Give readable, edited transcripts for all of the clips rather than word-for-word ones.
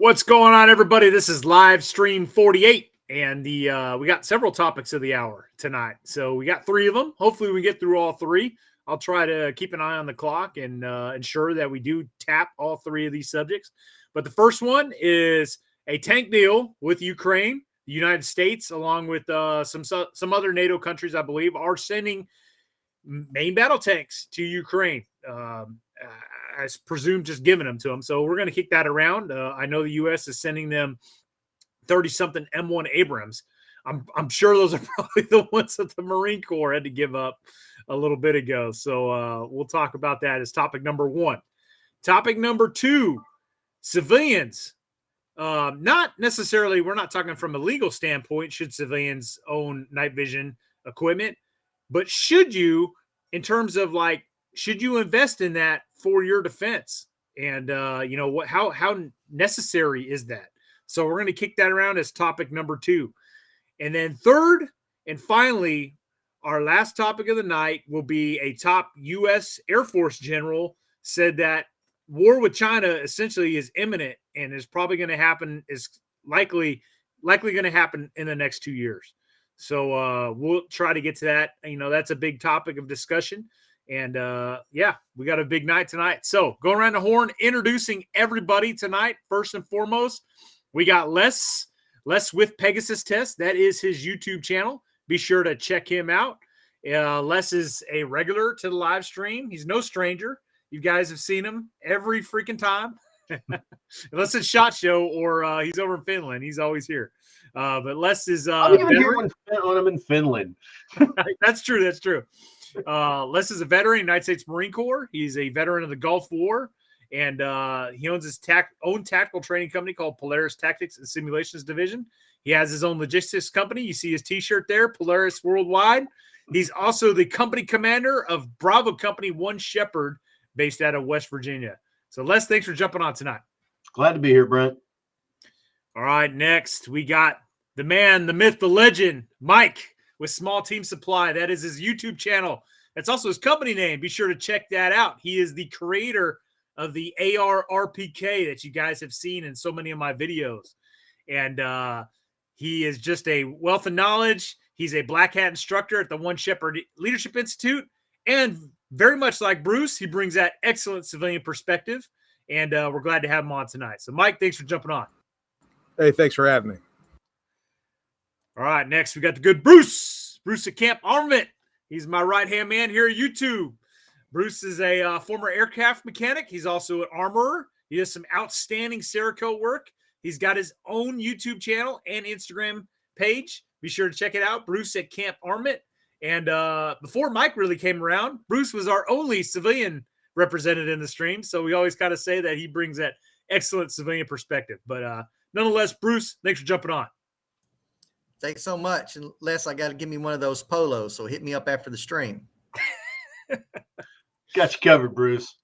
What's going on, everybody? This is live stream 48, and we got several topics of the hour tonight. So we got 3 of them. Hopefully we get through all 3. I'll try to keep an eye on the clock and ensure that we do tap all 3 of these subjects. But the first one is a tank deal with Ukraine. The United States, along with some other NATO countries, I believe, are sending main battle tanks to Ukraine. I presume just giving them to them. So we're going to kick that around. I know the U.S. is sending them 30-something M1 Abrams. I'm sure those are probably the ones that the Marine Corps had to give up a little bit ago. So we'll talk about that as topic number 1. Topic number 2, civilians. Not necessarily, we're not talking from a legal standpoint, should civilians own night vision equipment, but should you, in terms of like, should you invest in that for your defense? And how necessary is that? So we're going to kick that around as topic number 2. And then third, and finally, our last topic of the night will be a top U.S. Air Force general said that war with China essentially is imminent and is probably going to happen, is likely going to happen in the next 2 years. So we'll try to get to that. That's a big topic of discussion. And we got a big night tonight. So going around the horn, introducing everybody tonight. First and foremost, we got Les with Pegasus Test. That is his YouTube channel. Be sure to check him out. Les is a regular to the live stream. He's no stranger. You guys have seen him every freaking time. Unless it's SHOT Show or he's over in Finland. He's always here. But Les is I'm even here when I'm in Finland. That's true. Les is a veteran of the United States Marine Corps. He's a veteran of the Gulf War, and he owns his own tactical training company called Polaris Tactics and Simulations Division. He has his own logistics company. You see his T-shirt there, Polaris Worldwide. He's also the company commander of Bravo Company 1 Shepherd, based out of West Virginia. So, Les, thanks for jumping on tonight. Glad to be here, Brent. All right, next we got the man, the myth, the legend, Mike, with Small Team Supply. That is his YouTube channel. That's also his company name. Be sure to check that out. He is the creator of the AR RPK that you guys have seen in so many of my videos. And he is just a wealth of knowledge. He's a black hat instructor at the One Shepherd Leadership Institute. And very much like Bruce, he brings that excellent civilian perspective. And we're glad to have him on tonight. So, Mike, thanks for jumping on. Hey, thanks for having me. All right, next we got the good Bruce at Camp Armament. He's my right-hand man here at YouTube. Bruce is a former aircraft mechanic. He's also an armorer. He does some outstanding Cerakote work. He's got his own YouTube channel and Instagram page. Be sure to check it out, Bruce at Camp Armament. And before Mike really came around, Bruce was our only civilian represented in the stream. So we always kind of say that he brings that excellent civilian perspective. But nonetheless, Bruce, thanks for jumping on. Thanks so much. Unless I got to give me one of those polos, so hit me up after the stream. Got you covered, Bruce.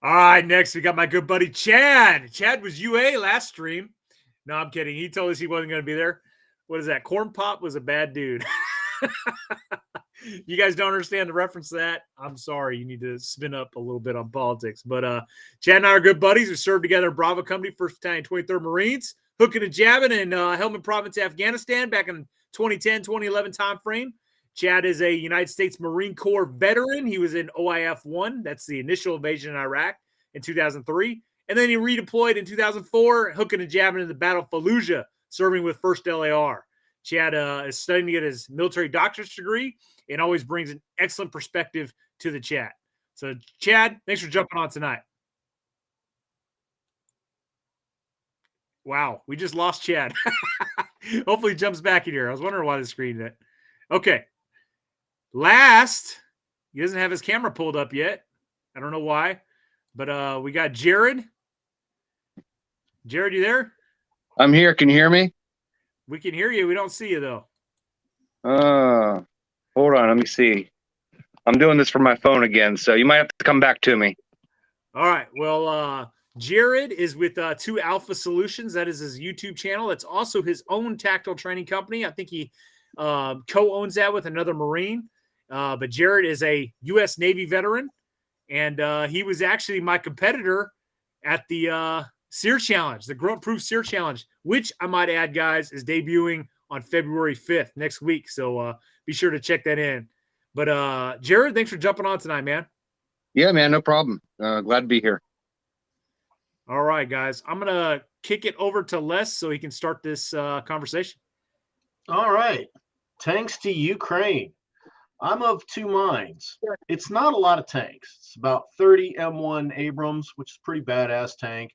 All right, next we got my good buddy Chad. Chad was UA last stream. No, I'm kidding. He told us he wasn't going to be there. What is that? Corn Pop was a bad dude. You guys don't understand the reference to that? I'm sorry. You need to spin up a little bit on politics. But Chad and I are good buddies. We served together in Bravo Company, 1st Battalion, 23rd Marines. Hooking and jabbing in Helmand Province, Afghanistan, back in 2010, 2011 time frame. Chad is a United States Marine Corps veteran. He was in OIF-1. That's the initial invasion in Iraq in 2003. And then he redeployed in 2004, hooking and jabbing in the Battle of Fallujah, serving with 1st LAR. Chad is studying to get his military doctorate degree and always brings an excellent perspective to the chat. So, Chad, thanks for jumping on tonight. Wow, we just lost Chad. Hopefully he jumps back in here. I was wondering why the screen did. Okay. Last, he doesn't have his camera pulled up yet. I don't know why. But we got Jared. Jared, you there? I'm here. Can you hear me? We can hear you. We don't see you, though. Hold on. Let me see. I'm doing this from my phone again, so you might have to come back to me. All right. Well, Jared is with 2 Alpha Solutions. That is his YouTube channel. It's also his own tactical training company. I think he co-owns that with another Marine. But Jared is a U.S. Navy veteran, and he was actually my competitor at the Sear Challenge, the Grunt Proof Sear Challenge, which I might add, guys, is debuting on February 5th next week. So be sure to check that in. But Jared, thanks for jumping on tonight, man. Yeah, man, no problem. Glad to be here. All right, guys. I'm going to kick it over to Les so he can start this conversation. All right. Tanks to Ukraine. I'm of two minds. It's not a lot of tanks. It's about 30 M1 Abrams, which is a pretty badass tank.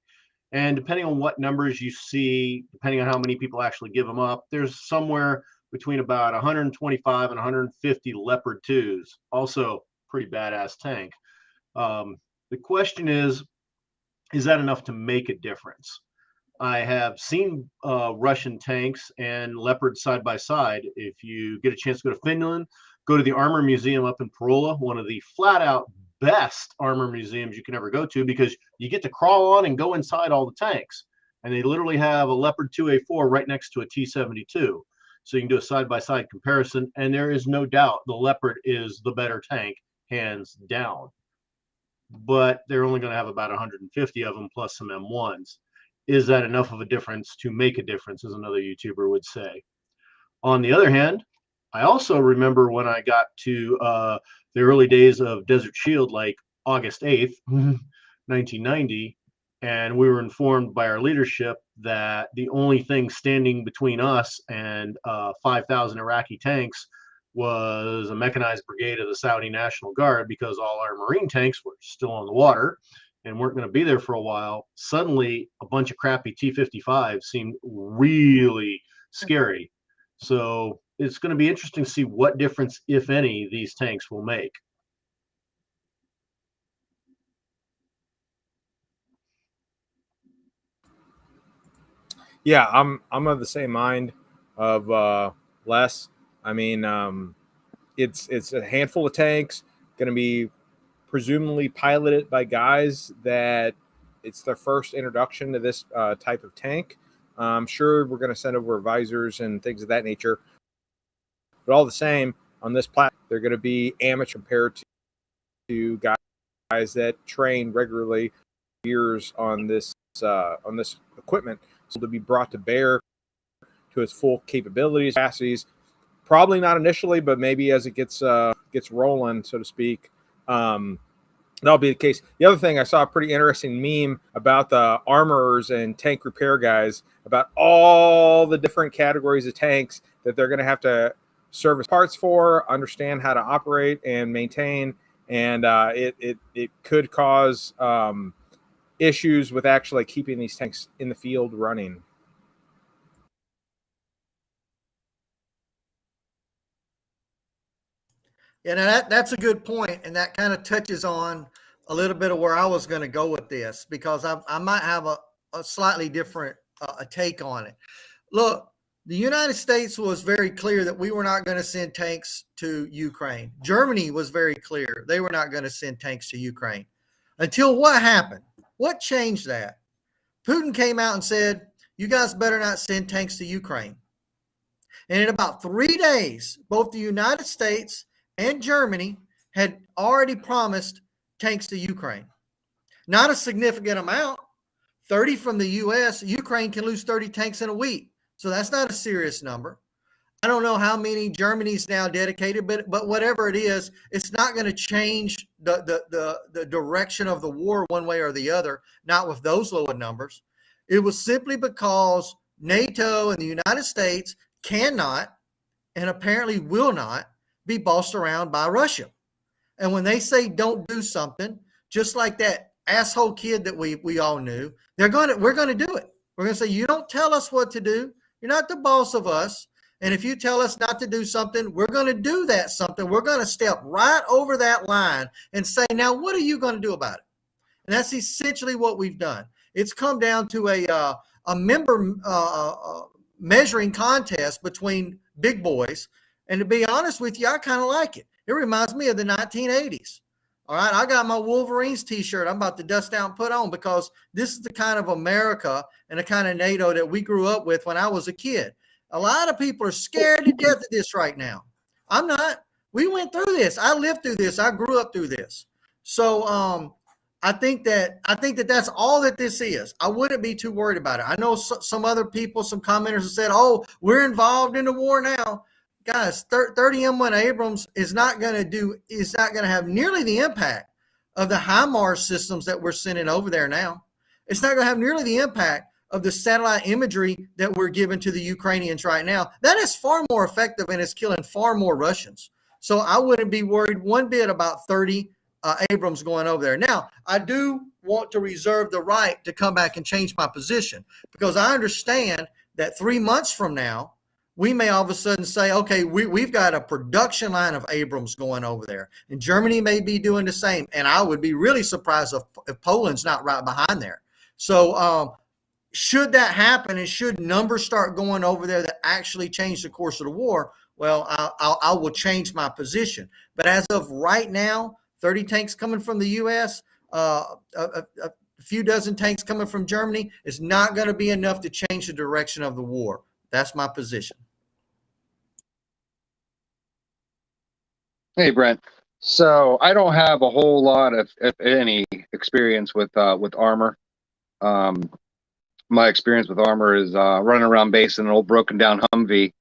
And depending on what numbers you see, depending on how many people actually give them up, there's somewhere between about 125 and 150 Leopard 2s. Also, pretty badass tank. The question is that enough to make a difference? I have seen Russian tanks and Leopards side by side. If you get a chance to go to Finland, go to the Armor Museum up in Parola, one of the flat out best armor museums you can ever go to, because you get to crawl on and go inside all the tanks. And they literally have a Leopard 2A4 right next to a T-72. So you can do a side by side comparison. And there is no doubt the Leopard is the better tank, hands down. But they're only going to have about 150 of them plus some M1s. Is that enough of a difference to make a difference, as another YouTuber would say? On the other hand, I also remember when I got to the early days of Desert Shield, like August 8th, 1990, and we were informed by our leadership that the only thing standing between us and 5,000 Iraqi tanks was a mechanized brigade of the Saudi National Guard, because all our Marine tanks were still on the water and weren't going to be there for a while. Suddenly, a bunch of crappy T-55s seemed really scary. So it's going to be interesting to see what difference, if any, these tanks will make. Yeah, I'm of the same mind of Les. I mean, it's a handful of tanks, going to be presumably piloted by guys that it's their first introduction to this type of tank. I'm sure we're going to send over visors and things of that nature. But all the same, on this platform, they're going to be amateur compared to guys that train regularly years on this equipment. So to be brought to bear to its full capabilities, capacities, probably not initially, but maybe as it gets rolling, so to speak. That'll be the case. The other thing, I saw a pretty interesting meme about the armorers and tank repair guys, about all the different categories of tanks that they're going to have to service parts for, understand how to operate and maintain, and it could cause issues with actually keeping these tanks in the field running. Yeah, now that's a good point, and that kind of touches on a little bit of where I was going to go with this, because I might have a slightly different take on it. Look, the United States was very clear that we were not going to send tanks to Ukraine. Germany was very clear they were not going to send tanks to Ukraine. Until what happened? What changed that? Putin came out and said, you guys better not send tanks to Ukraine. And in about 3 days, both the United States and Germany had already promised tanks to Ukraine. Not a significant amount. 30 from the U.S. Ukraine can lose 30 tanks in a week. So that's not a serious number. I don't know how many Germany's now dedicated, but whatever it is, it's not going to change the direction of the war one way or the other, not with those lower numbers. It was simply because NATO and the United States cannot, and apparently will not, be bossed around by Russia. And when they say don't do something, just like that asshole kid that we all knew, we're going to do it. We're going to say, you don't tell us what to do. You're not the boss of us. And if you tell us not to do something, we're going to do that something. We're going to step right over that line and say, now, what are you going to do about it? And that's essentially what we've done. It's come down to a member measuring contest between big boys. And to be honest with you, I kind of like it. It reminds me of the 1980s. All right, I got my Wolverines t-shirt I'm about to dust out and put on, because this is the kind of America and the kind of NATO that we grew up with when I was a kid. A lot of people are scared to death of this right now. I'm not. We went through this. I lived through this. I grew up through this. So I think that that's all that this is. I wouldn't be too worried about it. I know some other people, some commenters have said, "Oh, we're involved in the war now." Guys, 30 M1 Abrams is not going to have nearly the impact of the HIMARS systems that we're sending over there now. It's not going to have nearly the impact of the satellite imagery that we're giving to the Ukrainians right now. That is far more effective and is killing far more Russians. So I wouldn't be worried one bit about 30 Abrams going over there. Now, I do want to reserve the right to come back and change my position, because I understand that 3 months from now, we may all of a sudden say, okay, we've got a production line of Abrams going over there. And Germany may be doing the same. And I would be really surprised if Poland's not right behind there. So should that happen, and should numbers start going over there that actually change the course of the war, well, I will change my position. But as of right now, 30 tanks coming from the U.S., a few dozen tanks coming from Germany is not going to be enough to change the direction of the war. That's my position. Hey, Brent. So I don't have a whole lot of, if any, experience with armor. My experience with armor is running around base in an old broken down Humvee,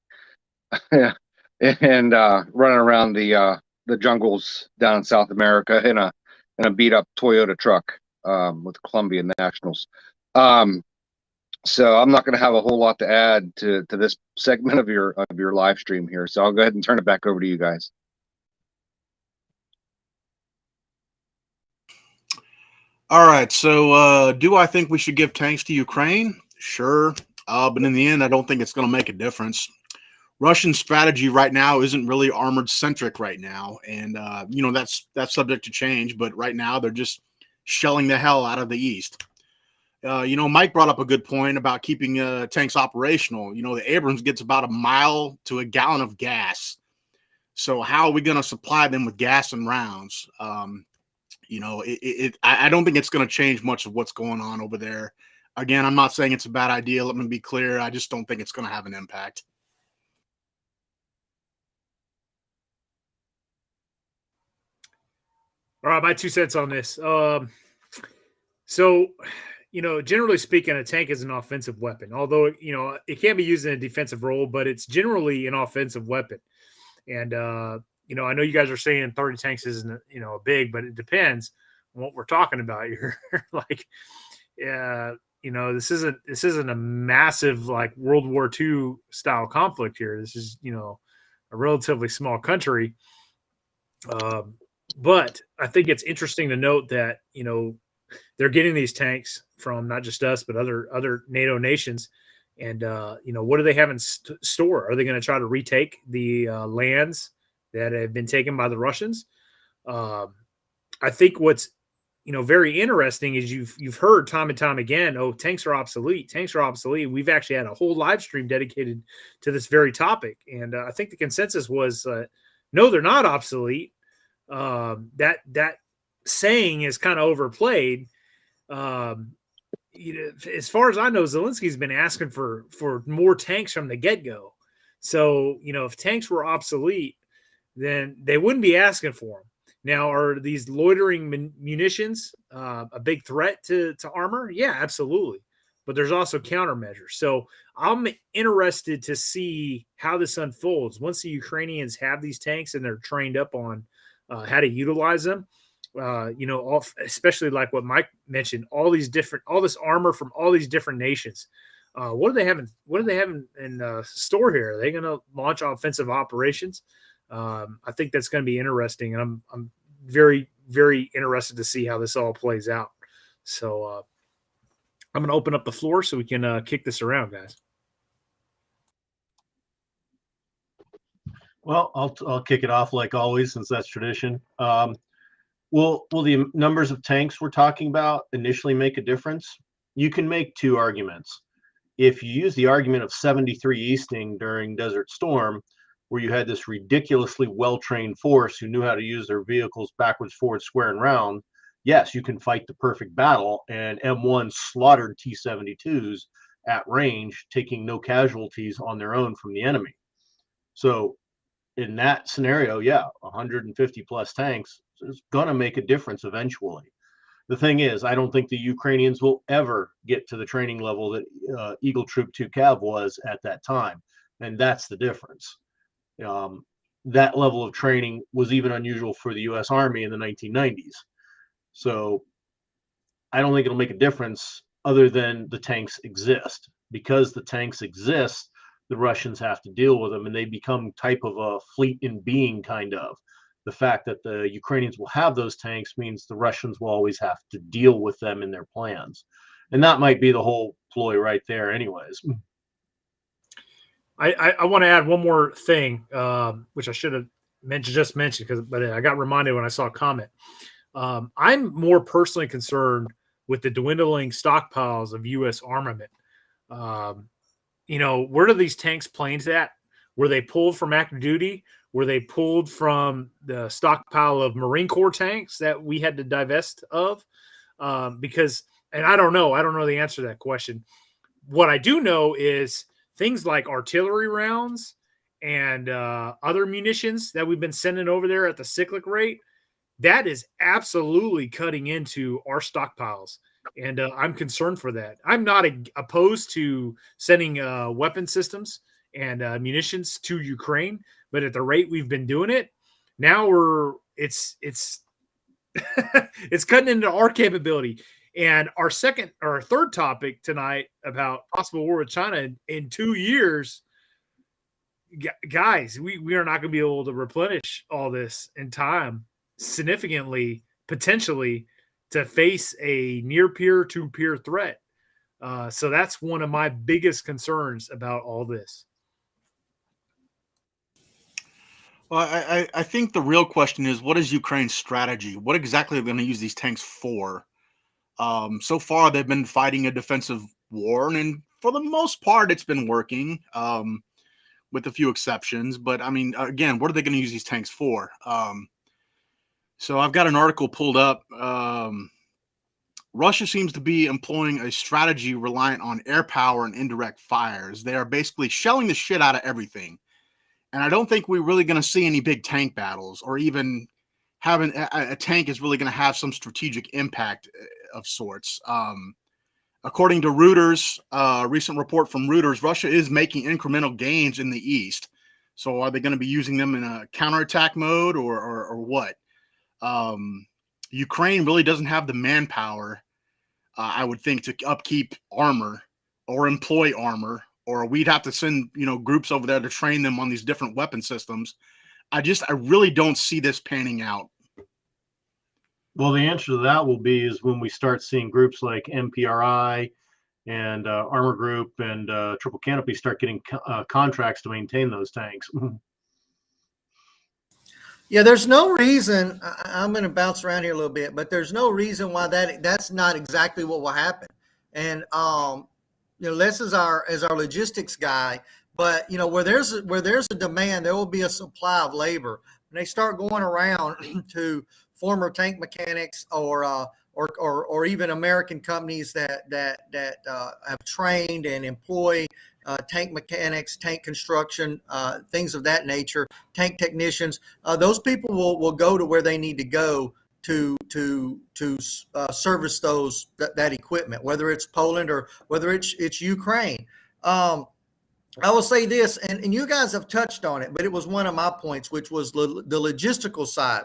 and running around the jungles down in South America in a beat up Toyota truck with Columbia Nationals. So I'm not going to have a whole lot to add to this segment of your live stream here. So I'll go ahead and turn it back over to you guys. All right. So do I think we should give tanks to Ukraine? Sure. But in the end, I don't think it's going to make a difference. Russian strategy right now isn't really armored centric right now. And, that's subject to change. But right now, they're just shelling the hell out of the East. Mike brought up a good point about keeping tanks operational. The Abrams gets about a mile to a gallon of gas. So how are we going to supply them with gas and rounds? I don't think it's going to change much of what's going on over there. Again, I'm not saying it's a bad idea. Let me be clear. I just don't think it's going to have an impact. All right, my 2 cents on this. So, generally speaking, a tank is an offensive weapon, although, it can be used in a defensive role, but it's generally an offensive weapon. And, I know you guys are saying 30 tanks isn't, big, but it depends on what we're talking about here. Like, this isn't a massive, like, World War II style conflict here. This is, a relatively small country. But I think it's interesting to note that, they're getting these tanks from not just us, but other NATO nations. And, what do they have in store? Are they going to try to retake the lands that have been taken by the Russians? I think what's, very interesting is you've heard time and time again, oh, tanks are obsolete. Tanks are obsolete. We've actually had a whole live stream dedicated to this very topic. And I think the consensus was, no, they're not obsolete. That saying is kind of overplayed. As far as I know, Zelensky's been asking for more tanks from the get-go. So, if tanks were obsolete, then they wouldn't be asking for them. Now, are these loitering munitions a big threat to armor? Yeah, absolutely. But there's also countermeasures. So I'm interested to see how this unfolds. Once the Ukrainians have these tanks and they're trained up on how to utilize them, especially like what Mike mentioned, all this armor from all these different nations. What do they have in store here? Are they going to launch offensive operations? I think that's going to be interesting, and I'm very, very interested to see how this all plays out. So I'm going to open up the floor so we can kick this around, guys. Well, I'll kick it off like always, since that's tradition. Will the numbers of tanks we're talking about initially make a difference? You can make 2 arguments. If you use the argument of 73 Easting during Desert Storm, where you had this ridiculously well-trained force who knew how to use their vehicles backwards, forwards, square, and round, yes, you can fight the perfect battle, and M1 slaughtered T-72s at range, taking no casualties on their own from the enemy. So in that scenario, yeah, 150 plus tanks is going to make a difference eventually. The thing is, I don't think the Ukrainians will ever get to the training level that Eagle Troop 2 Cav was at that time. And that's the difference. That level of training was even unusual for the U.S. Army in the 1990s. So I don't think it'll make a difference other than the tanks exist. Because the tanks exist, the Russians have to deal with them, and they become type of a fleet in being, kind of. The fact that the Ukrainians will have those tanks means the Russians will always have to deal with them in their plans. And that might be the whole ploy right there anyways. I want to add one more thing, which I should have just mentioned, but I got reminded when I saw a comment. I'm more personally concerned with the dwindling stockpiles of U.S. armament. Where do these tanks planes at? Were they pulled from active duty? Were they pulled from the stockpile of Marine Corps tanks that we had to divest of? Because I don't know the answer to that question. What I do know is things like artillery rounds and other munitions that we've been sending over there at the cyclic rate, that is absolutely cutting into our stockpiles. And I'm concerned for that. I'm not opposed to sending weapon systems and munitions to Ukraine, but at the rate we've been doing it, now it's it's cutting into our capability. And our third topic tonight about possible war with China in 2 years, guys, we are not going to be able to replenish all this in time significantly, potentially, to face a near peer to peer threat. So that's one of my biggest concerns about all this. Well, I think the real question is, what is Ukraine's strategy? What exactly are they going to use these tanks for? So far, they've been fighting a defensive war, and for the most part, it's been working, with a few exceptions. But I mean, again, what are they going to use these tanks for? So I've got an article pulled up. Russia seems to be employing a strategy reliant on air power and indirect fires. They are basically shelling the shit out of everything. And I don't think we're really going to see any big tank battles, or even having a tank is really going to have some strategic impact of sorts. According to Reuters, a recent report from Reuters, Russia is making incremental gains in the east. So are they going to be using them in a counterattack mode or what? Ukraine really doesn't have the manpower, I would think, to upkeep armor or employ armor, or we'd have to send, groups over there to train them on these different weapon systems. I really don't see this panning out. Well, the answer to that will be is when we start seeing groups like MPRI and Armor Group and Triple Canopy start getting contracts to maintain those tanks. Yeah, there's no reason. I'm going to bounce around here a little bit, but there's no reason why that's not exactly what will happen. And Les is our logistics guy, but where there's a demand, there will be a supply of labor. When they start going around to former tank mechanics or even American companies that have trained and employ tank mechanics, tank construction, things of that nature, tank technicians, those people will go to where they need to go to service that equipment, whether it's Poland or whether it's Ukraine. I will say this, and you guys have touched on it, but it was one of my points, which was the logistical side.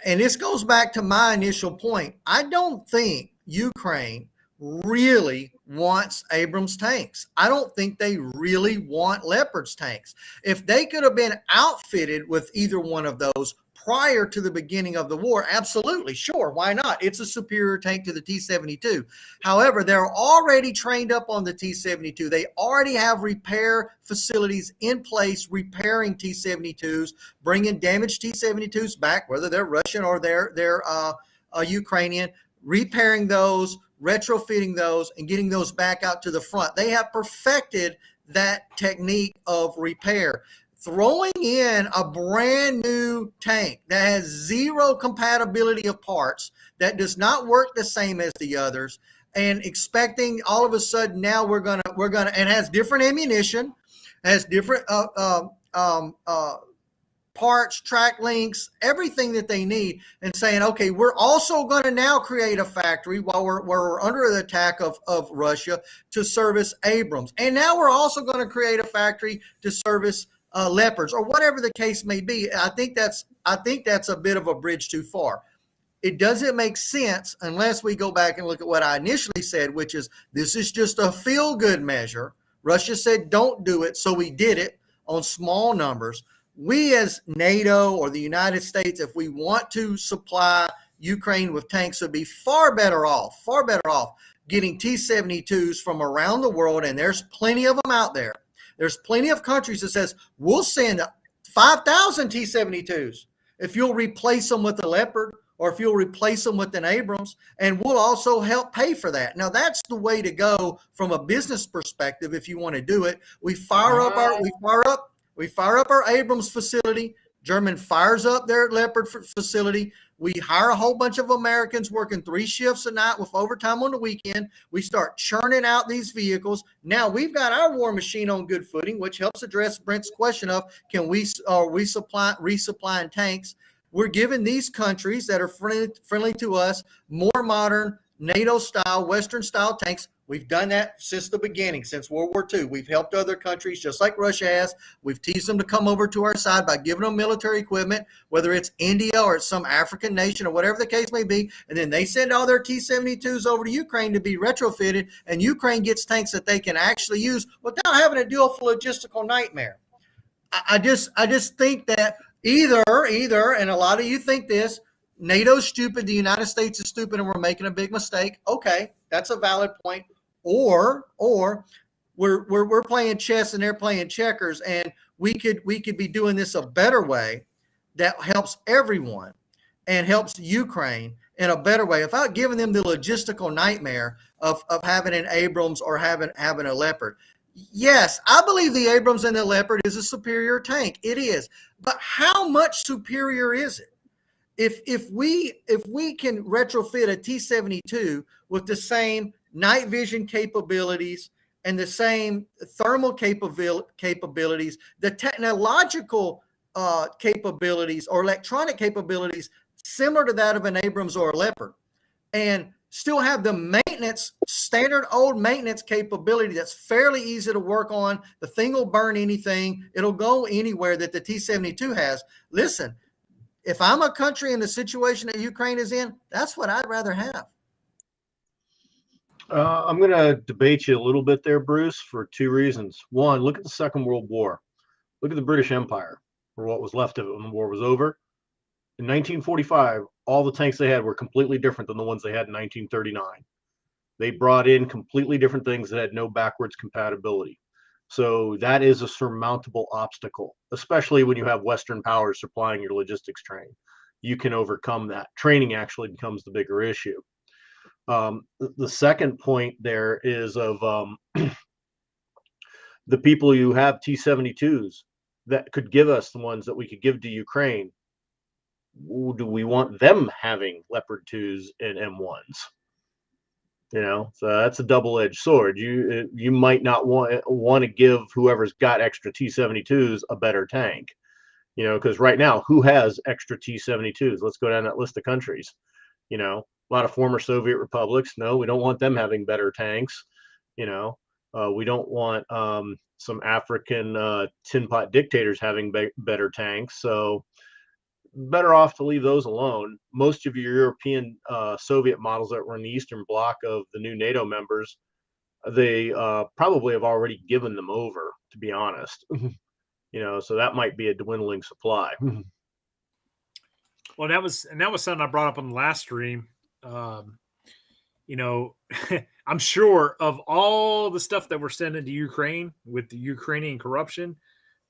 And this goes back to my initial point. I don't think Ukraine really wants Abrams tanks. I don't think they really want Leopard's tanks. If they could have been outfitted with either one of those prior to the beginning of the war, absolutely, sure, why not? It's a superior tank to the T-72. However, they're already trained up on the T-72. They already have repair facilities in place repairing T-72s, bringing damaged T-72s back, whether they're Russian or they're Ukrainian, repairing those, retrofitting those, and getting those back out to the front. They have perfected that technique of repair. Throwing in a brand new tank that has zero compatibility of parts, that does not work the same as the others, and expecting all of a sudden now we're gonna and has different ammunition, has different parts, track links, everything that they need, and saying, okay, we're also going to now create a factory while we're under the attack of Russia to service Abrams. And now we're also going to create a factory to service Leopards, or whatever the case may be. I think that's a bit of a bridge too far. It doesn't make sense unless we go back and look at what I initially said, which is this is just a feel-good measure. Russia said don't do it, so we did it on small numbers. We as NATO or the United States, if we want to supply Ukraine with tanks, would be far better off getting T-72s from around the world, and there's plenty of them out there. There's plenty of countries that says we'll send 5,000 T-72s if you'll replace them with a Leopard, or if you'll replace them with an Abrams, and we'll also help pay for that. Now, that's the way to go from a business perspective if you want to do it. We fire up our Abrams facility. German fires up their Leopard facility. We hire a whole bunch of Americans working 3 shifts a night with overtime on the weekend. We start churning out these vehicles. Now we've got our war machine on good footing, which helps address Brent's question of are we resupplying tanks? We're giving these countries that are friendly to us more modern NATO-style, Western-style tanks. We've done that since the beginning, since World War II. We've helped other countries just like Russia has. We've teased them to come over to our side by giving them military equipment, whether it's India or it's some African nation or whatever the case may be. And then they send all their T-72s over to Ukraine to be retrofitted, and Ukraine gets tanks that they can actually use without having to deal with a logistical nightmare. I just think that either, and a lot of you think this, NATO's stupid, the United States is stupid, and we're making a big mistake. Okay, that's a valid point. Or we're playing chess and they're playing checkers, and we could be doing this a better way that helps everyone and helps Ukraine in a better way without giving them the logistical nightmare of having an Abrams or having a Leopard. Yes, I believe the Abrams and the Leopard is a superior tank. It is. But how much superior is it? If we can retrofit a T-72 with the same night vision capabilities and the same thermal capabilities, the technological capabilities or electronic capabilities similar to that of an Abrams or a Leopard, and still have the standard old maintenance capability that's fairly easy to work on. The thing will burn anything. It'll go anywhere that the T-72 has. Listen, if I'm a country in the situation that Ukraine is in, that's what I'd rather have. I'm going to debate you a little bit there, Bruce, for 2 reasons. One, look at the Second World War. Look at the British Empire, or what was left of it when the war was over. In 1945, all the tanks they had were completely different than the ones they had in 1939. They brought in completely different things that had no backwards compatibility. So that is a surmountable obstacle, especially when you have Western powers supplying your logistics train. You can overcome that. Training actually becomes the bigger issue. The second point there is of the people who have T-72s that could give us the ones that we could give to Ukraine. Do we want them having Leopard 2s and M1s? You know, so that's a double-edged sword. You might not want to give whoever's got extra T-72s a better tank, you know, because right now, who has extra T-72s? Let's go down that list of countries. You know, a lot of former Soviet republics. No, we don't want them having better tanks. You know, we don't want some African tin pot dictators having better tanks. So better off to leave those alone. Most of your European Soviet models that were in the Eastern Bloc of the new NATO members, they probably have already given them over, to be honest. You know, so that might be a dwindling supply. Well, that was something I brought up on the last stream. You know, I'm sure of all the stuff that we're sending to Ukraine with the Ukrainian corruption,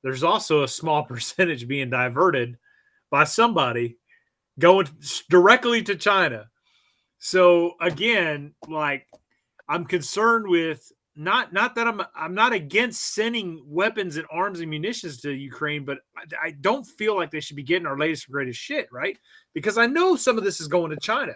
there's also a small percentage being diverted by somebody going directly to China. So again, like, I'm concerned with not that I'm not against sending weapons and arms and munitions to Ukraine, but I don't feel like they should be getting our latest and greatest shit, right? Because I know some of this is going to China.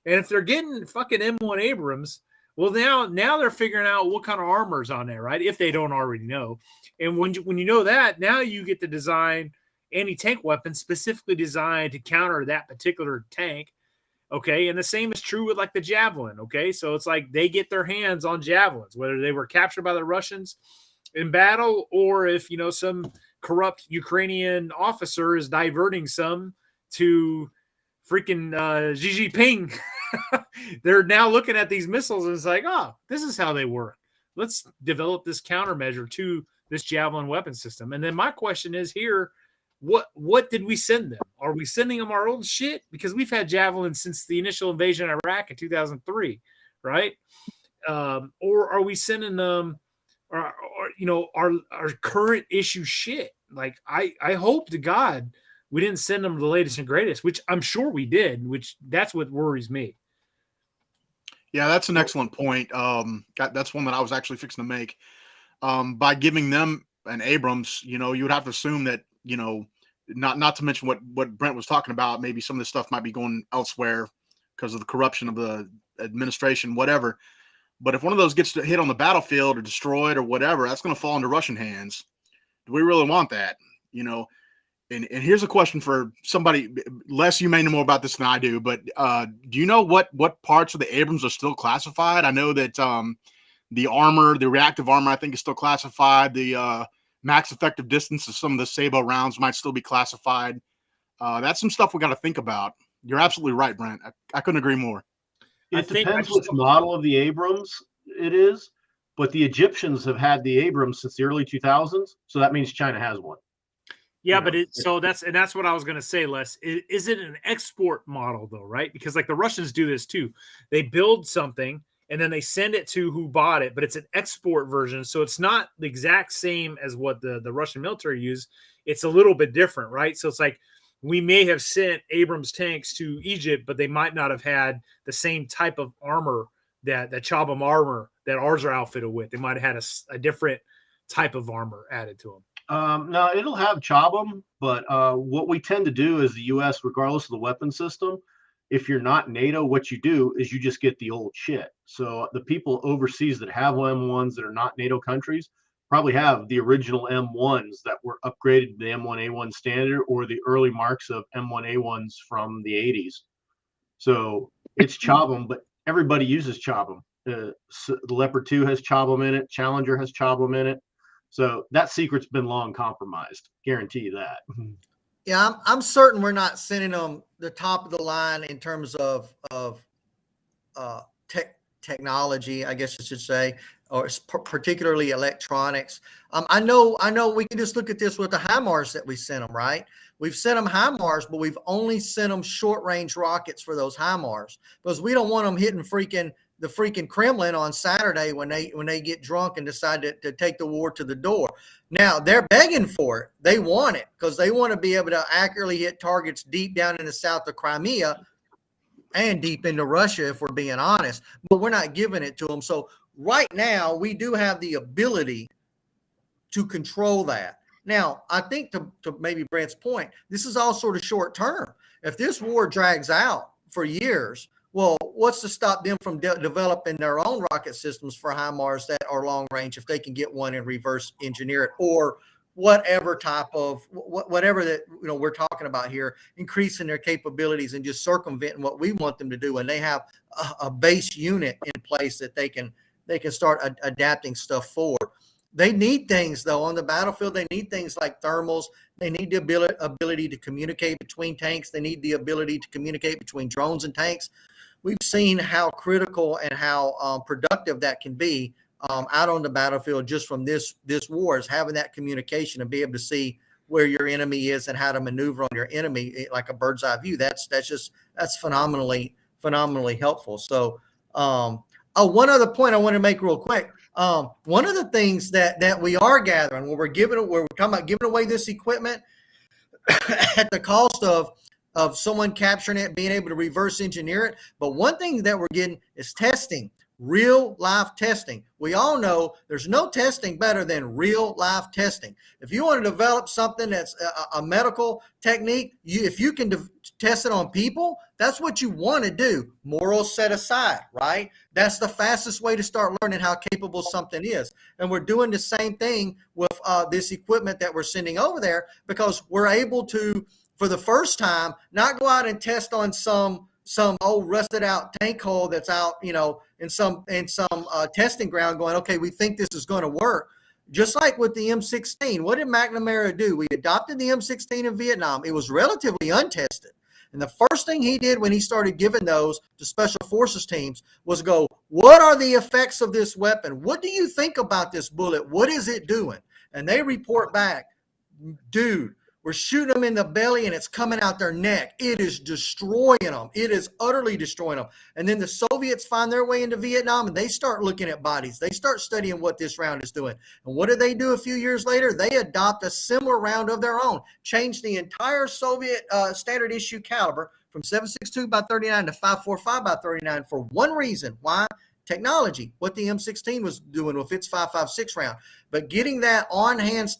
And if they're getting fucking M1 Abrams, well, now they're figuring out what kind of armor's on there, right? If they don't already know. And when you know that, now you get to design anti-tank weapons specifically designed to counter that particular tank. Okay. And the same is true with like the Javelin. Okay. So it's like they get their hands on Javelins, whether they were captured by the Russians in battle or if, you know, some corrupt Ukrainian officer is diverting some to freaking Xi Jinping. They're now looking at these missiles and it's like, oh, this is how they work. Let's develop this countermeasure to this Javelin weapon system. And then my question is here, what did we send them? Are we sending them our old shit? Because we've had Javelin since the initial invasion of Iraq in 2003, right? Or are we sending them, or you know, our current issue shit? Like I hope to God we didn't send them the latest and greatest, which I'm sure we did. Which that's what worries me. Yeah, that's an excellent point. That's one that I was actually fixing to make. By giving them an Abrams, you know, you would have to assume that, you know, not to mention what Brent was talking about, maybe some of this stuff might be going elsewhere because of the corruption of the administration, whatever. But if one of those gets hit on the battlefield or destroyed or whatever, that's going to fall into Russian hands. Do we really want that? You know, and here's a question for somebody, Les, you may know more about this than I do, but do you know what parts of the Abrams are still classified? I know that the armor, the reactive armor, I think is still classified. The max effective distance of some of the Sabo rounds might still be classified. That's some stuff we got to think about. You're absolutely right, Brent. I couldn't agree more. It depends which model of the Abrams it is, but the Egyptians have had the Abrams since the early 2000s, so that means China has one. Yeah, but that's what I was going to say, Les. Is it an export model though, right? Because like the Russians do this too. They build something and then they send it to who bought it, but it's an export version. So it's not the exact same as what the Russian military use. It's a little bit different, right? So it's like we may have sent Abrams tanks to Egypt, but they might not have had the same type of armor that Chobham armor that ours are outfitted with. They might have had a different type of armor added to them. No, it'll have Chobham, but what we tend to do is the U.S., regardless of the weapon system, if you're not NATO, what you do is you just get the old shit. So the people overseas that have M1s that are not NATO countries probably have the original M1s that were upgraded to the M1A1 standard or the early marks of M1A1s from the 80s. So it's Chobham, but everybody uses Chobham. The Leopard 2 has Chobham in it. Challenger has Chobham in it. So that secret's been long compromised. Guarantee you that. Yeah, I'm certain we're not sending them the top of the line in terms of technology, I guess I should say, or particularly electronics. I know we can just look at this with the HIMARS that we sent them, right? We've sent them HIMARS, but we've only sent them short range rockets for those HIMARS because we don't want them hitting the freaking Kremlin on Saturday when they get drunk and decide to take the war to the door. Now they're begging for it. They want it because they want to be able to accurately hit targets deep down in the south of Crimea and deep into Russia, if we're being honest, but we're not giving it to them. So right now we do have the ability to control that. Now, I think to maybe Brent's point, this is all sort of short term. If this war drags out for years, well, what's to stop them from developing their own rocket systems for HIMARS that are long range if they can get one and reverse engineer it, or whatever type of whatever that we're talking about here, increasing their capabilities and just circumventing what we want them to do, and they have a base unit in place that they can start adapting stuff forward. They need things though on the battlefield. They need things like thermals. They need the ability to communicate between tanks. They need the ability to communicate between drones and tanks. We've seen how critical and how productive that can be out on the battlefield just from this war, is having that communication and be able to see where your enemy is and how to maneuver on your enemy like a bird's eye view. That's phenomenally helpful. So, one other point I want to make real quick. One of the things that we are gathering when we're talking about giving away this equipment at the cost of someone capturing it, being able to reverse engineer it. But one thing that we're getting is testing. Real life testing. We all know there's no testing better than real life testing. If you want to develop something that's a medical technique, if you can test it on people, that's what you want to do. Morals set aside, right? That's the fastest way to start learning how capable something is. And we're doing the same thing with this equipment that we're sending over there, because we're able to, for the first time, not go out and test on some old rusted out tank hull that's out, in some testing ground going, okay, we think this is going to work. Just like with the M16, what did McNamara do? We adopted the M16 in Vietnam. It was relatively untested. And the first thing he did when he started giving those to special forces teams was go, what are the effects of this weapon? What do you think about this bullet? What is it doing? And they report back, dude, we're shooting them in the belly and it's coming out their neck. It is destroying them. It is utterly destroying them. And then the Soviets find their way into Vietnam and they start looking at bodies. They start studying what this round is doing. And what did they do a few years later? They adopt a similar round of their own, change the entire Soviet standard issue caliber from 7.62 by 39 to 5.45 by 39 for one reason. Why? Technology, what the M16 was doing with its 5.56 round. But getting that on-hand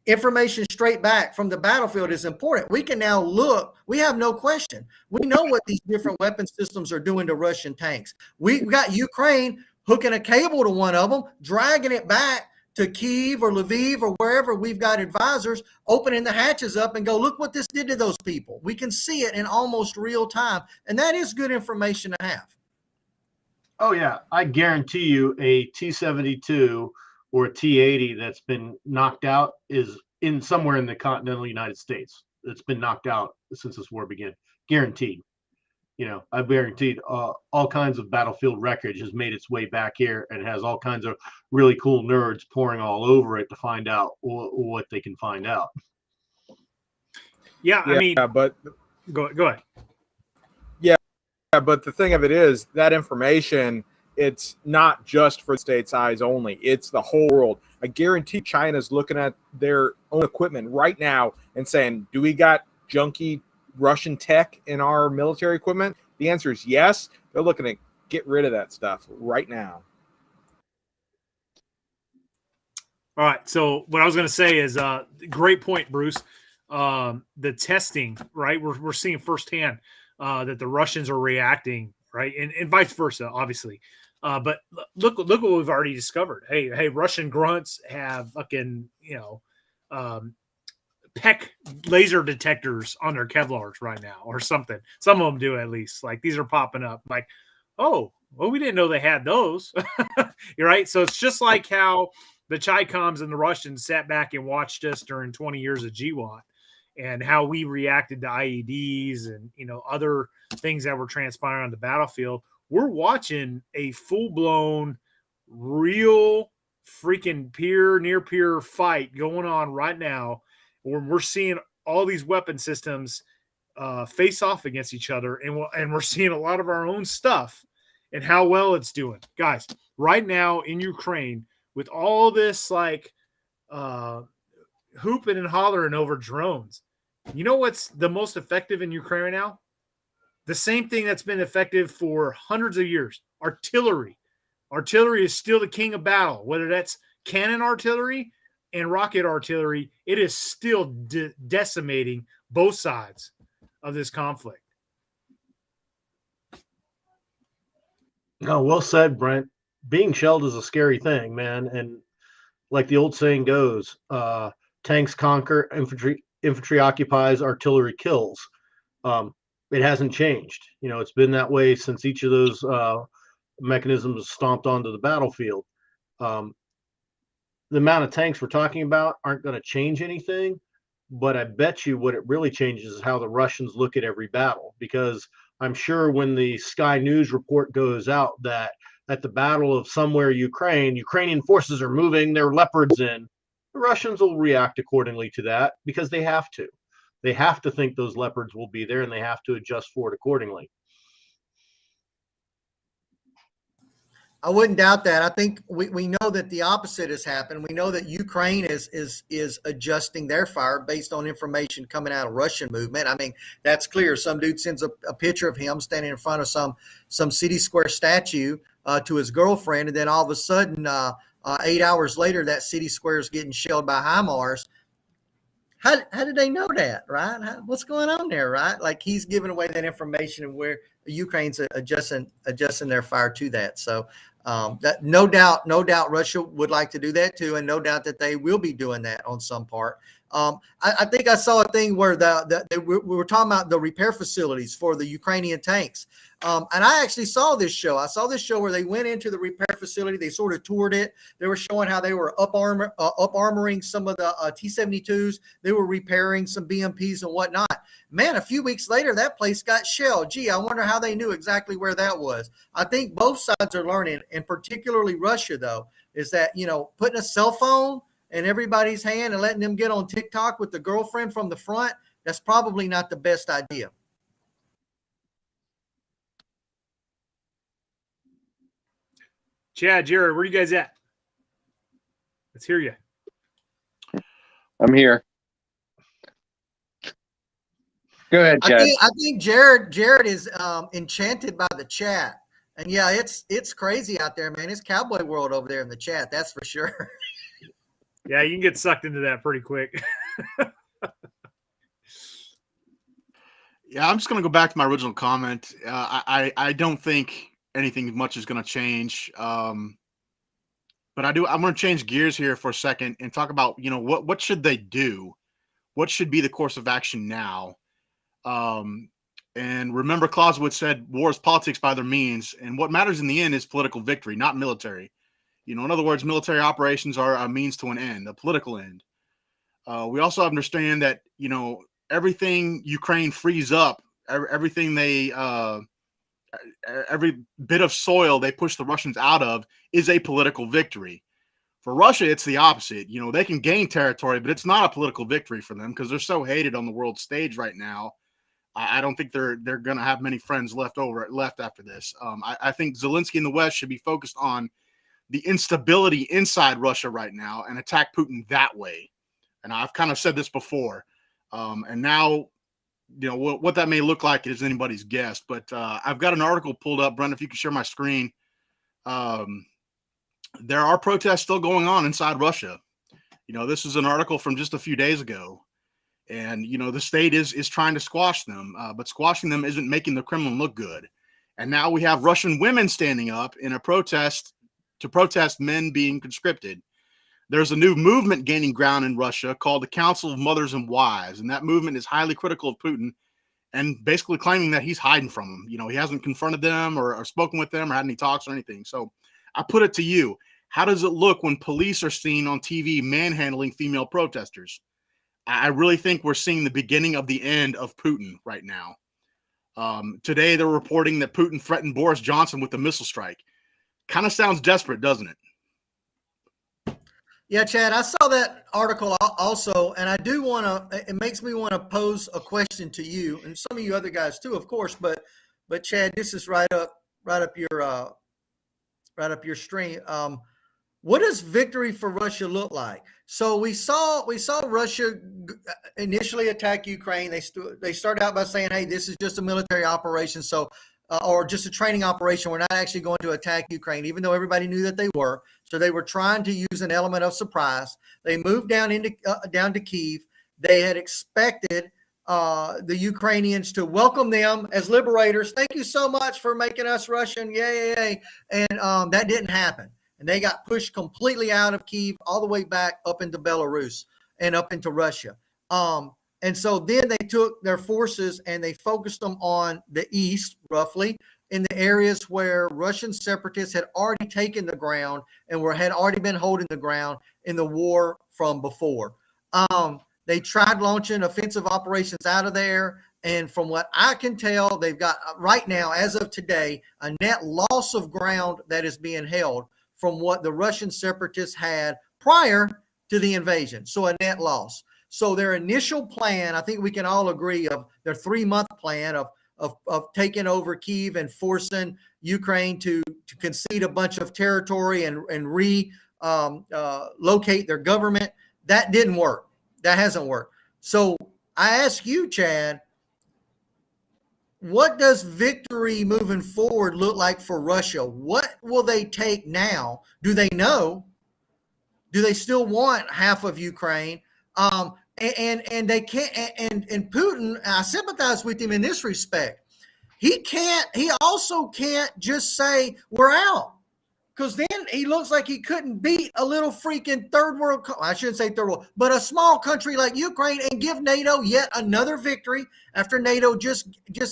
information straight back from the battlefield is important. We can now look, we have no question. We know what these different weapon systems are doing to Russian tanks. We've got Ukraine hooking a cable to one of them, dragging it back to Kyiv or Lviv or wherever. We've got advisors opening the hatches up and go, look what this did to those people. We can see it in almost real time. And that is good information to have. Oh, yeah. I guarantee you a T-72 or a T-80 that's been knocked out is in somewhere in the continental United States. It's been knocked out since this war began. Guaranteed. I've guaranteed all kinds of battlefield wreckage has made its way back here and has all kinds of really cool nerds pouring all over it to find out what they can find out. Yeah, I mean, but go ahead. Yeah, but the thing of it is that information, it's not just for the state's eyes only. It's the whole world. I guarantee China's looking at their own equipment right now and saying, do we got junky Russian tech in our military equipment? The answer is yes. They're looking to get rid of that stuff right now. All right. So what I was going to say is great point, Bruce. The testing, right? We're seeing firsthand that the Russians are reacting, right? And vice versa, obviously. But look what we've already discovered. Hey, Russian grunts have fucking, PEC laser detectors on their Kevlars right now or something. Some of them do, at least. Like, these are popping up. Like, oh, well, we didn't know they had those. You're right. So it's just like how the Chicoms and the Russians sat back and watched us during 20 years of GWAT and how we reacted to IEDs and, other things that were transpiring on the battlefield. We're watching a full-blown, real freaking near peer fight going on right now, where we're seeing all these weapon systems face off against each other, and we're seeing a lot of our own stuff and how well it's doing. Guys, right now in Ukraine, with all this hooping and hollering over drones, you know what's the most effective in Ukraine right now? The same thing that's been effective for hundreds of years: artillery. Artillery is still the king of battle, whether that's cannon artillery and rocket artillery. It is still decimating both sides of this conflict. No, well said, Brent. Being shelled is a scary thing, man. And like the old saying goes, tanks conquer, infantry occupies, artillery kills. It hasn't changed. It's been that way since each of those mechanisms stomped onto the battlefield. The amount of tanks we're talking about aren't going to change anything, but I bet you what it really changes is how the Russians look at every battle, because I'm sure when the Sky News report goes out that at the Battle of somewhere Ukrainian forces are moving their Leopards in, the Russians will react accordingly to that because they have to. They have to think those Leopards will be there, and they have to adjust for it accordingly. I wouldn't doubt that. I think we know that the opposite has happened. We know that Ukraine is adjusting their fire based on information coming out of Russian movement. I mean, that's clear. Some dude sends a picture of him standing in front of some city square statue to his girlfriend, and then all of a sudden, 8 hours later, that city square is getting shelled by HIMARS. How did they know that, right? What's going on there, right? Like, he's giving away that information, and where Ukraine's adjusting their fire to that. So that no doubt Russia would like to do that too, and no doubt that they will be doing that on some part. I think I saw a thing where we were talking about the repair facilities for the Ukrainian tanks. And I actually saw this show. I saw this show where they went into the repair facility. They sort of toured it. They were showing how they were up armoring some of the T-72s. They were repairing some BMPs and whatnot. Man, a few weeks later, that place got shelled. Gee, I wonder how they knew exactly where that was. I think both sides are learning, and particularly Russia, though, is that, putting a cell phone in everybody's hand and letting them get on TikTok with the girlfriend from the front, that's probably not the best idea. Chad, Jared, where you guys at? Let's hear you. I'm here. Go ahead, Chad. I think Jared is enchanted by the chat. And yeah, it's crazy out there, man. It's cowboy world over there in the chat, that's for sure. Yeah, you can get sucked into that pretty quick. Yeah, I'm just going to go back to my original comment. I don't think anything much is going to change. But I'm going to change gears here for a second and talk about, what should they do? What should be the course of action now? And remember, Clausewitz said war is politics by their means. And what matters in the end is political victory, not military. In other words, military operations are a means to an end, a political end. We also understand that, everything Ukraine frees up, everything every bit of soil they push the Russians out of is a political victory. For Russia, it's the opposite. They can gain territory, but it's not a political victory for them because they're so hated on the world stage right now. I don't think they're going to have many friends left after this. I think Zelensky in the West should be focused on the instability inside Russia right now and attack Putin that way. And I've kind of said this before. And now, what that may look like is anybody's guess. But I've got an article pulled up. Brent, if you can share my screen. There are protests still going on inside Russia. This is an article from just a few days ago. And, the state is trying to squash them. But squashing them isn't making the Kremlin look good. And now we have Russian women standing up in a protest to protest men being conscripted. There's a new movement gaining ground in Russia called the Council of Mothers and Wives, and that movement is highly critical of Putin and basically claiming that he's hiding from them. He hasn't confronted them or spoken with them or had any talks or anything. So I put it to you, how does it look when police are seen on TV manhandling female protesters? I really think we're seeing the beginning of the end of Putin right now. Today, they're reporting that Putin threatened Boris Johnson with a missile strike. Kind of sounds desperate, doesn't it? Yeah, Chad, I saw that article also, and I do want to, it makes me want to pose a question to you and some of you other guys too, of course, but Chad, this is right up your stream. What does victory for Russia look like? So we saw Russia initially attack Ukraine. They started out by saying, hey, this is just a military operation. So, or just a training operation. We're not actually going to attack Ukraine, even though everybody knew that they were. So they were trying to use an element of surprise. They moved down to Kiev. They had expected the Ukrainians to welcome them as liberators. Thank you so much for making us Russian. Yay. And that didn't happen. And they got pushed completely out of Kiev, all the way back up into Belarus and up into Russia. And so then they took their forces and they focused them on the east, roughly, in the areas where Russian separatists had already taken the ground and had already been holding the ground in the war from before. They tried launching offensive operations out of there. And from what I can tell, they've got right now, as of today, a net loss of ground that is being held from what the Russian separatists had prior to the invasion. So a net loss. So their initial plan, I think we can all agree, of their 3-month plan of of taking over Kyiv and forcing Ukraine to concede a bunch of territory and locate their government. That didn't work. That hasn't worked. So I ask you, Chad, what does victory moving forward look like for Russia? What will they take now? Do they know? Do they still want half of Ukraine? And they can't. And Putin, I sympathize with him in this respect. He also can't just say we're out, because then he looks like he couldn't beat a little freaking third world. I shouldn't say third world, but a small country like Ukraine and give NATO yet another victory after NATO just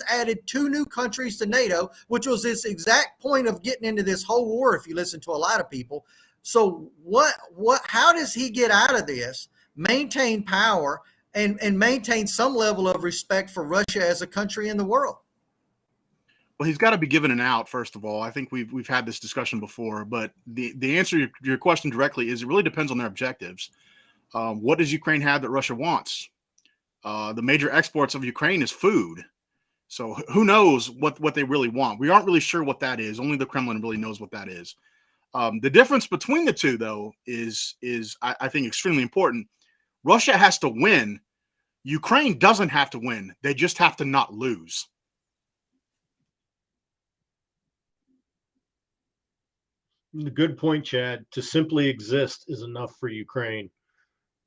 added 2 new countries to NATO, which was this exact point of getting into this whole war. If you listen to a lot of people. So how does he get out of this, maintain power, and maintain some level of respect for Russia as a country in the world? Well, he's got to be given an out, first of all. I think we've had this discussion before, but the answer to your question directly is it really depends on their objectives. What does Ukraine have that Russia wants? The major exports of Ukraine is food. So who knows what they really want? We aren't really sure what that is. Only the Kremlin really knows what that is. The difference between the two, though, is I think extremely important. Russia has to win. Ukraine doesn't have to win. They just have to not lose. Good point, Chad. To simply exist is enough for Ukraine.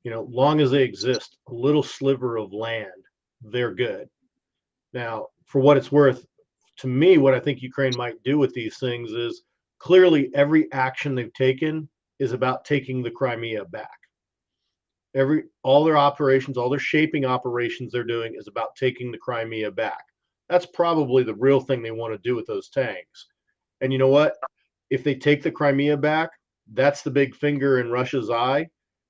Long as they exist, a little sliver of land, they're good. Now, for what it's worth, to me, what I think Ukraine might do with these things is clearly every action they've taken is about taking the Crimea back. All their operations, all their shaping operations they're doing is about taking the Crimea back. That's probably the real thing they want to do with those tanks. And you know what? If they take the Crimea back, that's the big finger in Russia's eye.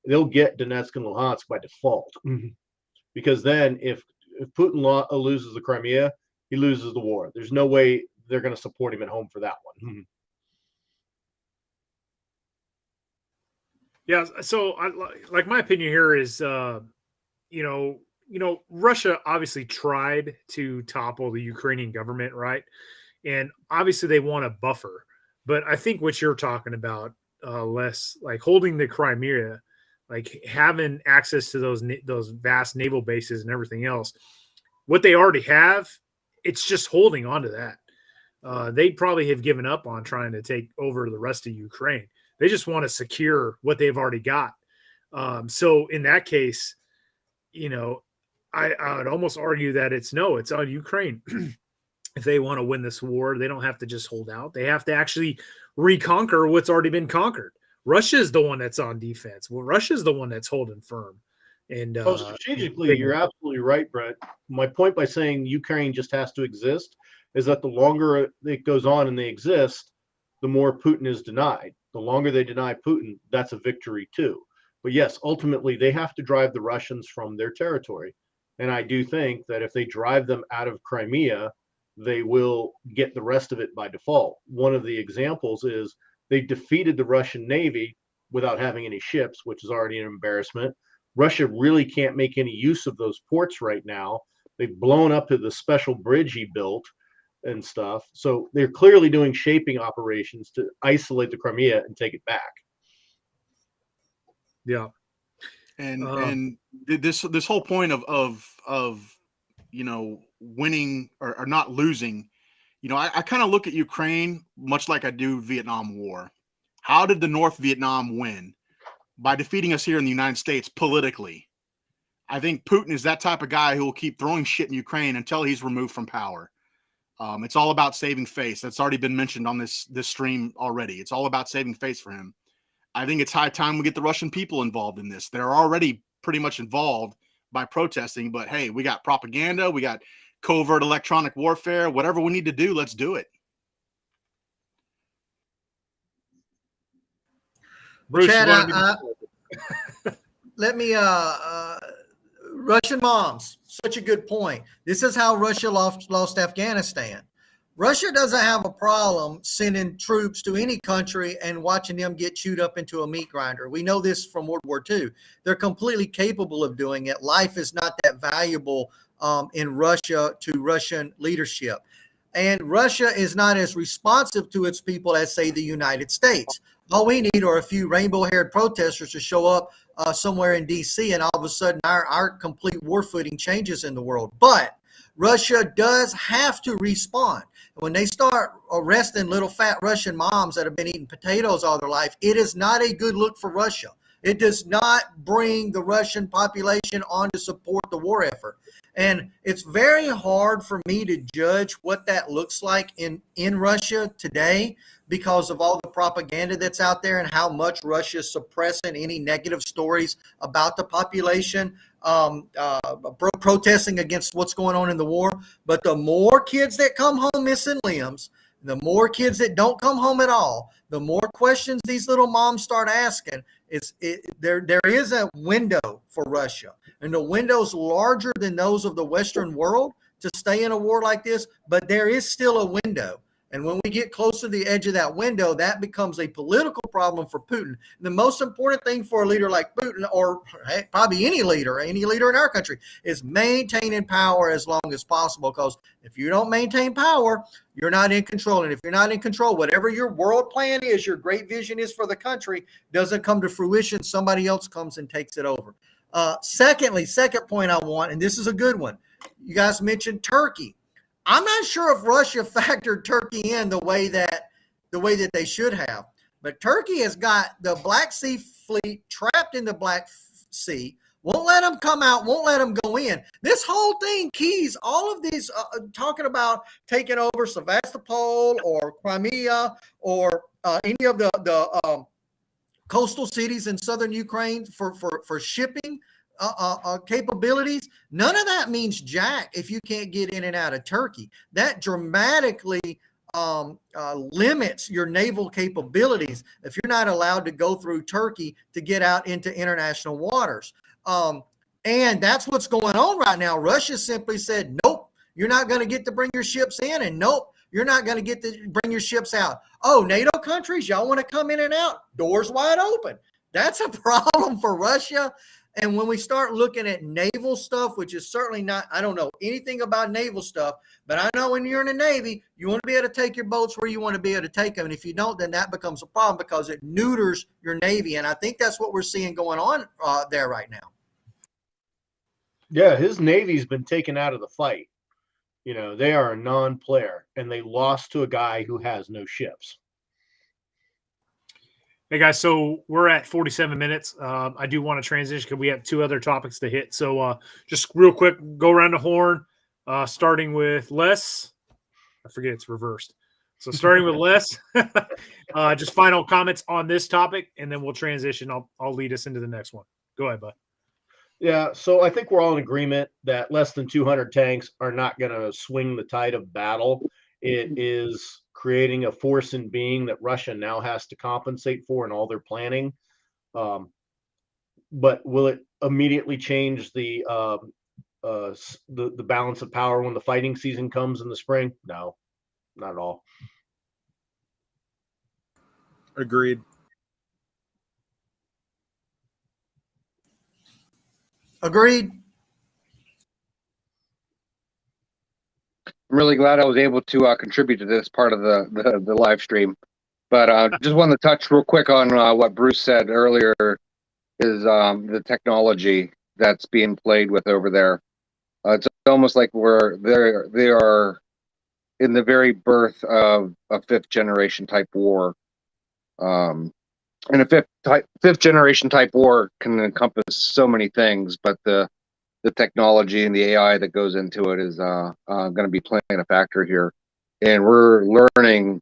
They'll get Donetsk and Luhansk by default. Mm-hmm. Because then if Putin loses the Crimea, he loses the war. There's no way they're going to support him at home for that one. Mm-hmm. Yeah. So my opinion here is, Russia obviously tried to topple the Ukrainian government, right? And obviously they want a buffer. But I think what you're talking about, Les, like holding the Crimea, like having access to those vast naval bases and everything else, what they already have, it's just holding on to that. They probably have given up on trying to take over the rest of Ukraine. They just want to secure what they've already got. So in that case, I would almost argue that it's on Ukraine. If they want to win this war, they don't have to just hold out. They have to actually reconquer what's already been conquered. Russia is the one that's on defense. Well, Russia is the one that's holding firm. And strategically, you're absolutely right, Brett. My point by saying Ukraine just has to exist is that the longer it goes on and they exist, the more Putin is denied. The longer they deny Putin, that's a victory too. But yes, ultimately, they have to drive the Russians from their territory. And I do think that if they drive them out of Crimea, they will get the rest of it by default. One of the examples is they defeated the Russian Navy without having any ships, which is already an embarrassment. Russia really can't make any use of those ports right now. They've blown up the special bridge he built and stuff. So they're clearly doing shaping operations to isolate the Crimea and take it back. Yeah. And this whole point of winning or not losing, I kind of look at Ukraine much like I do Vietnam War. How did the North Vietnam win? By defeating us here in the United States politically. I think Putin is that type of guy who will keep throwing shit in Ukraine until he's removed from power. It's all about saving face. That's already been mentioned on this stream already. It's all about saving face for him. I think it's high time we get the Russian people involved in this. They're already pretty much involved by protesting, but hey, we got propaganda, we got covert electronic warfare, whatever we need to do, let's do it. Bruce, Chad, let me Russian moms, such a good point. This is how Russia lost Afghanistan. Russia doesn't have a problem sending troops to any country and watching them get chewed up into a meat grinder. We know this from World War II. They're completely capable of doing it. Life is not that valuable in Russia to Russian leadership. And Russia is not as responsive to its people as, say, the United States. All we need are a few rainbow-haired protesters to show up somewhere in D.C., and all of a sudden our complete war footing changes in the world. But Russia does have to respond. When they start arresting little fat Russian moms that have been eating potatoes all their life, it is not a good look for Russia. It does not bring the Russian population on to support the war effort. And it's very hard for me to judge what that looks like in Russia today because of all the propaganda that's out there and how much Russia is suppressing any negative stories about the population, protesting against what's going on in the war. But the more kids that come home missing limbs, the more kids that don't come home at all, the more questions these little moms start asking. There is a window for Russia, and the window's larger than those of the Western world to stay in a war like this, but there is still a window. And when we get close to the edge of that window, that becomes a political problem for Putin. The most important thing for a leader like Putin, or probably any leader in our country, is maintaining power as long as possible. Because if you don't maintain power, you're not in control. And if you're not in control, whatever your world plan is, your great vision is for the country, doesn't come to fruition, somebody else comes and takes it over. Second point I want, and this is a good one. You guys mentioned Turkey. I'm not sure if Russia factored Turkey in the way that they should have. But Turkey has got the Black Sea fleet trapped in the Black Sea, won't let them come out, won't let them go in. This whole thing keys all of these talking about taking over Sevastopol or Crimea or any of the coastal cities in southern Ukraine for shipping capabilities. None of that means jack if you can't get in and out of Turkey. That dramatically limits your naval capabilities if you're not allowed to go through Turkey to get out into international waters. And that's what's going on right now. Russia simply said, nope, you're not going to get to bring your ships in, and nope, you're not going to get to bring your ships out. Oh, NATO countries, y'all want to come in and out? Doors wide open. That's a problem for Russia. And when we start looking at naval stuff, which is certainly not, I don't know anything about naval stuff, but I know when you're in the Navy, you want to be able to take your boats where you want to be able to take them. And if you don't, then that becomes a problem because it neuters your Navy. And I think that's what we're seeing going on there right now. Yeah, his Navy's been taken out of the fight. You know, they are a non-player, and they lost to a guy who has no ships. Hey guys, so we're at 47 minutes. I do want to transition because we have two other topics to hit. So just real quick, go around the horn, starting with Les. I forget it's reversed. So starting with Les, just final comments on this topic, and then we'll transition. I'll lead us into the next one. Go ahead, bud. Yeah, so I think we're all in agreement that less than 200 tanks are not going to swing the tide of battle. It is creating a force in being that Russia now has to compensate for in all their planning. But will it immediately change the balance of power when the fighting season comes in the spring? No, not at all. Agreed. Agreed. I'm really glad I was able to contribute to this part of the live stream. But just wanted to touch real quick on what Bruce said earlier is the technology that's being played with over there. It's almost like they are in the very birth of a fifth generation type war. And a fifth generation type war can encompass so many things, but the technology and the AI that goes into it is going to be playing a factor here. And we're learning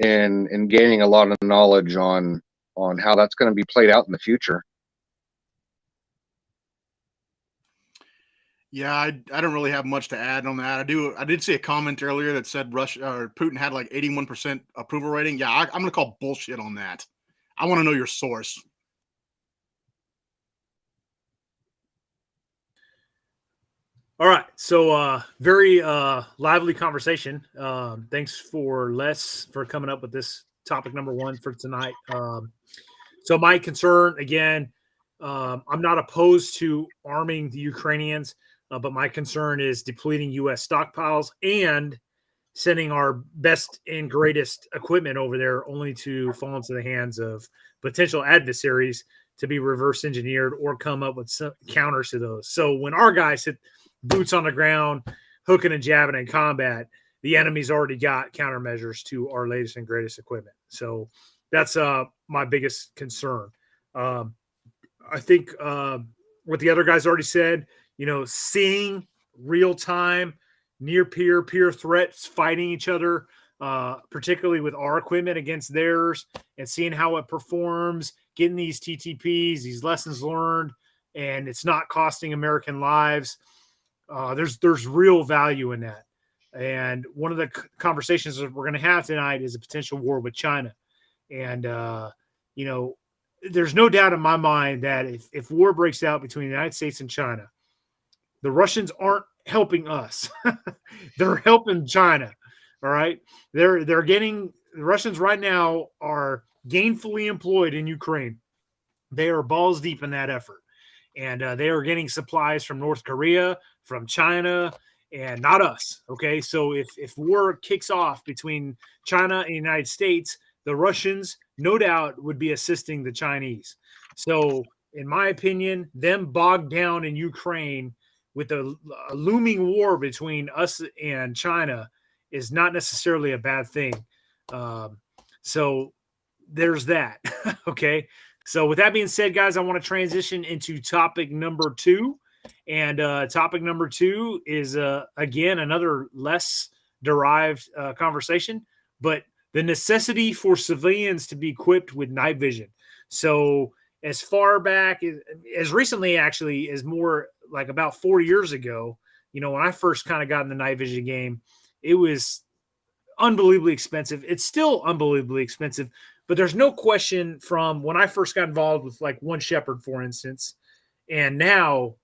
and gaining a lot of knowledge on how that's going to be played out in the future. Yeah, I don't really have much to add on that. I did see a comment earlier that said Russia or Putin had like 81% approval rating. Yeah, I'm going to call bullshit on that. I want to know your source. All right. So very lively conversation. Thanks for Les for coming up with this topic number one for tonight. So my concern, again, I'm not opposed to arming the Ukrainians. but my concern is depleting U.S. stockpiles and sending our best and greatest equipment over there only to fall into the hands of potential adversaries to be reverse engineered or come up with some counters to those. So when our guys hit boots on the ground, hooking and jabbing in combat, the enemy's already got countermeasures to our latest and greatest equipment. So that's my biggest concern. I think what the other guys already said, seeing real time, near peer threats fighting each other, particularly with our equipment against theirs, and seeing how it performs, getting these TTPs, these lessons learned, and it's not costing American lives. There's real value in that. And one of the conversations that we're going to have tonight is a potential war with China. And, there's no doubt in my mind that if war breaks out between the United States and China, the Russians aren't helping us. They're helping China. All right. The Russians right now are gainfully employed in Ukraine. They are balls deep in that effort. And they are getting supplies from North Korea, from China, and not us. Okay. So if war kicks off between China and the United States, the Russians, no doubt, would be assisting the Chinese. So, in my opinion, them bogged down in Ukraine with a looming war between us and China is not necessarily a bad thing. So, there's that. Okay. So, with that being said, guys, I want to transition into topic number 2. And topic number 2 is, again, another less derived conversation, but the necessity for civilians to be equipped with night vision. So as far back as recently, actually, as more like about 4 years ago, when I first kind of got in the night vision game, it was unbelievably expensive. It's still unbelievably expensive, but there's no question from when I first got involved with like One Shepherd, for instance, and now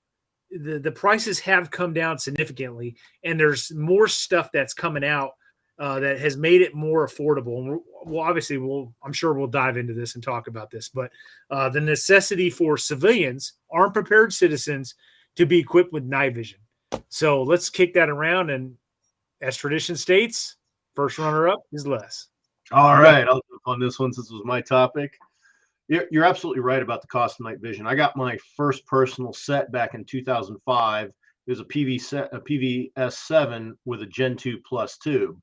the prices have come down significantly, and there's more stuff that's coming out that has made it more affordable. Well, obviously, I'm sure we'll dive into this and talk about this, but the necessity for civilians, armed prepared citizens, to be equipped with night vision. So let's kick that around. And as tradition states, first runner-up is Les. All right, I'll jump on this one since it was my topic. You're absolutely right about the cost of night vision. I got my first personal set back in 2005. It was a PVS-7 with a Gen 2 Plus tube,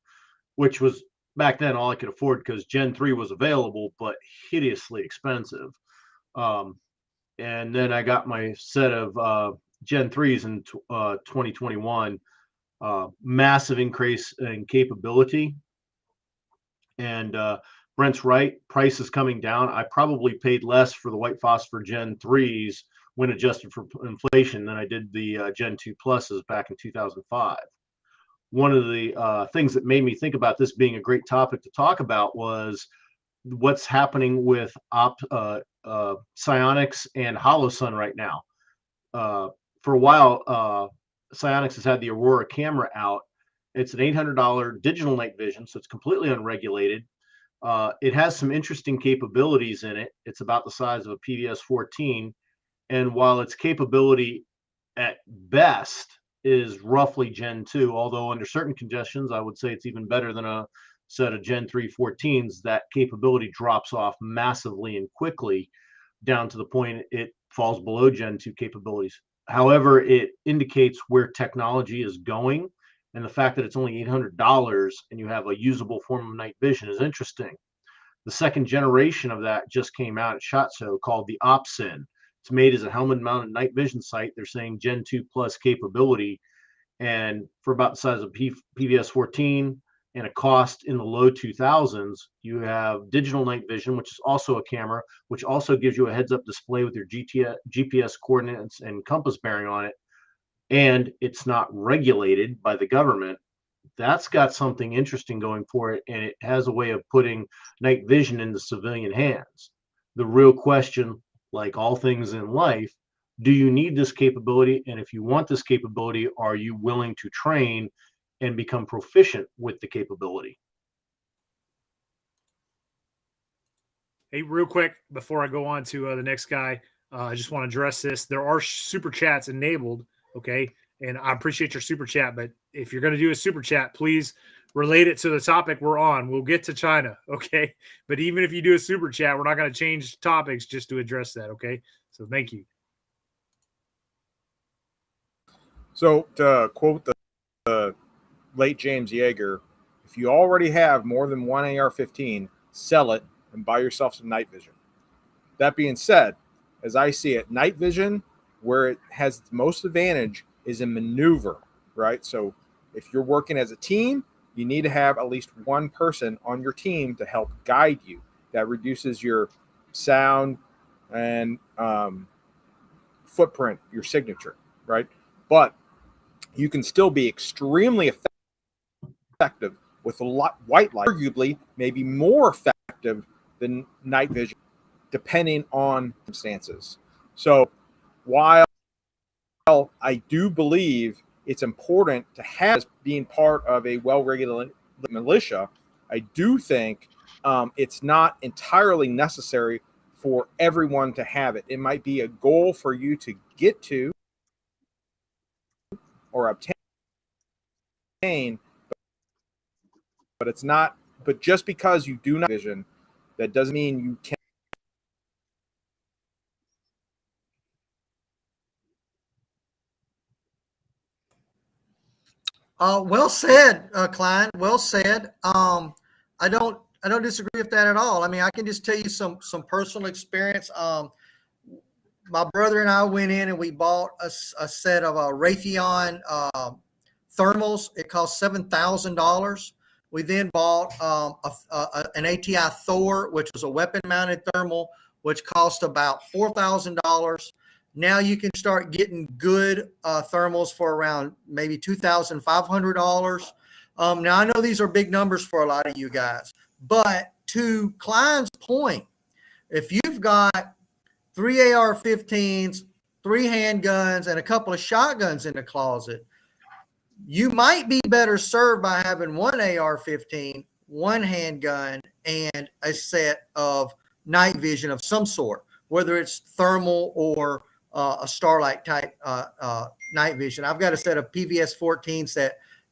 which was back then all I could afford because Gen 3 was available, but hideously expensive. And then I got my set of Gen 3s in 2021. Massive increase in capability. And Brent's right, price is coming down. I probably paid less for the white phosphor Gen 3s when adjusted for inflation than I did the Gen 2 Pluses back in 2005. One of the things that made me think about this being a great topic to talk about was what's happening with Psionics and HoloSun right now. For a while, Psionics has had the Aurora camera out. It's an $800 digital night vision, so it's completely unregulated. It has some interesting capabilities in it. It's about the size of a PVS-14, and while its capability at best is roughly Gen 2, although under certain conditions, I would say it's even better than a set of Gen 3 14s. That capability drops off massively and quickly down to the point it falls below Gen 2 capabilities. However, it indicates where technology is going, and the fact that it's only $800 and you have a usable form of night vision is interesting. The second generation of that just came out at SHOT Show called the OpSyn. It's made as a helmet-mounted night vision sight. They're saying Gen 2 Plus capability, and for about the size of PVS-14 and a cost in the low 2000s, you have digital night vision, which is also a camera, which also gives you a heads-up display with your GPS coordinates and compass bearing on it, and it's not regulated by the government. That's got something interesting going for it, and it has a way of putting night vision into civilian hands. The real question, like all things in life, do you need this capability? And if you want this capability, are you willing to train and become proficient with the capability? Hey, real quick, before I go on to the next guy, I just want to address this. There are super chats enabled, okay? And I appreciate your super chat, but if you're going to do a super chat, please relate it to the topic we're on. We'll get to China, okay? But even if you do a super chat, we're not going to change topics just to address that, okay? So thank you. So to quote the late James Yeager, if you already have more than one AR-15, sell it and buy yourself some night vision. That being said, as I see it, night vision, where it has the most advantage is in maneuver, right? So if you're working as a team, you need to have at least one person on your team to help guide you. That reduces your sound and footprint, your signature, right? But you can still be extremely effective with a lot white light, arguably maybe more effective than night vision, depending on circumstances. So while I do believe it's important to have being part of a well-regulated militia, I do think it's not entirely necessary for everyone to have it. It might be a goal for you to get to or obtain, but it's not. But just because you do not vision, that doesn't mean you can't. Well said, Klein. Well said. I don't disagree with that at all. I mean, I can just tell you some personal experience. My brother and I went in and we bought a set of Raytheon thermals. It cost $7,000. We then bought an ATI Thor, which was a weapon-mounted thermal, which cost about $4,000. Now you can start getting good thermals for around maybe $2,500. Now I know these are big numbers for a lot of you guys, but to Klein's point, if you've got 3 AR-15s, 3 handguns, and a couple of shotguns in the closet, you might be better served by having 1 AR-15, 1 handgun, and a set of night vision of some sort, whether it's thermal or a Starlight type night vision. I've got a set of PVS 14s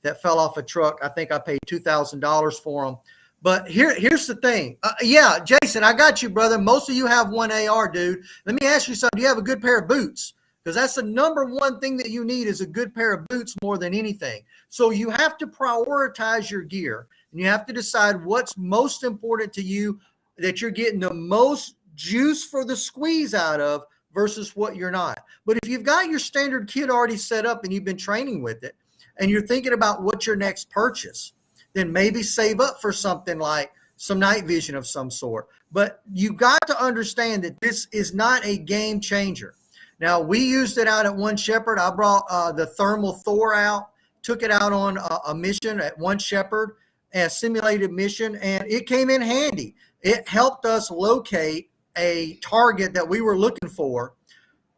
that fell off a truck. I think I paid $2,000 for them. But here's the thing. Yeah, Jason, I got you, brother. Most of you have 1 AR, dude. Let me ask you something. Do you have a good pair of boots? Because that's the number one thing that you need is a good pair of boots more than anything. So you have to prioritize your gear, and you have to decide what's most important to you, that you're getting the most juice for the squeeze out of versus what you're not. But if you've got your standard kit already set up and you've been training with it, and you're thinking about what's your next purchase, then maybe save up for something like some night vision of some sort. But you got to understand that this is not a game changer. Now, we used it out at One Shepherd. I brought the thermal Thor out, took it out on a mission at One Shepherd, a simulated mission, and it came in handy. It helped us locate a target that we were looking for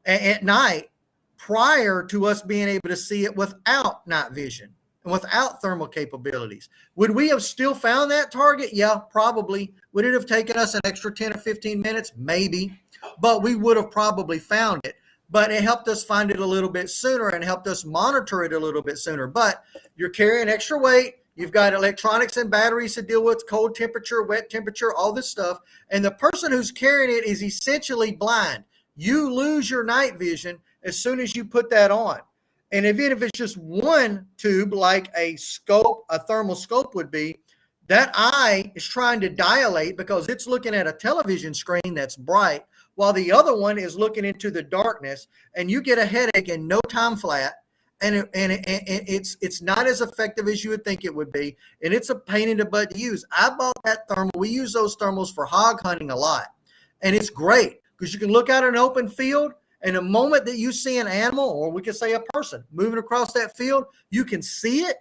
at night prior to us being able to see it without night vision and without thermal capabilities. Would we have still found that target? Yeah, probably. Would it have taken us an extra 10 or 15 minutes? Maybe. But we would have probably found it. But it helped us find it a little bit sooner and helped us monitor it a little bit sooner. But you're carrying extra weight. You've got electronics and batteries to deal with, cold temperature, wet temperature, all this stuff. And the person who's carrying it is essentially blind. You lose your night vision as soon as you put that on. And even if it's just one tube, like a scope, a thermal scope would be, that eye is trying to dilate because it's looking at a television screen that's bright, while the other one is looking into the darkness, and you get a headache in no time flat. And it's not as effective as you would think it would be. And it's a pain in the butt to use. I bought that thermal. We use those thermals for hog hunting a lot. And it's great because you can look out an open field, and the moment that you see an animal, or we could say a person moving across that field, you can see it,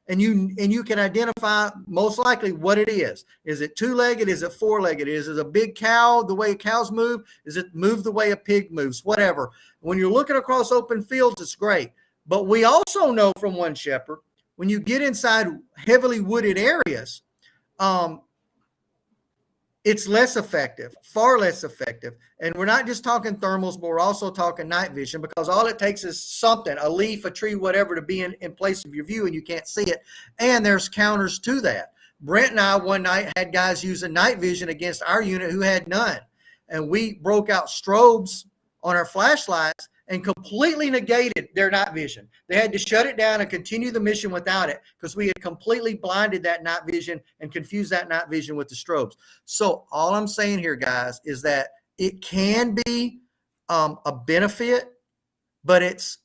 and you can identify most likely what it is. Is it 2-legged? Is it 4-legged? Is it a big cow, the way cows move? Is it move the way a pig moves? Whatever. When you're looking across open fields, it's great. But we also know from One Shepherd, when you get inside heavily wooded areas, it's less effective, far less effective. And we're not just talking thermals, but we're also talking night vision, because all it takes is something, a leaf, a tree, whatever, to be in place of your view and you can't see it. And there's counters to that. Brent and I one night had guys using night vision against our unit who had none. And we broke out strobes on our flashlights and completely negated their night vision. They had to shut it down and continue the mission without it, because we had completely blinded that night vision and confused that night vision with the strobes. So all I'm saying here, guys, is that it can be a benefit, but it's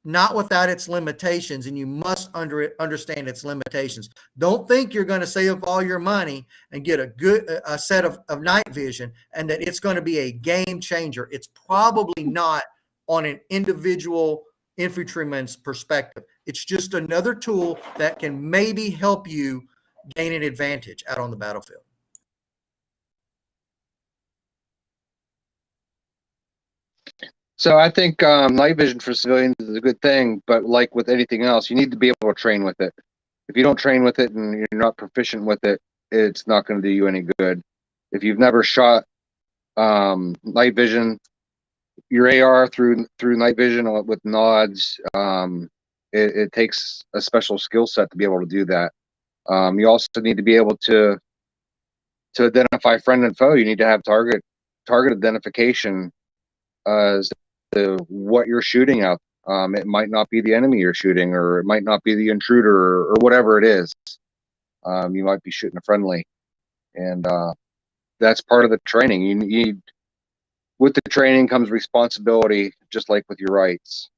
not without its limitations, and you must understand its limitations. Don't think you're going to save up all your money and get a set of night vision and that it's going to be a game changer. It's probably not on an individual infantryman's perspective. It's just another tool that can maybe help you gain an advantage out on the battlefield. So I think night vision for civilians is a good thing, but like with anything else, you need to be able to train with it. If you don't train with it and you're not proficient with it, it's not going to do you any good. If you've never shot night vision, your AR through night vision with nods, it takes a special skill set to be able to do that. You also need to be able to identify friend and foe. You need to have target identification as to what you're shooting at. It might not be the enemy you're shooting, or it might not be the intruder, or whatever it is. You might be shooting a friendly, and that's part of the training. You need, with the training comes responsibility, just like with your rights.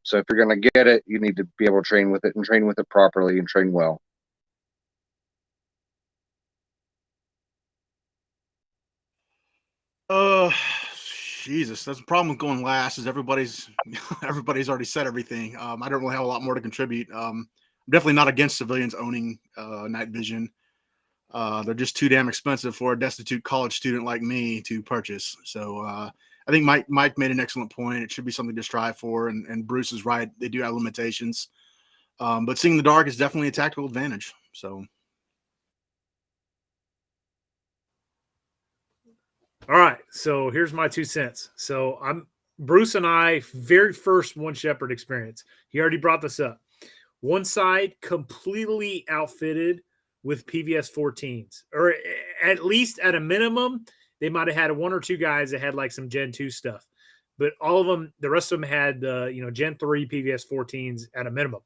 So if you're going to get it, you need to be able to train with it, and train with it properly, and train well. Jesus, that's the problem with going last, is everybody's already said everything. I don't really have a lot more to contribute. I'm definitely not against civilians owning night vision. They're just too damn expensive for a destitute college student like me to purchase. So I think Mike made an excellent point. It should be something to strive for, and Bruce is right. They do have limitations. But seeing the dark is definitely a tactical advantage. So. All right, so here's my 2 cents. So Bruce and I, very first One Shepherd experience. He already brought this up. One side completely outfitted with PVS 14s, or at least at a minimum, they might have had 1 or 2 guys that had like some Gen 2 stuff, but all of them, the rest of them had Gen 3 PVS 14s at a minimum.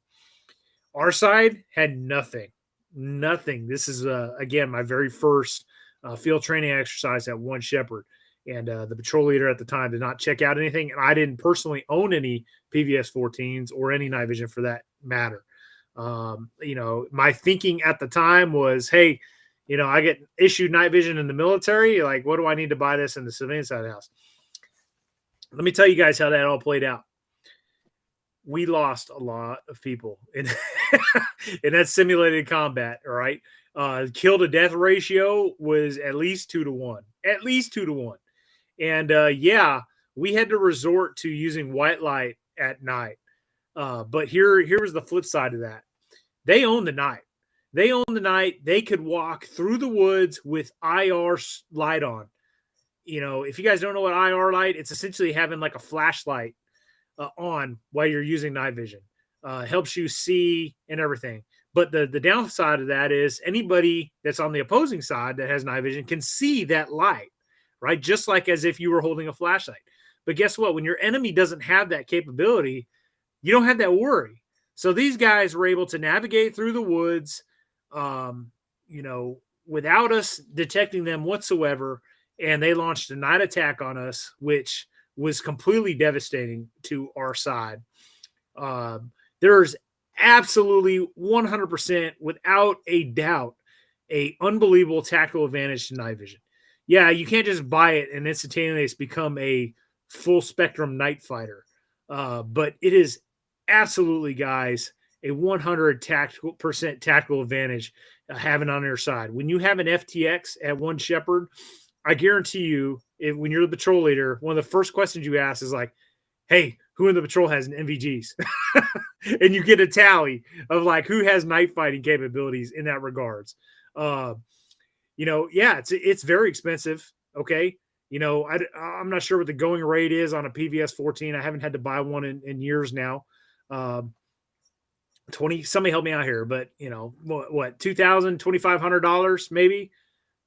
Our side had nothing. This is again my very first field training exercise at One Shepherd, and the patrol leader at the time did not check out anything, and I didn't personally own any PVS 14s or any night vision for that matter. My thinking at the time was, hey, I get issued night vision in the military. Like, what do I need to buy this in the civilian side of the house? Let me tell you guys how that all played out. We lost a lot of people in that simulated combat. All right. Kill to death ratio was at least 2 to 1, And we had to resort to using white light at night. But here was the flip side of that. They own the night. They could walk through the woods with IR light on. If you guys don't know what IR light, it's essentially having like a flashlight on while you're using night vision. Helps you see and everything. But the downside of that is anybody that's on the opposing side that has night vision can see that light, right? Just like as if you were holding a flashlight. But guess what? When your enemy doesn't have that capability, you don't have that worry. So these guys were able to navigate through the woods, without us detecting them whatsoever. And they launched a night attack on us, which was completely devastating to our side. There's absolutely 100%, without a doubt, a unbelievable tactical advantage to night vision. Yeah, you can't just buy it and instantaneously become a full spectrum night fighter. But it is absolutely, guys, a 100% tactical advantage having on your side. When you have an FTX at One Shepherd, I guarantee you, when you're the patrol leader, one of the first questions you ask is like, hey, who in the patrol has an NVGs? And you get a tally of like who has night fighting capabilities in that regards. yeah, it's very expensive. Okay. I'm not sure what the going rate is on a PVS 14. I haven't had to buy one in years now. 20, somebody help me out here, but what, $2,000, $2,500 maybe,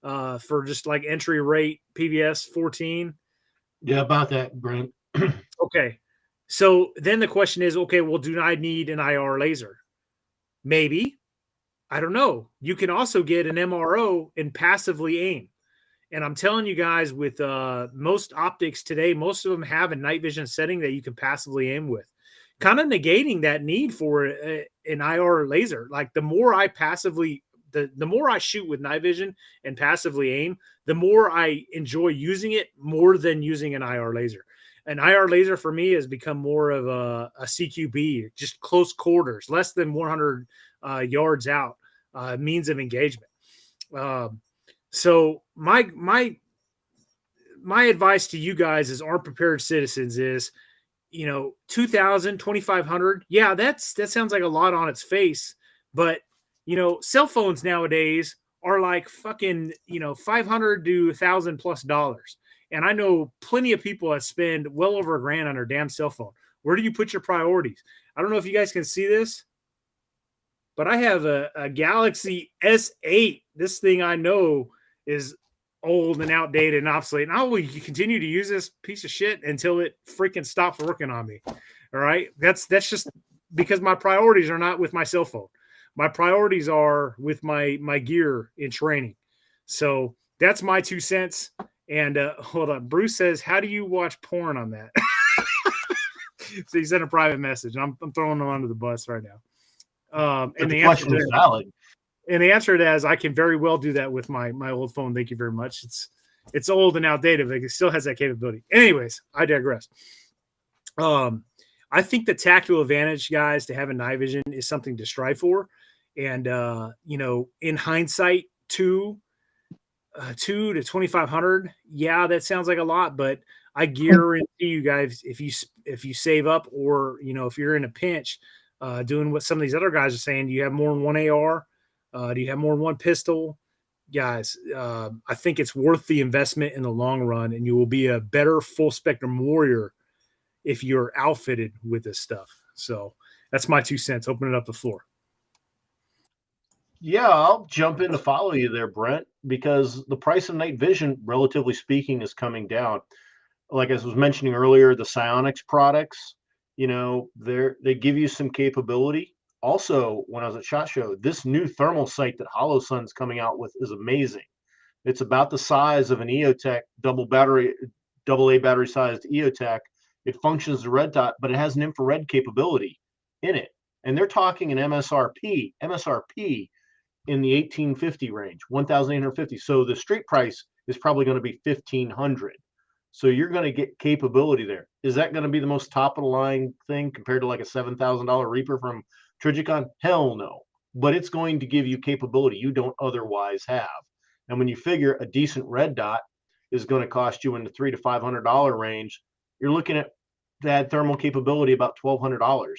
for just like entry rate PVS 14. Yeah, about that, Brent. Okay. So then the question is, okay, well, do I need an IR laser? Maybe. I don't know. You can also get an MRO and passively aim. And I'm telling you guys, with most optics today, most of them have a night vision setting that you can passively aim with, kind of negating that need for an IR laser. Like the more I passively, the more I shoot with night vision and passively aim, the more I enjoy using it more than using an IR laser. An IR laser for me has become more of a CQB, just close quarters, less than 100 yards out, means of engagement. So my advice to you guys as armed prepared citizens is, 2,000, 2,500. Yeah, that sounds like a lot on its face, but cell phones nowadays are like fucking, $500 to $1,000+ And I know plenty of people that spend well over $1,000 on their damn cell phone. Where do you put your priorities? I don't know if you guys can see this, but I have a Galaxy S8. This thing I know is old and outdated and obsolete. And I will continue to use this piece of shit until it freaking stops working on me. All right. That's just because my priorities are not with my cell phone. My priorities are with my gear in training. So that's my 2 cents. And hold on. Bruce says, how do you watch porn on that? So he sent a private message. I'm throwing him under the bus right now. And the question is valid. And the answer to that is I can very well do that with my old phone. Thank you very much. It's old and outdated, but it still has that capability. Anyways, I digress. I think the tactical advantage, guys, to have a night vision is something to strive for. And in hindsight, two to 2,500. Yeah, that sounds like a lot, but I guarantee you guys, if you save up, or if you're in a pinch, doing what some of these other guys are saying, do you have more than one AR? Do you have more than one pistol? Guys, I think it's worth the investment in the long run, and you will be a better full spectrum warrior if you're outfitted with this stuff. So that's my 2 cents. Open it up the floor. Yeah, I'll jump in to follow you there, Brent, because the price of night vision, relatively speaking, is coming down. Like I was mentioning earlier, the Psionics products, they give you some capability. Also, when I was at SHOT Show, this new thermal sight that HoloSun's coming out with is amazing. It's about the size of an EOTech AA battery sized EOTech. It functions as a red dot, but it has an infrared capability in it. And they're talking an MSRP in the 1850 range, 1,850. So the street price is probably going to be 1,500. So you're going to get capability there. Is that going to be the most top of the line thing compared to like a $7,000 Reaper from Trigicon? Hell no. But it's going to give you capability you don't otherwise have. And when you figure a decent red dot is going to cost you in the $300 to $500 range, you're looking at that thermal capability about $1,200.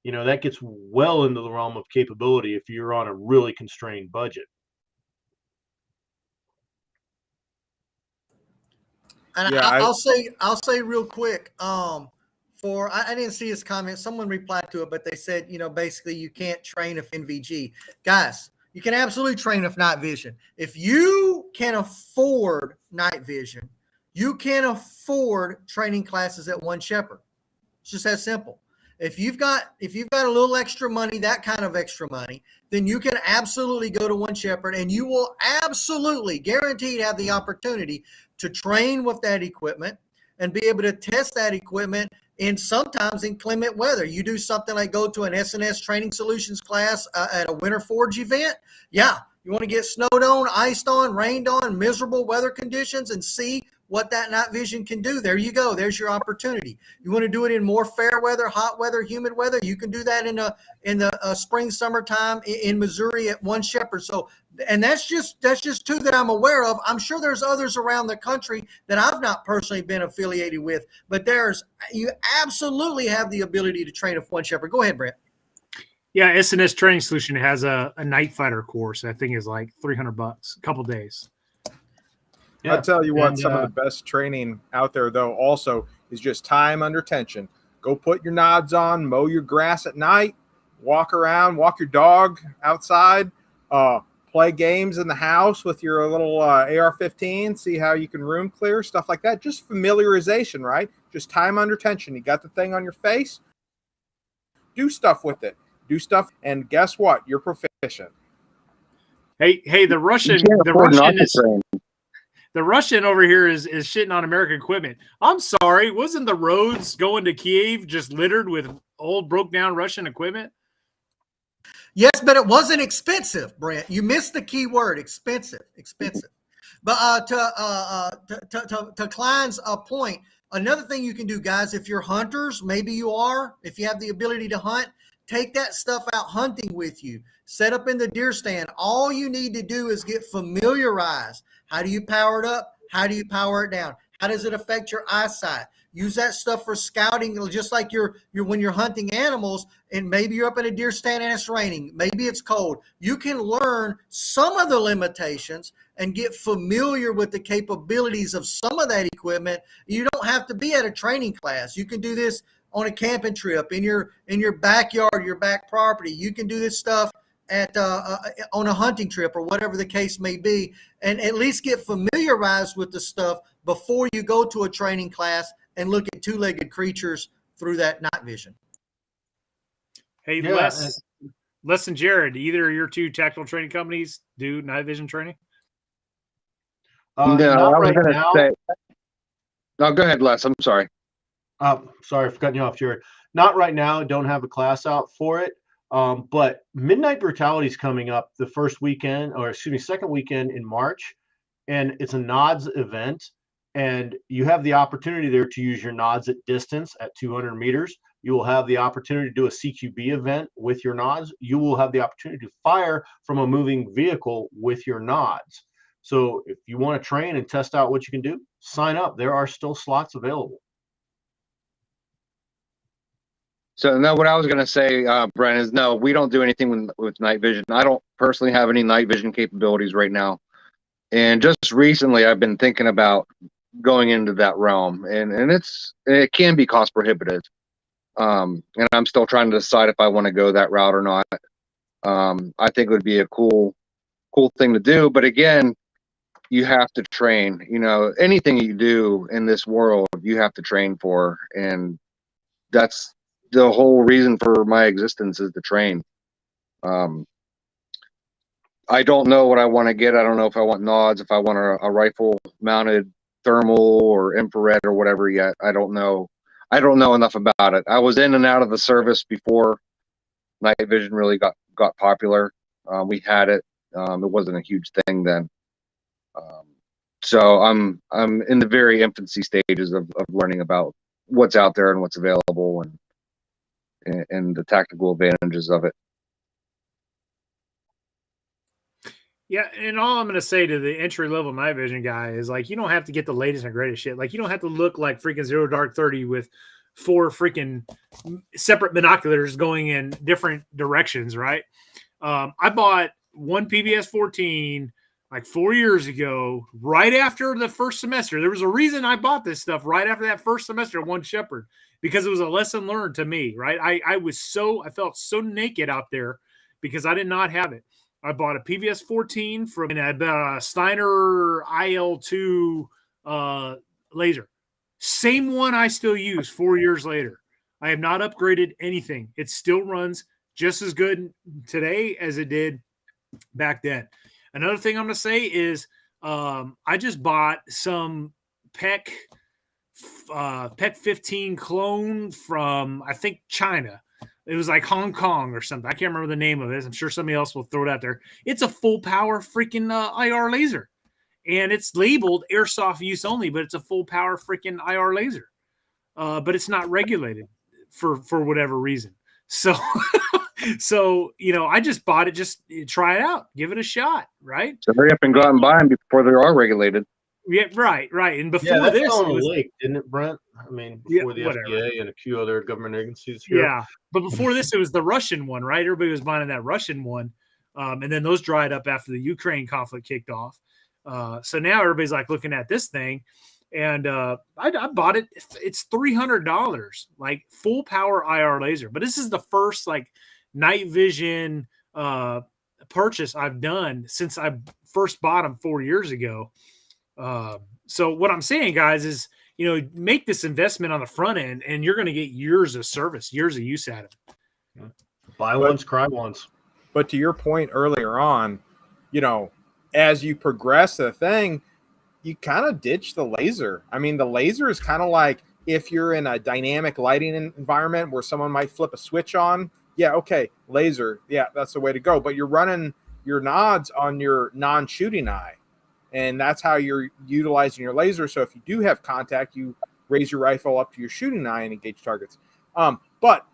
That gets well into the realm of capability if you're on a really constrained budget. And Yeah, I'll say real quick, I didn't see his comment. Someone replied to it, but they said, basically you can't train with NVG. Guys, you can absolutely train with night vision. If you can afford night vision, you can afford training classes at One Shepherd. It's just that simple. If you've got a little extra money, that kind of extra money, then you can absolutely go to One Shepherd, and you will absolutely guaranteed have the opportunity to train with that equipment and be able to test that equipment sometimes inclement weather. You do something like go to an SNS Training Solutions class at a Winter Forge event. Yeah, you want to get snowed on, iced on, rained on, miserable weather conditions, and see what that night vision can do. There you go. There's your opportunity. You want to do it in more fair weather, hot weather, humid weather. You can do that in the spring, summertime in Missouri at One Shepherd. So, and that's just two that I'm aware of. I'm sure there's others around the country that I've not personally been affiliated with, but you absolutely have the ability to train with One Shepherd. Go ahead, Brent. Yeah, SNS Training Solution has a night fighter course. I think is like $300, a couple days. Yeah. I'll tell you what, And, some of the best training out there, though, also is just time under tension. Go put your nods on, mow your grass at night, walk around, walk your dog outside, play games in the house with your little AR-15, see how you can room clear, stuff like that. Just familiarization, right? Just time under tension. You got the thing on your face, do stuff with it. Do stuff, and guess what? You're proficient. Hey, the Russian over here is shitting on American equipment. I'm sorry, wasn't the roads going to Kiev just littered with old broke down Russian equipment? Yes, but it wasn't expensive, Brent. You missed the key word, expensive. But to Klein's point, another thing you can do, guys, if you're hunters, maybe you are, if you have the ability to hunt, take that stuff out hunting with you. Set up in the deer stand. All you need to do is get familiarized. How do you power it up? How do you power it down? How does it affect your eyesight? Use that stuff for scouting, just like you're when you're hunting animals, and maybe you're up in a deer stand and it's raining. Maybe it's cold. You can learn some of the limitations and get familiar with the capabilities of some of that equipment. You don't have to be at a training class. You can do this on a camping trip in your backyard, your back property. You can do this stuff at on a hunting trip or whatever the case may be, and at least get familiarized with the stuff before you go to a training class and look at two-legged creatures through that night vision. Hey, Yeah, Les and Jared, either of your two tactical training companies do night vision training? No, not I was right going to now. say. No, go ahead, Les. I'm sorry. Sorry for cutting you off, Jared. Not right now. Don't have a class out for it. But Midnight Brutality is coming up the second weekend in March, and it's a nods event. And you have the opportunity there to use your nods at distance at 200 meters. You will have the opportunity to do a CQB event with your nods. You will have the opportunity to fire from a moving vehicle with your nods. So if you want to train and test out what you can do, sign up. There are still slots available. So no, what I was going to say, Brent, is no, we don't do anything with night vision. I don't personally have any night vision capabilities right now. And just recently, I've been thinking about going into that realm, and it can be cost prohibitive. And I'm still trying to decide if I want to go that route or not. I think it would be a cool thing to do. But again, you have to train. You know, anything you do in this world, you have to train for, and that's the whole reason for my existence is to train. I don't know what I want to get. I don't know if I want nods, if I want a rifle mounted thermal or infrared or whatever yet. I don't know. I don't know enough about it. I was in and out of the service before night vision really got popular. We had it. It wasn't a huge thing then. So I'm in the very infancy stages of learning about what's out there and what's available and the tactical advantages of it. Yeah, and all I'm going to say to the entry-level night vision guy is, like, you don't have to get the latest and greatest shit. Like, you don't have to look like freaking Zero Dark 30 with 4 freaking separate binoculars going in different directions, right? I bought one PVS 14 like 4 years ago, right after the first semester. There was a reason I bought this stuff right after that first semester at One Shepherd, because it was a lesson learned to me, right? I felt so naked out there because I did not have it. I bought a PVS 14 from a Steiner IL2 laser. Same one I still use 4 years later. I have not upgraded anything. It still runs just as good today as it did back then. Another thing I'm going to say is I just bought some PEC 15 clone from, I think, China. It was like Hong Kong or something. I can't remember the name of it. I'm sure somebody else will throw it out there. It's a full power freaking IR laser. And it's labeled airsoft use only, but it's a full power freaking IR laser. But it's not regulated for whatever reason. So, I just bought it, just try it out, give it a shot, right? So hurry up and go out and buy them before they are regulated. Yeah, right. And before Yeah, that this, fell it in a was, lake, didn't it, Brent? I mean, yeah, before the whatever. FDA and a few other government agencies here. Yeah, but before this, it was the Russian one, right? Everybody was buying that Russian one, and then those dried up after the Ukraine conflict kicked off. So now everybody's like looking at this thing, and I bought it. It's $300, like full power IR laser. But this is the first like night vision purchase I've done since I first bought them 4 years ago. So what I'm saying, guys, is make this investment on the front end, and you're going to get years of service, years of use out of it. Buy once, cry once. But to your point earlier on, as you progress the thing, you kind of ditch the laser. I mean, the laser is kind of like if you're in a dynamic lighting environment where someone might flip a switch on. Yeah, okay, laser. Yeah, that's the way to go. But you're running your nods on your non-shooting eye, and that's how you're utilizing your laser. So if you do have contact, you raise your rifle up to your shooting eye and engage targets. But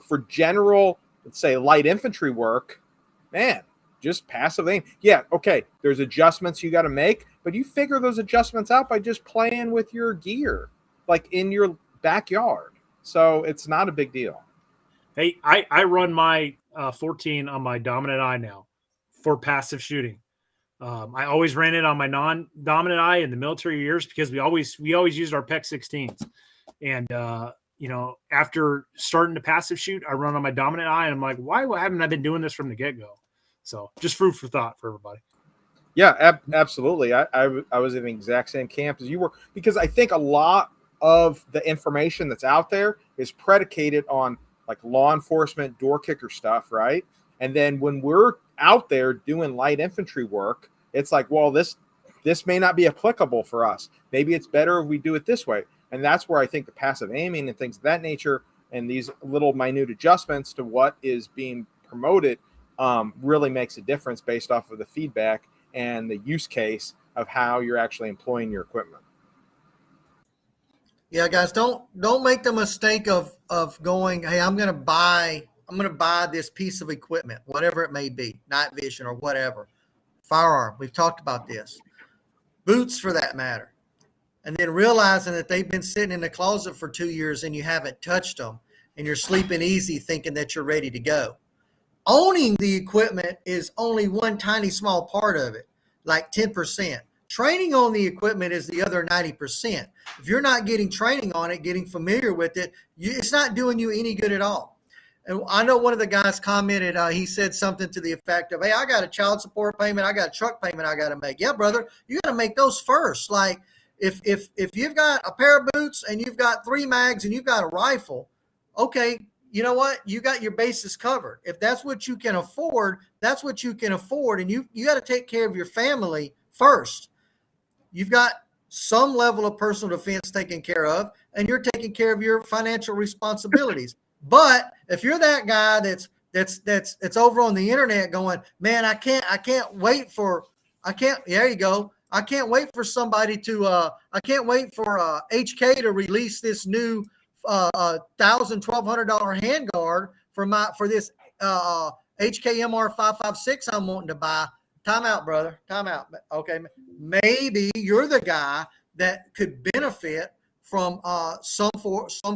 for general, let's say, light infantry work, man, just passive aim. Yeah, okay, there's adjustments you got to make, but you figure those adjustments out by just playing with your gear, like in your backyard. So it's not a big deal. Hey, I run my 14 on my dominant eye now for passive shooting. I always ran it on my non-dominant eye in the military years because we always used our PEC 16s. And, after starting to passive shoot, I run on my dominant eye, and I'm like, why haven't I been doing this from the get-go? So just food for thought for everybody. Yeah, absolutely. I was in the exact same camp as you were, because I think a lot of the information that's out there is predicated on like law enforcement door kicker stuff, right? And then when we're out there doing light infantry work, it's like, well, this may not be applicable for us. Maybe it's better if we do it this way. And that's where I think the passive aiming and things of that nature and these little minute adjustments to what is being promoted really makes a difference based off of the feedback and the use case of how you're actually employing your equipment. Yeah, guys, don't make the mistake of going, hey, I'm gonna buy this piece of equipment, whatever it may be, night vision or whatever, firearm. We've talked about this, boots for that matter, and then realizing that they've been sitting in the closet for 2 years and you haven't touched them, and you're sleeping easy thinking that you're ready to go. Owning the equipment is only one tiny small part of it, like 10%. Training on the equipment is the other 90%. If you're not getting training on it, getting familiar with it, it's not doing you any good at all. And I know one of the guys commented, he said something to the effect of, hey, I got a child support payment, I got a truck payment I got to make. Yeah, brother, you got to make those first. Like if you've got a pair of boots and you've got 3 mags and you've got a rifle, okay, you know what? You got your bases covered. If that's what you can afford, that's what you can afford. And you got to take care of your family first. You've got some level of personal defense taken care of, and you're taking care of your financial responsibilities. But if you're that guy that's over on the internet going, man, I can't wait for somebody to I can't wait for HK to release this new $1,200 handguard for this HK MR 556 I'm wanting to buy. Time out, brother. Time out. Okay. Maybe you're the guy that could benefit from some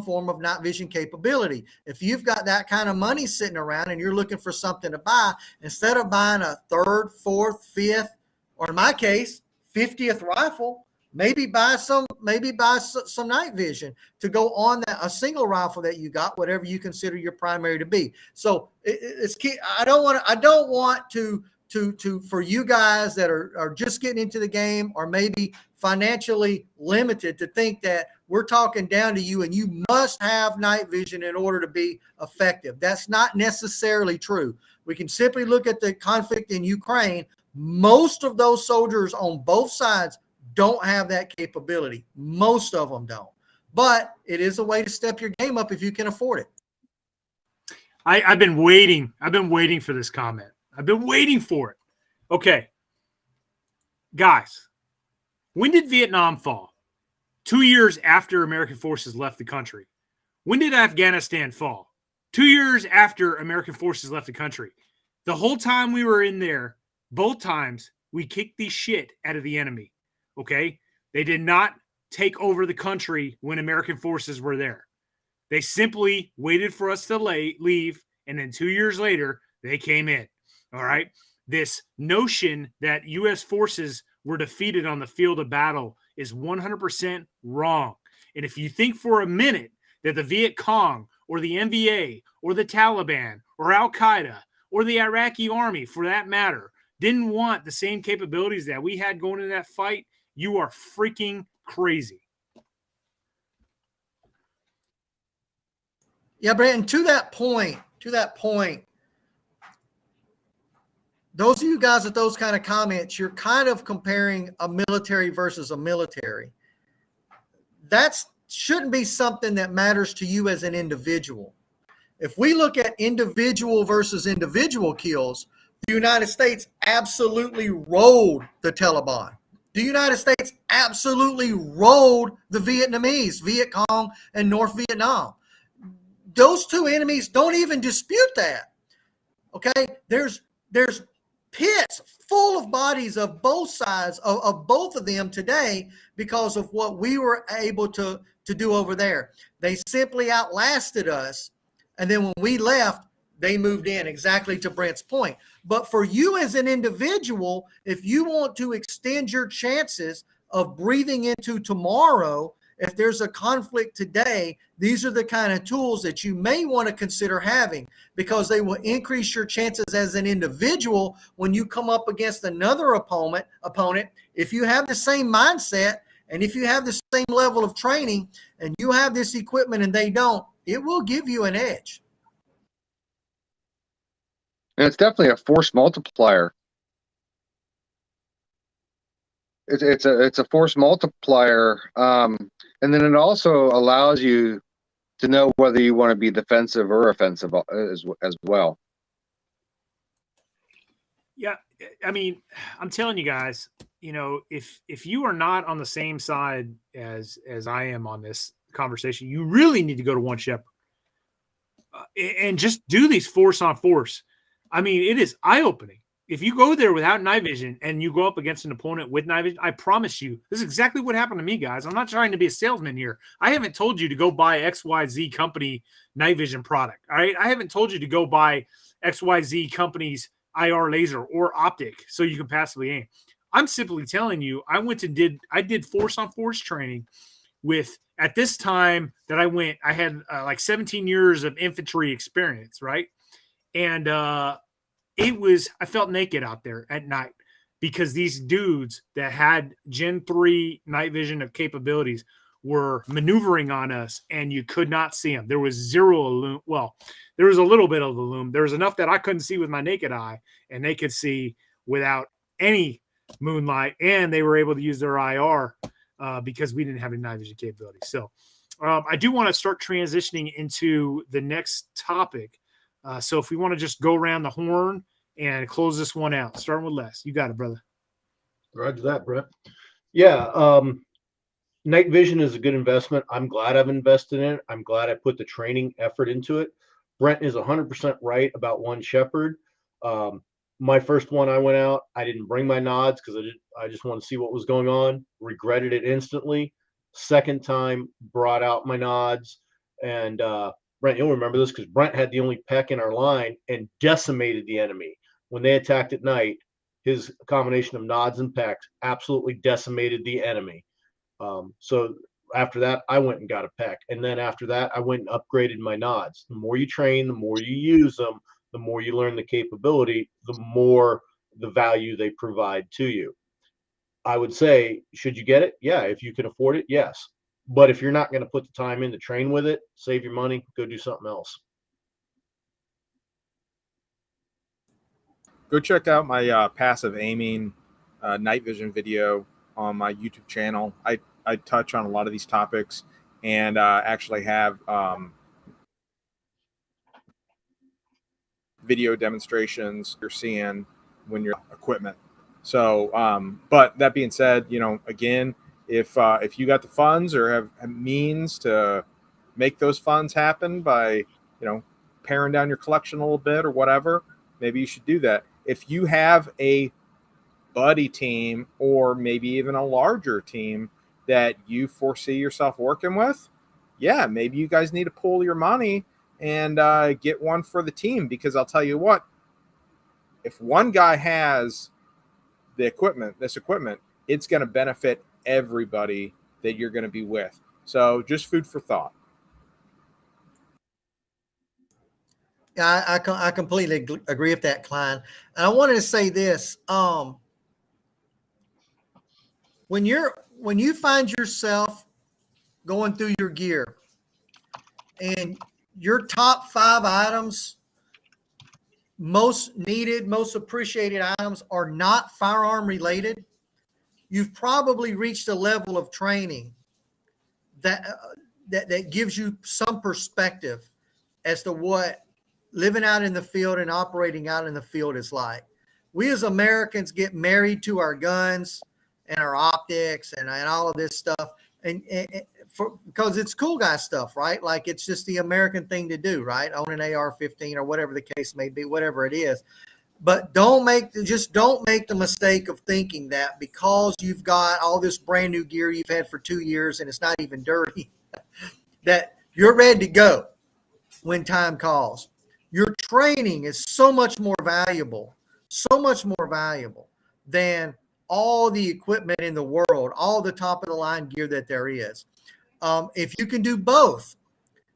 form of night vision capability. If you've got that kind of money sitting around and you're looking for something to buy, instead of buying a 3rd, 4th, 5th, or in my case, 50th rifle, maybe buy some night vision to go on a single rifle that you got, whatever you consider your primary to be. So it's key. I don't want to for you guys that are just getting into the game or maybe financially limited to think that we're talking down to you and you must have night vision in order to be effective. That's not necessarily true. We can simply look at the conflict in Ukraine. Most of those soldiers on both sides don't have that capability. Most of them don't. But it is a way to step your game up if you can afford it. I've been waiting. I've been waiting for this comment. I've been waiting for it. Okay. Guys, when did Vietnam fall? 2 years after American forces left the country. When did Afghanistan fall? 2 years after American forces left the country. The whole time we were in there, both times, we kicked the shit out of the enemy. Okay? They did not take over the country when American forces were there. They simply waited for us to leave, and then 2 years later, they came in. All right? This notion that U.S. forces were defeated on the field of battle is 100% wrong. And if you think for a minute that the Viet Cong or the NVA or the Taliban or Al-Qaeda or the Iraqi army, for that matter, didn't want the same capabilities that we had going into that fight, you are freaking crazy. Yeah, Brandon, to that point, those of you guys with those kind of comments, you're kind of comparing a military versus a military. That shouldn't be something that matters to you as an individual. If we look at individual versus individual kills, the United States absolutely rolled the Taliban. The United States absolutely rolled the Vietnamese, Viet Cong and North Vietnam. Those two enemies don't even dispute that. Okay, there's pits full of bodies of both sides of both of them today because of what we were able to do over there. They simply outlasted us, and then when we left, they moved in, exactly to Brent's point. But for you as an individual, if you want to extend your chances of breathing into tomorrow, if there's a conflict today, these are the kind of tools that you may want to consider having, because they will increase your chances as an individual when you come up against another opponent. If you have the same mindset and if you have the same level of training and you have this equipment and they don't, it will give you an edge. And it's definitely a force multiplier. It's a force multiplier, and then it also allows you to know whether you want to be defensive or offensive as well. Yeah, I mean, I'm telling you guys, you know, if you are not on the same side as I am on this conversation, you really need to go to One Shepherd and just do these force on force. I mean, it is eye-opening. If you go there without night vision and you go up against an opponent with night vision, I promise you, this is exactly what happened to me, guys. I'm not trying to be a salesman here. I haven't told you to go buy XYZ company night vision product. All right. I haven't told you to go buy XYZ company's IR laser or optic so you can passively aim. I'm simply telling you, I did force on force training with, at this time that I had like 17 years of infantry experience. Right. And, I felt naked out there at night because these dudes that had Gen 3 night vision of capabilities were maneuvering on us and you could not see them. There was zero illumination. Well, there was a little bit of illumination. There was enough that I couldn't see with my naked eye and they could see without any moonlight, and they were able to use their IR because we didn't have any night vision capabilities. So I do want to start transitioning into the next topic. So if we want to just go around the horn and close this one out, starting with Les. You got it, brother. Roger that, Brett. Yeah, night vision is a good investment. I'm glad I've invested in it. I'm glad I put the training effort into it. Brent is 100% right about One Shepherd. My first one, I went out. I didn't bring my nods because I just wanted to see what was going on. Regretted it instantly. Second time, brought out my nods, and Brent, you'll remember this because Brent had the only peck in our line and decimated the enemy. When they attacked at night, his combination of nods and pecks absolutely decimated the enemy. So after that, I went and got a peck. And then after that, I went and upgraded my nods. The more you train, the more you use them, the more you learn the capability, the more the value they provide to you. I would say, should you get it? Yeah. If you can afford it, yes. But if you're not going to put the time in to train with it, save your money, go do something else. Go check out my passive aiming night vision video on my YouTube channel. I touch on a lot of these topics and actually have video demonstrations you're seeing when you're equipment. So, but that being said, you know, again, if you got the funds or have means to make those funds happen by, you know, paring down your collection a little bit or whatever, maybe you should do that. If you have a buddy team or maybe even a larger team that you foresee yourself working with, yeah, maybe you guys need to pool your money and get one for the team. Because I'll tell you what, if one guy has this equipment, it's going to benefit everybody that you're going to be with. So just food for thought. Yeah, I completely agree with that, Klein. And I wanted to say this: when you find yourself going through your gear and your top 5 items, most needed, most appreciated items, are not firearm related, you've probably reached a level of training that that gives you some perspective as to what living out in the field and operating out in the field is like. We as Americans get married to our guns and our optics and all of this stuff, and because it's cool guy stuff, right? Like it's just the American thing to do, right? Own an AR-15 or whatever the case may be, whatever it is. But don't make the mistake of thinking that because you've got all this brand new gear you've had for 2 years and it's not even dirty, that you're ready to go when time calls. Your training is so much more valuable than all the equipment in the world, all the top of the line gear that there is. If you can do both,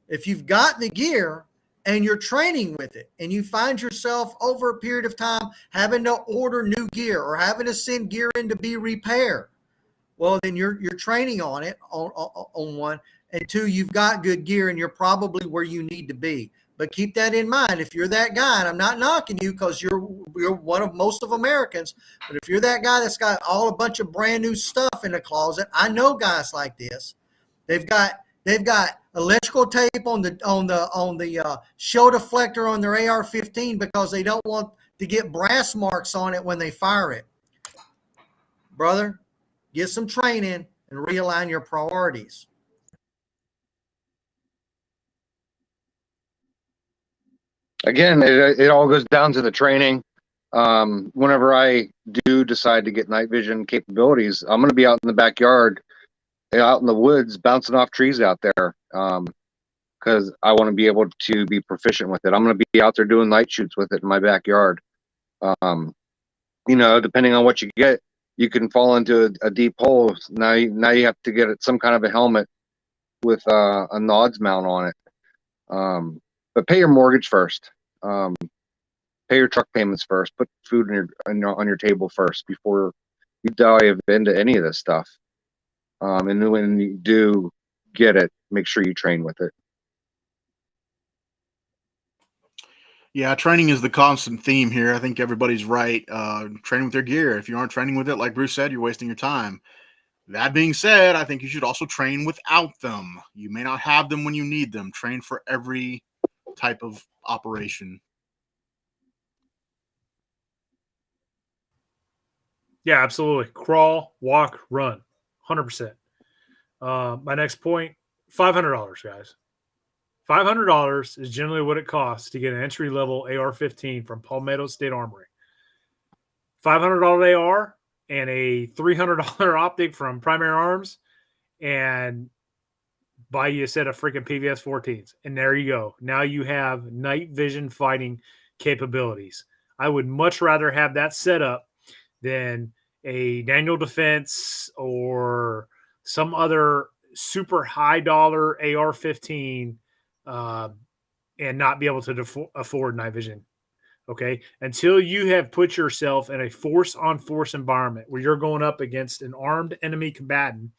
if you've got the gear and you're training with it and you find yourself over a period of time having to order new gear or having to send gear in to be repaired, well, then you're training on it on one, and 2, you've got good gear and you're probably where you need to be. But keep that in mind. If you're that guy, and I'm not knocking you because you're one of most of Americans, but if you're that guy that's got a bunch of brand new stuff in the closet, I know guys like this. They've got electrical tape on the shell deflector on their AR-15 because they don't want to get brass marks on it when they fire it. Brother, get some training and realign your priorities. Again, it all goes down to the training. Whenever I do decide to get night vision capabilities, I'm going to be out in the backyard, out in the woods, bouncing off trees out there, because I want to be able to be proficient with it. I'm going to be out there doing night shoots with it in my backyard. Depending on what you get, you can fall into a deep hole. Now you have to get some kind of a helmet with a NODS mount on it. But pay your mortgage first. Pay your truck payments first. Put food on your table first before you dive into any of this stuff. And then when you do get it, make sure you train with it. Yeah, training is the constant theme here. I think everybody's right. Training with your gear. If you aren't training with it, like Bruce said, you're wasting your time. That being said, I think you should also train without them. You may not have them when you need them. Train for every type of operation. Yeah, absolutely. Crawl, walk, run, 100%. My next point: $500, guys. $500 is generally what it costs to get an entry-level AR-15 from Palmetto State Armory. $500 AR and a $300 optic from Primary Arms, and buy you a set of freaking PVS 14s. And there you go. Now you have night vision fighting capabilities. I would much rather have that set up than a Daniel Defense or some other super high dollar AR-15 and not be able to afford night vision. Okay. Until you have put yourself in a force on force environment where you're going up against an armed enemy combatant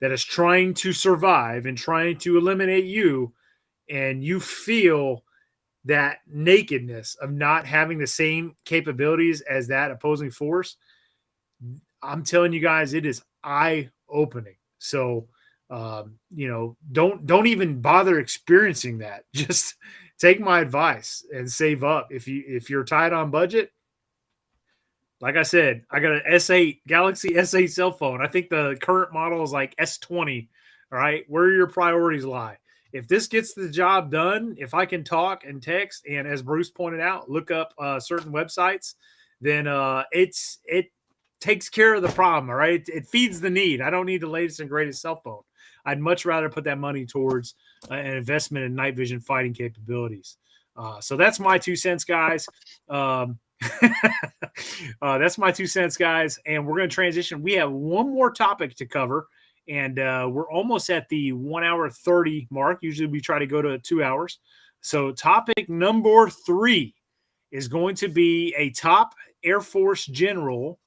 that is trying to survive and trying to eliminate you, and you feel that nakedness of not having the same capabilities as that opposing force, I'm telling you guys, it is eye-opening. So, don't even bother experiencing that. Just take my advice and save up. If you're tight on budget, like I said, I got an S8 Galaxy S8 cell phone. I think the current model is like S20. All right, where your priorities lie. If this gets the job done, if I can talk and text, and as Bruce pointed out, look up certain websites, then takes care of the problem. All right. It feeds the need. I don't need the latest and greatest cell phone. I'd much rather put that money towards an investment in night vision fighting capabilities. So that's my 2 cents, guys. That's my 2 cents, guys. And we're going to transition. We have one more topic to cover, and we're almost at the 1 hour 30 mark. Usually we try to go to 2 hours. So topic number 3 is going to be a top Air Force general,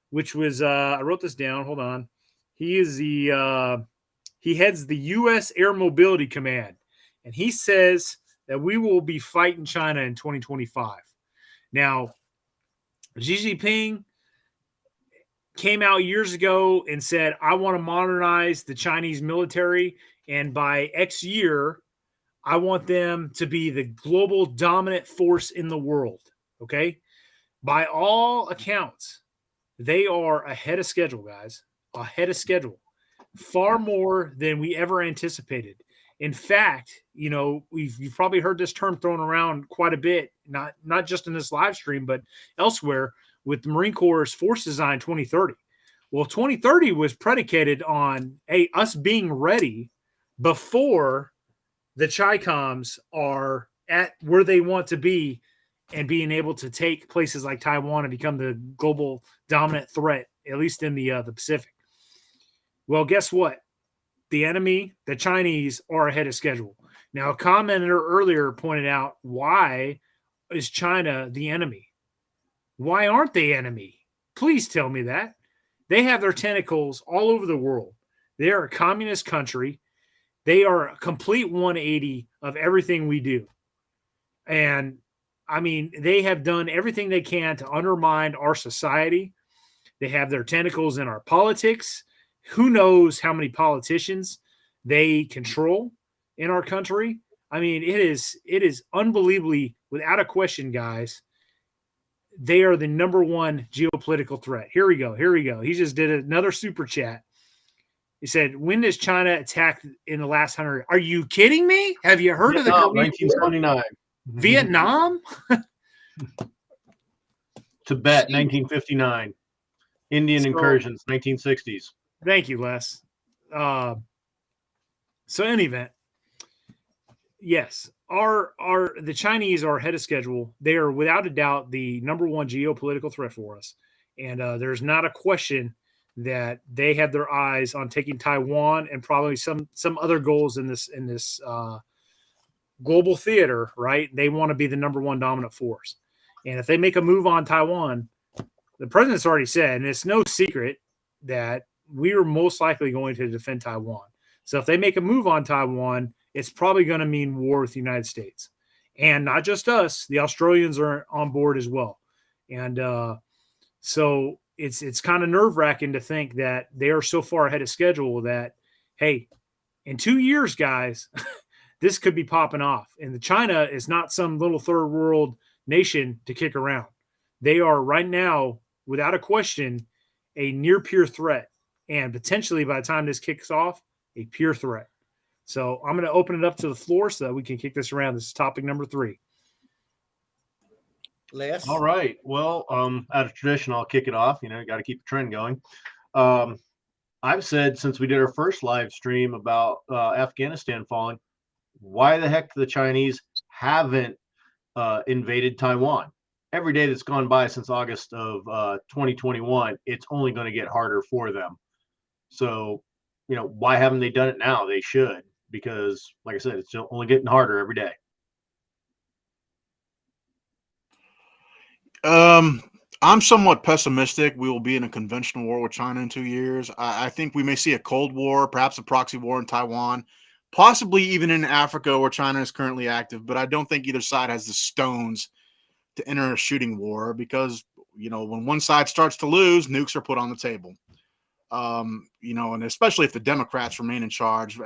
which was, I wrote this down. Hold on. He is he heads the U.S. Air Mobility Command, and he says that we will be fighting China in 2025. Now, Xi Jinping came out years ago and said, I want to modernize the Chinese military, and by X year, I want them to be the global dominant force in the world, okay? By all accounts, they are ahead of schedule, guys, ahead of schedule, far more than we ever anticipated. In fact, you know, you've probably heard this term thrown around quite a bit, not just in this live stream, but elsewhere with the Marine Corps Force Design 2030. Well, 2030 was predicated on us being ready before the Chicoms are at where they want to be and being able to take places like Taiwan and become the global dominant threat, at least in the Pacific. Well, guess what? The enemy, the Chinese, are ahead of schedule. Now, a commenter earlier pointed out, why is China the enemy? Why aren't they enemy? Please tell me that. They have their tentacles all over the world. They are a communist country. They are a complete 180 of everything we do. And, I mean, they have done everything they can to undermine our society. They have their tentacles in our politics. Who knows how many politicians they control in our country? I mean, it is unbelievably, without a question, guys, they are the number one geopolitical threat. Here we go. He just did another super chat. He said, when does China attack in the last 100? Are you kidding me? Have you heard of the Korean 1979. Vietnam? Tibet, 1959. Indian incursions, 1960s. Thank you, Les. So in any event, yes, the Chinese are ahead of schedule. They are without a doubt the number one geopolitical threat for us. And there's not a question that they have their eyes on taking Taiwan and probably some other goals in this global theater, right? They want to be the number one dominant force. And if they make a move on Taiwan, the president's already said, and it's no secret, that we are most likely going to defend Taiwan. So if they make a move on Taiwan, it's probably going to mean war with the United States. And not just us, the Australians are on board as well. And so it's kind of nerve-wracking to think that they are so far ahead of schedule that, hey, in 2 years, guys, this could be popping off. And China is not some little third world nation to kick around. They are right now, without a question, a near peer threat. And potentially by the time this kicks off, a pure threat. So I'm going to open it up to the floor so that we can kick this around. This is topic number 3. Les? All right. Well, out of tradition, I'll kick it off. You know, you got to keep the trend going. I've said since we did our first live stream about Afghanistan falling, why the heck the Chinese haven't invaded Taiwan? Every day that's gone by since August of 2021, it's only going to get harder for them. So, you know, why haven't they done it now? They should, because, like I said, it's only getting harder every day. I'm somewhat pessimistic. We will be in a conventional war with China in 2 years. I think we may see a Cold War, perhaps a proxy war in Taiwan, possibly even in Africa where China is currently active. But I don't think either side has the stones to enter a shooting war because, you know, when one side starts to lose, nukes are put on the table. You know, and especially if the Democrats remain in charge,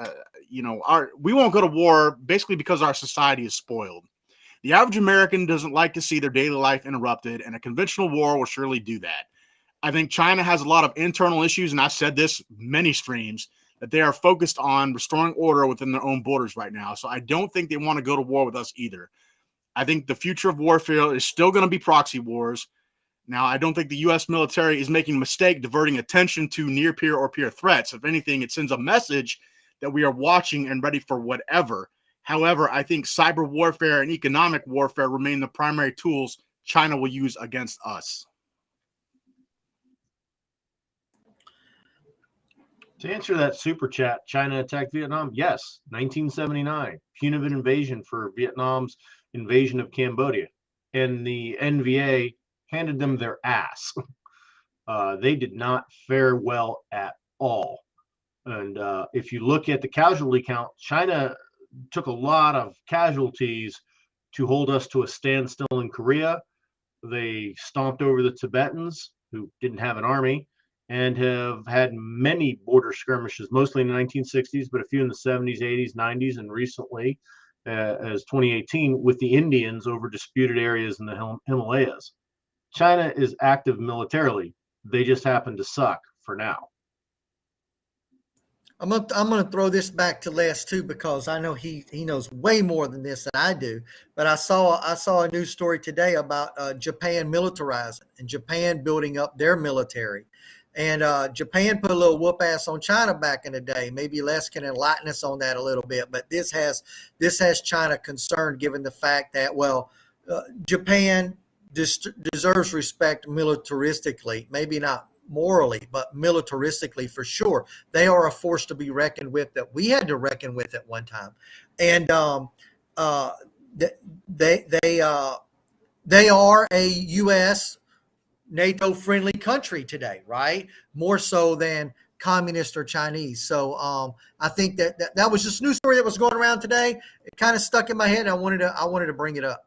you know, we won't go to war basically because our society is spoiled. The average American doesn't like to see their daily life interrupted, and a conventional war will surely do that. I think China has a lot of internal issues, and I've said this many streams, that they are focused on restoring order within their own borders right now. So I don't think they want to go to war with us either. I think the future of warfare is still going to be proxy wars. Now, I don't think the U.S. military is making a mistake diverting attention to near peer or peer threats. If anything, it sends a message that we are watching and ready for whatever. However, I think cyber warfare and economic warfare remain the primary tools China will use against us. To answer that super chat, China attacked Vietnam? Yes, 1979. Punitive invasion for Vietnam's invasion of Cambodia. And the NVA handed them their ass. They did not fare well at all. And if you look at the casualty count, China took a lot of casualties to hold us to a standstill in Korea. They stomped over the Tibetans, who didn't have an army, and have had many border skirmishes, mostly in the 1960s, but a few in the 70s, 80s, 90s, and recently, as 2018, with the Indians over disputed areas in the Himalayas. China is active militarily. They just happen to suck for now. I'm gonna throw this back to Les too, because I know he knows way more than this than I do. But I saw a news story today about Japan militarizing and Japan building up their military. And Japan put a little whoop ass on China back in the day. Maybe Les can enlighten us on that a little bit. But this has China concerned, given the fact that, well, Japan deserves respect militaristically, maybe not morally, but militaristically for sure. They are a force to be reckoned with that we had to reckon with at one time. And they are a U.S. NATO friendly country today, right? More so than communist or Chinese. So I think that was just a news story that was going around today. It kind of stuck in my head. I wanted to bring it up.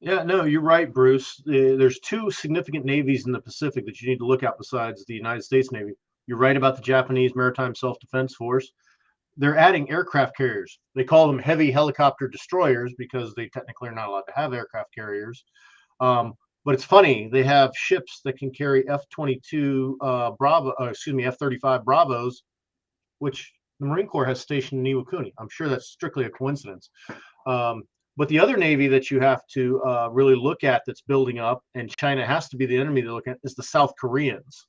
Yeah, no, you're right, Bruce. There's two significant navies in the Pacific that you need to look at besides the United States Navy. You're right about the Japanese Maritime Self-Defense Force. They're adding aircraft carriers. They call them heavy helicopter destroyers because they technically are not allowed to have aircraft carriers. But it's funny, they have ships that can carry F-22 F-35 Bravos, which the Marine Corps has stationed in Iwakuni. I'm sure that's strictly a coincidence. But the other Navy that you have to really look at that's building up, and China has to be the enemy to look at, is the South Koreans.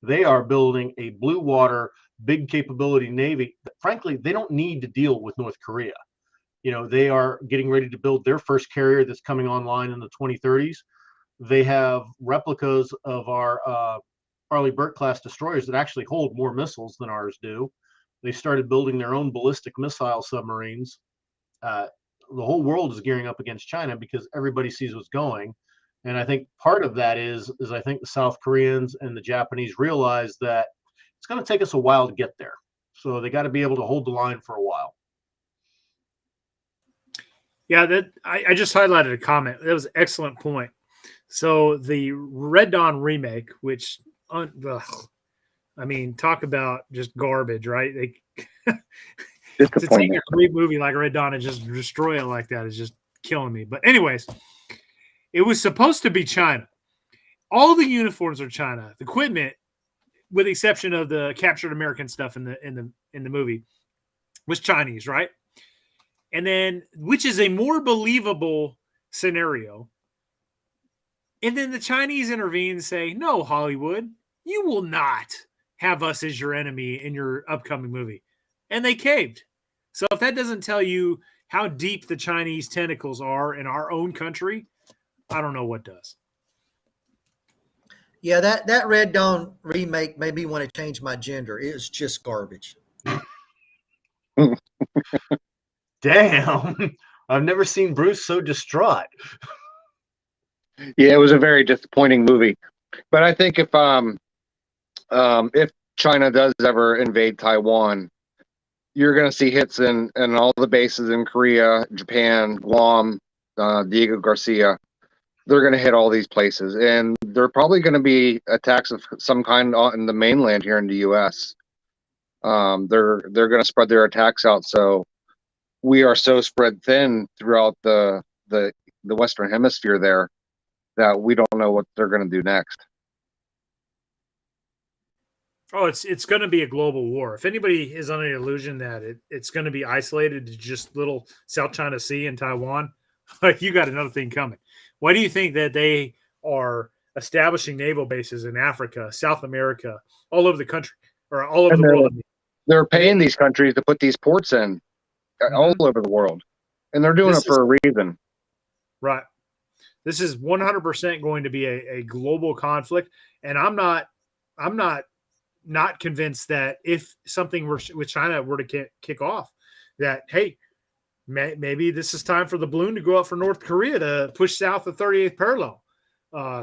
They are building a blue water, big capability Navy. Frankly, they don't need to deal with North Korea. You know, they are getting ready to build their first carrier that's coming online in the 2030s. They have replicas of our Arleigh Burke class destroyers that actually hold more missiles than ours do. They started building their own ballistic missile submarines. The whole world is gearing up against China because everybody sees what's going. And I think part of that is I think the South Koreans and the Japanese realize that it's going to take us a while to get there. So they got to be able to hold the line for a while. Yeah, that I just highlighted a comment. That was an excellent point. So the Red Dawn remake, which, I mean, talk about just garbage, right? To take a great movie like Red Dawn and just destroy it like that is just killing me. But anyways, it was supposed to be China. All the uniforms are China. The equipment, with the exception of the captured American stuff in the movie, was Chinese, right? And then, which is a more believable scenario. And then the Chinese intervene and say, "No, Hollywood, you will not have us as your enemy in your upcoming movie." And they caved. So if that doesn't tell you how deep the Chinese tentacles are in our own country, I don't know what does. Yeah, that Red Dawn remake made me want to change my gender. It's just garbage. Damn. I've never seen Bruce so distraught. Yeah, it was a very disappointing movie. But I think if China does ever invade Taiwan, you're going to see hits in all the bases in Korea, Japan, Guam, Diego Garcia. They're going to hit all these places, and they're probably going to be attacks of some kind in the mainland here in the U.S. They're going to spread their attacks out, so we are so spread thin throughout the Western Hemisphere there that we don't know what they're going to do next. Oh, it's going to be a global war. If anybody is under the illusion that it's going to be isolated to just little South China Sea and Taiwan, Like, you got another thing coming. Why do you think that they are establishing naval bases in Africa, South America, all over the country, or all over And the world? they're paying these countries to put these ports in all over the world, and they're doing it for a reason. Right. This is 100% going to be a global conflict, and I'm not convinced that if something with China were to kick off, that hey, maybe this is time for the balloon to go up for North Korea to push south the 38th parallel.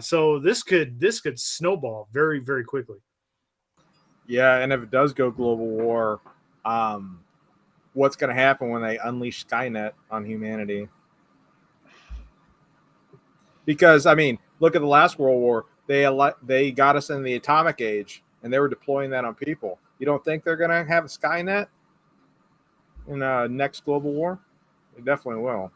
So this could snowball very, very quickly. Yeah, and if it does go global war, what's going to happen when they unleash Skynet on humanity? Because, I mean, look at the last World War. They got us in the atomic age, and they were deploying that on people. You don't think they're going to have a Skynet in next global war? They definitely will.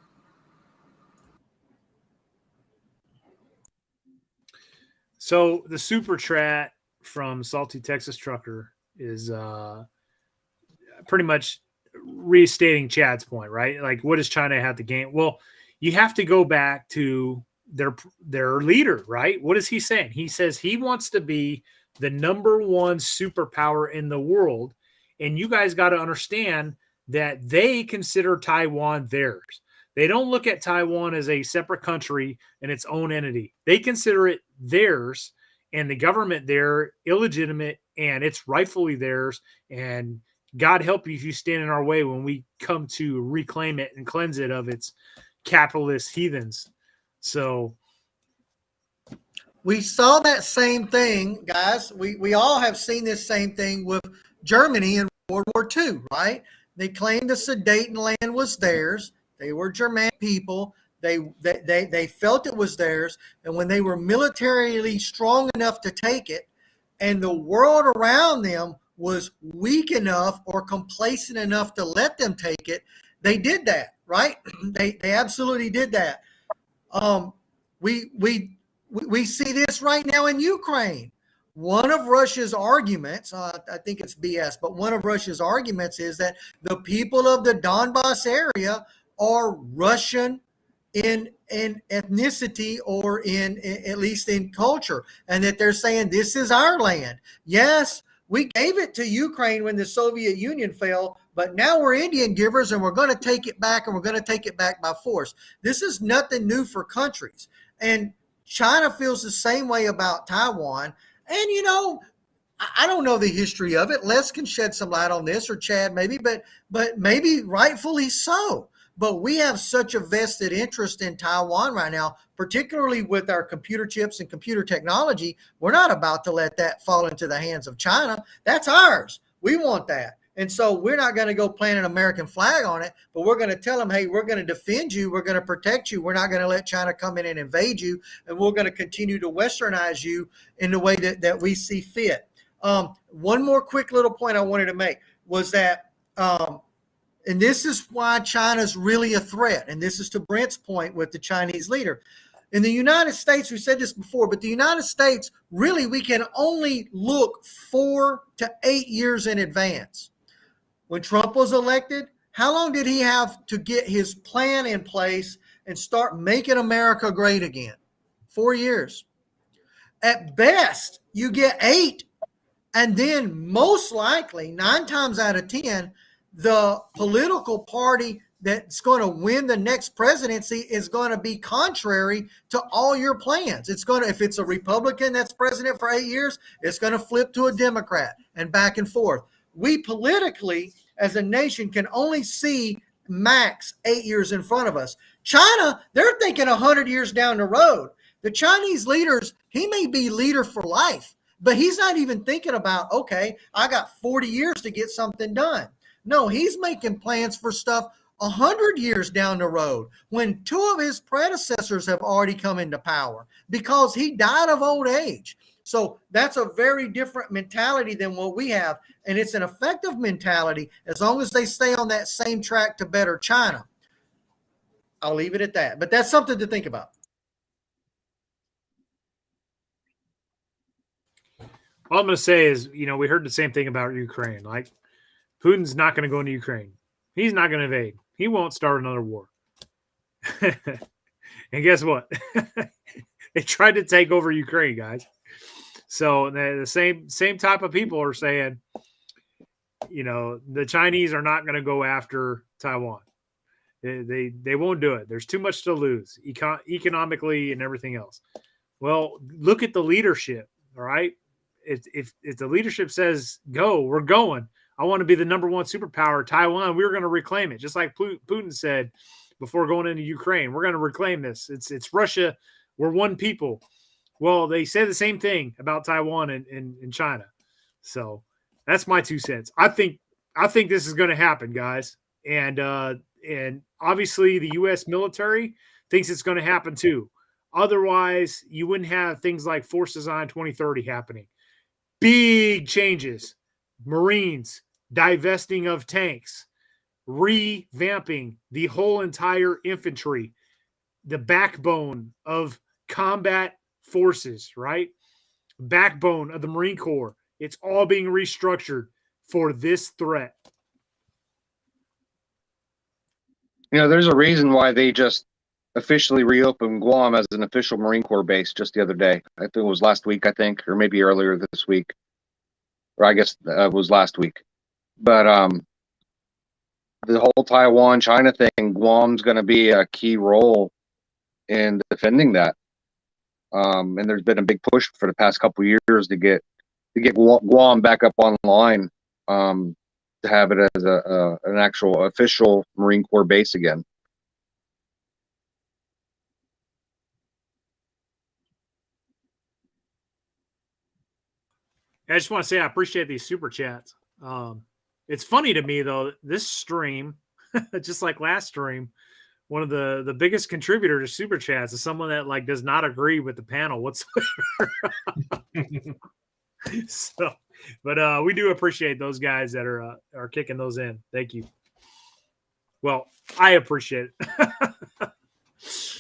So the super chat from Salty Texas Trucker is pretty much restating Chad's point, right? Like, what does China have to gain? Well, you have to go back to their leader, right? What is he saying? He says he wants to be the number one superpower in the world, and you guys got to understand that they consider Taiwan theirs. They don't look at Taiwan as a separate country and its own entity. They consider it theirs, and the government there illegitimate, and it's rightfully theirs. And God help you if you stand in our way when we come to reclaim it and cleanse it of its capitalist heathens. So we saw that same thing, guys. We all have seen this same thing with Germany in World War II, right? They claimed the Sudetenland was theirs. They were Germanic people. They felt it was theirs. And when they were militarily strong enough to take it, and the world around them was weak enough or complacent enough to let them take it, they did that, right? They absolutely did that. We see this right now in Ukraine. One of Russia's arguments, I think it's BS, but one of Russia's arguments is that the people of the Donbass area are Russian in ethnicity or in at least in culture, and that they're saying this is our land. Yes, we gave it to Ukraine when the Soviet Union fell, but now we're Indian givers and we're going to take it back, and we're going to take it back by force. This is nothing new for countries. And China feels the same way about Taiwan. And, you know, I don't know the history of it. Les can shed some light on this, or Chad maybe, but maybe rightfully so. But we have such a vested interest in Taiwan right now, particularly with our computer chips and computer technology. We're not about to let that fall into the hands of China. That's ours. We want that. And so we're not going to go plant an American flag on it, but we're going to tell them, hey, we're going to defend you. We're going to protect you. We're not going to let China come in and invade you. And we're going to continue to westernize you in the way that we see fit. One more quick little point I wanted to make was that, and this is why China's really a threat. And this is to Brent's point with the Chinese leader. In the United States, we said this before, but the United States, really, we can only look 4 to 8 years in advance. When Trump was elected, how long did he have to get his plan in place and start making America great again? 4 years. At best, you get 8. And then most likely, 9 times out of 10, the political party that's going to win the next presidency is going to be contrary to all your plans. It's going to, if it's a Republican that's president for 8 years, it's going to flip to a Democrat and back and forth. We politically, as a nation, can only see max 8 years in front of us. China, they're thinking 100 years down the road. The Chinese leaders, he may be leader for life, but he's not even thinking about, okay, I got 40 years to get something done. No, he's making plans for stuff 100 years down the road, when 2 of his predecessors have already come into power because he died of old age. So that's a very different mentality than what we have. And it's an effective mentality as long as they stay on that same track to better China. I'll leave it at that. But that's something to think about. All I'm going to say is, you know, we heard the same thing about Ukraine. Like, Putin's not going to go into Ukraine. He's not going to invade. He won't start another war. And guess what? They tried to take over Ukraine, guys. So the same type of people are saying, the Chinese are not going to go after Taiwan. They won't do it. There's too much to lose economically and everything else. Well, look at the leadership. All right. If the leadership says go, we're going. I want to be the number one superpower, Taiwan. We're going to reclaim it, just like Putin said before going into Ukraine. We're going to reclaim this. It's Russia. We're one people. Well, they say the same thing about Taiwan and China. So that's my 2 cents. I think this is going to happen, guys. And obviously the U.S. military thinks it's going to happen too. Otherwise, you wouldn't have things like Force Design 2030 happening. Big changes. Marines divesting of tanks, revamping the whole entire infantry, the backbone of combat forces, right? Backbone of the Marine Corps. It's all being restructured for this threat. There's a reason why they just officially reopened Guam as an official Marine Corps base just the other day. I think it was last week, or maybe earlier this week. Or I guess it was last week. But the whole Taiwan, China thing, Guam's going to be a key role in defending that. And there's been a big push for the past couple of years to get Guam back up online, to have it as an actual official Marine Corps base again. I just want to say I appreciate these super chats. It's funny to me, though, this stream, just like last stream, one of the biggest contributors to super chats is someone that does not agree with the panel whatsoever. So, but we do appreciate those guys that are kicking those in. Thank you. Well, I appreciate it.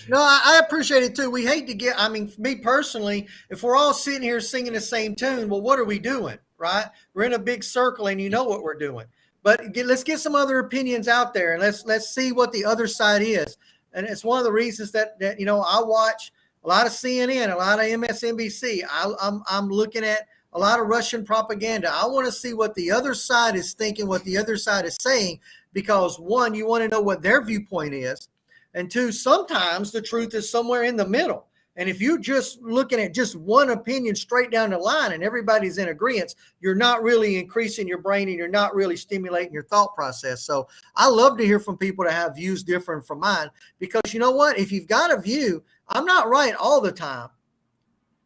No, I appreciate it too. We hate to get, me personally, if we're all sitting here singing the same tune, well, what are we doing, right? We're in a big circle and you know what we're doing. But let's get some other opinions out there and let's see what the other side is. And it's one of the reasons that I watch a lot of CNN, a lot of MSNBC. I'm looking at a lot of Russian propaganda. I want to see what the other side is thinking, what the other side is saying, because one, you want to know what their viewpoint is. And two, sometimes the truth is somewhere in the middle. And if you're just looking at just one opinion straight down the line and everybody's in agreement, you're not really increasing your brain and you're not really stimulating your thought process. So I love to hear from people that have views different from mine, because you know what? If you've got a view, I'm not right all the time.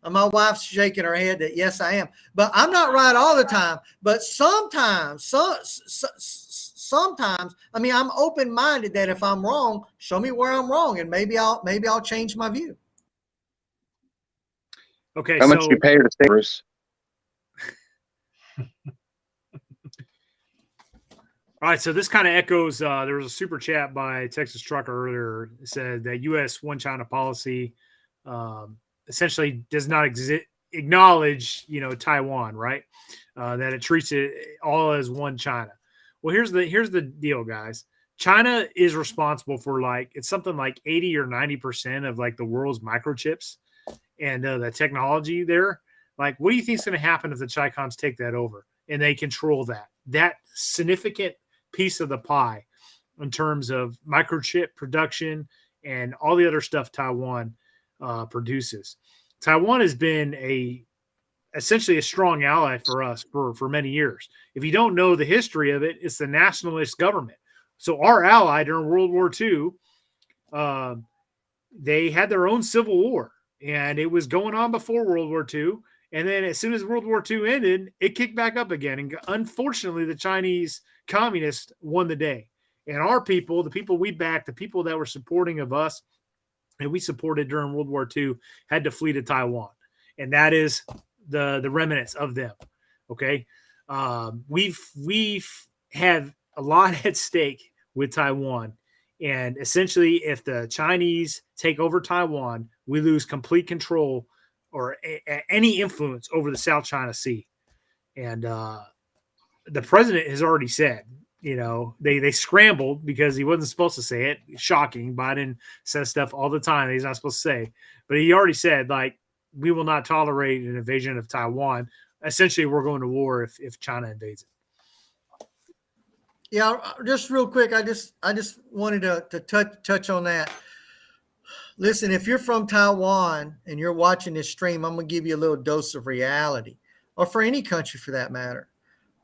And my wife's shaking her head that yes, I am. But I'm not right all the time. But sometimes, I'm open-minded that if I'm wrong, show me where I'm wrong, and maybe I'll change my view. Okay. How much you pay to stay, Bruce? All right, so this kind of echoes. There was a super chat by Texas Trucker earlier. It said that U.S. one China policy essentially does not acknowledge, Taiwan, right? That it treats it all as one China. Well, here's the deal, guys. China is responsible for it's something like 80 or 90% of the world's microchips and the technology there. What do you think is going to happen if the Chicoms take that over and they control that significant piece of the pie in terms of microchip production and all the other stuff Taiwan produces? Taiwan has been essentially a strong ally for us for many years. If you don't know the history of it, it's the nationalist government. So our ally during World War II, they had their own civil war, and it was going on before World War II. And then as soon as World War II ended, it kicked back up again. And unfortunately, the Chinese communists won the day. And our people, the people we backed, the people that were supporting of us and we supported during World War II, had to flee to Taiwan. And that is the remnants of them. Okay. We've had a lot at stake with Taiwan. And essentially, if the Chinese take over Taiwan, we lose complete control or any influence over the South China Sea. And the president has already said, they scrambled because he wasn't supposed to say it. Shocking. Biden says stuff all the time that he's not supposed to say. But he already said, like, we will not tolerate an invasion of Taiwan. Essentially, we're going to war if China invades it. Yeah, just real quick, I just wanted to touch on that. Listen, if you're from Taiwan and you're watching this stream, I'm going to give you a little dose of reality, or for any country for that matter.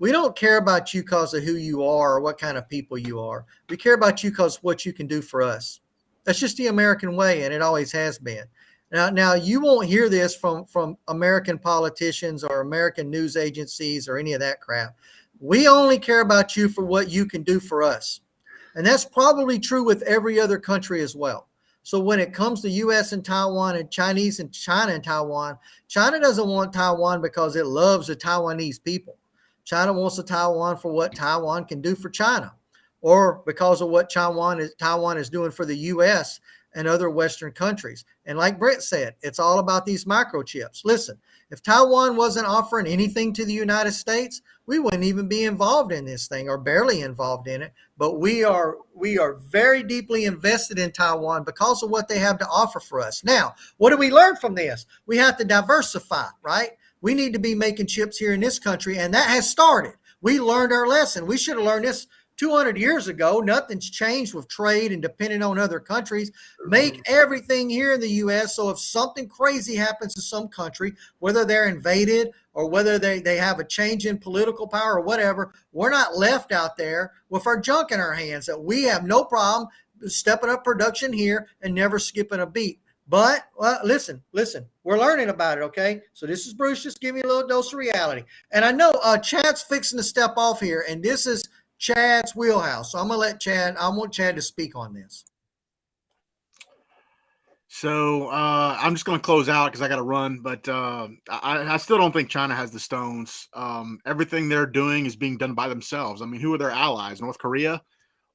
We don't care about you because of who you are or what kind of people you are. We care about you because what you can do for us. That's just the American way, and it always has been. Now you won't hear this from American politicians or American news agencies or any of that crap. We only care about you for what you can do for us. And that's probably true with every other country as well. So when it comes to U.S. and Taiwan and Chinese and China and Taiwan, China doesn't want Taiwan because it loves the Taiwanese people. China wants the Taiwan for what Taiwan can do for China, or because of what Taiwan is doing for the U.S. and other Western countries. And like Brett said, it's all about these microchips. Listen, if Taiwan wasn't offering anything to the United States, we wouldn't even be involved in this thing, or barely involved in it. But we are very deeply invested in Taiwan because of what they have to offer for us. Now, what do we learn from this? We have to diversify, right? We need to be making chips here in this country, and that has started. We learned our lesson. We should have learned this 200 years ago. Nothing's changed with trade and depending on other countries. Make everything here in the U.S. so if something crazy happens to some country, whether they're invaded or whether they have a change in political power or whatever, we're not left out there with our junk in our hands, that we have no problem stepping up production here and never skipping a beat. But listen, we're learning about it, okay? So this is Bruce just giving you a little dose of reality. And I know Chad's fixing to step off here, and this is Chad's wheelhouse. So I want Chad to speak on this. So I'm just going to close out because I got to run, but I still don't think China has the stones. Everything they're doing is being done by themselves. I mean, who are their allies? North Korea?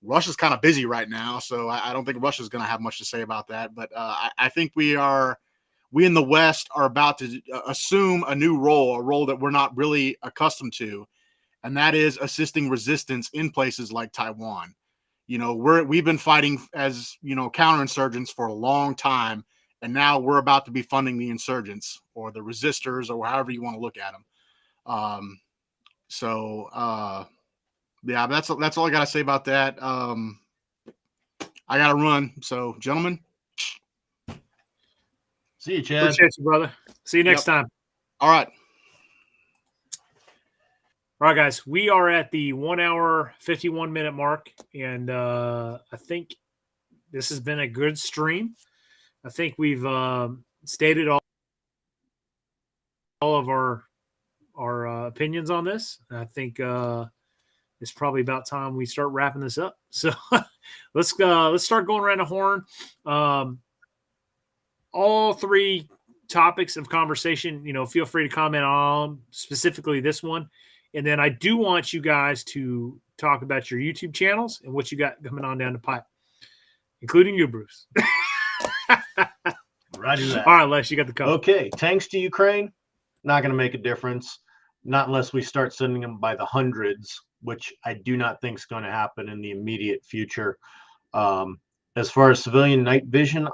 Russia's kind of busy right now, so I don't think Russia's going to have much to say about that. But I think we in the West are about to assume a new role, a role that we're not really accustomed to, and that is assisting resistance in places like Taiwan. We've been fighting as counterinsurgents for a long time, and now we're about to be funding the insurgents or the resistors or however you want to look at them. Yeah, that's all I got to say about that. I got to run. So, gentlemen. See you, Chad. Appreciate you, brother. See you next time. All right. All right, guys. We are at the 1 hour, 51 minute mark. And I think this has been a good stream. I think we've stated all of our opinions on this. I think it's probably about time we start wrapping this up. So let's start going around the horn. All three topics of conversation, feel free to comment on specifically this one. And then I do want you guys to talk about your YouTube channels and what you got coming on down the pipe, including you, Bruce. Roger that. All right, Les, you got the cover. Okay, tanks to Ukraine, not going to make a difference, not unless we start sending them by the hundreds, which I do not think is going to happen in the immediate future. As far as civilian night vision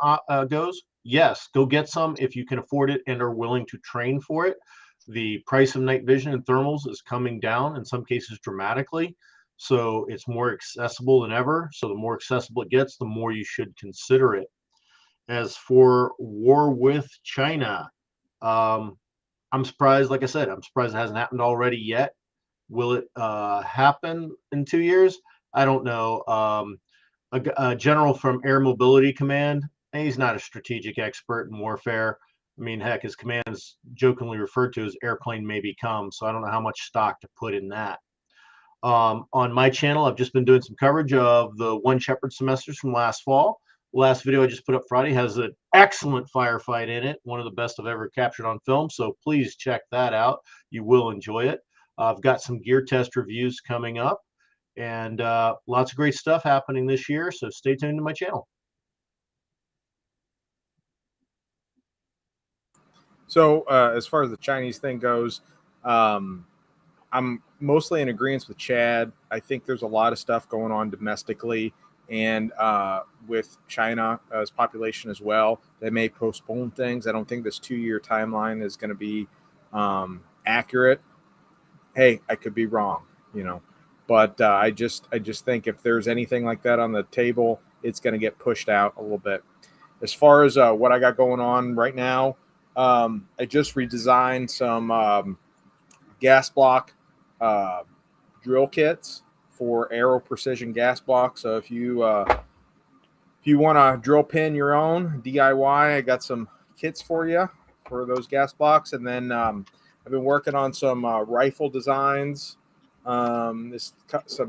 goes, yes, go get some if you can afford it and are willing to train for it. The price of night vision and thermals is coming down, in some cases dramatically, so it's more accessible than ever. So the more accessible it gets, the more you should consider it. As for war with China, I'm surprised, like I said, I'm surprised it hasn't happened already yet. Will it happen in 2 years? I don't know. A general from Air Mobility Command, he's not a strategic expert in warfare. I mean, heck, his command is jokingly referred to as airplane may become, so I don't know how much stock to put in that. On my channel, I've just been doing some coverage of the One Shepherd semesters from last fall. The last video I just put up Friday has an excellent firefight in it, one of the best I've ever captured on film, so please check that out. You will enjoy it. I've got some gear test reviews coming up, and lots of great stuff happening this year, so stay tuned to my channel. So as far as the Chinese thing goes, I'm mostly in agreement with Chad. I think there's a lot of stuff going on domestically and with China's population as well. They may postpone things. I don't think this 2-year timeline is going to be accurate. Hey, I could be wrong, but I just think if there's anything like that on the table, it's going to get pushed out a little bit. As far as what I got going on right now, I just redesigned some gas block drill kits for Aero Precision gas blocks. So if you want to drill pin your own DIY, I got some kits for you for those gas blocks. And then I've been working on some rifle designs. Some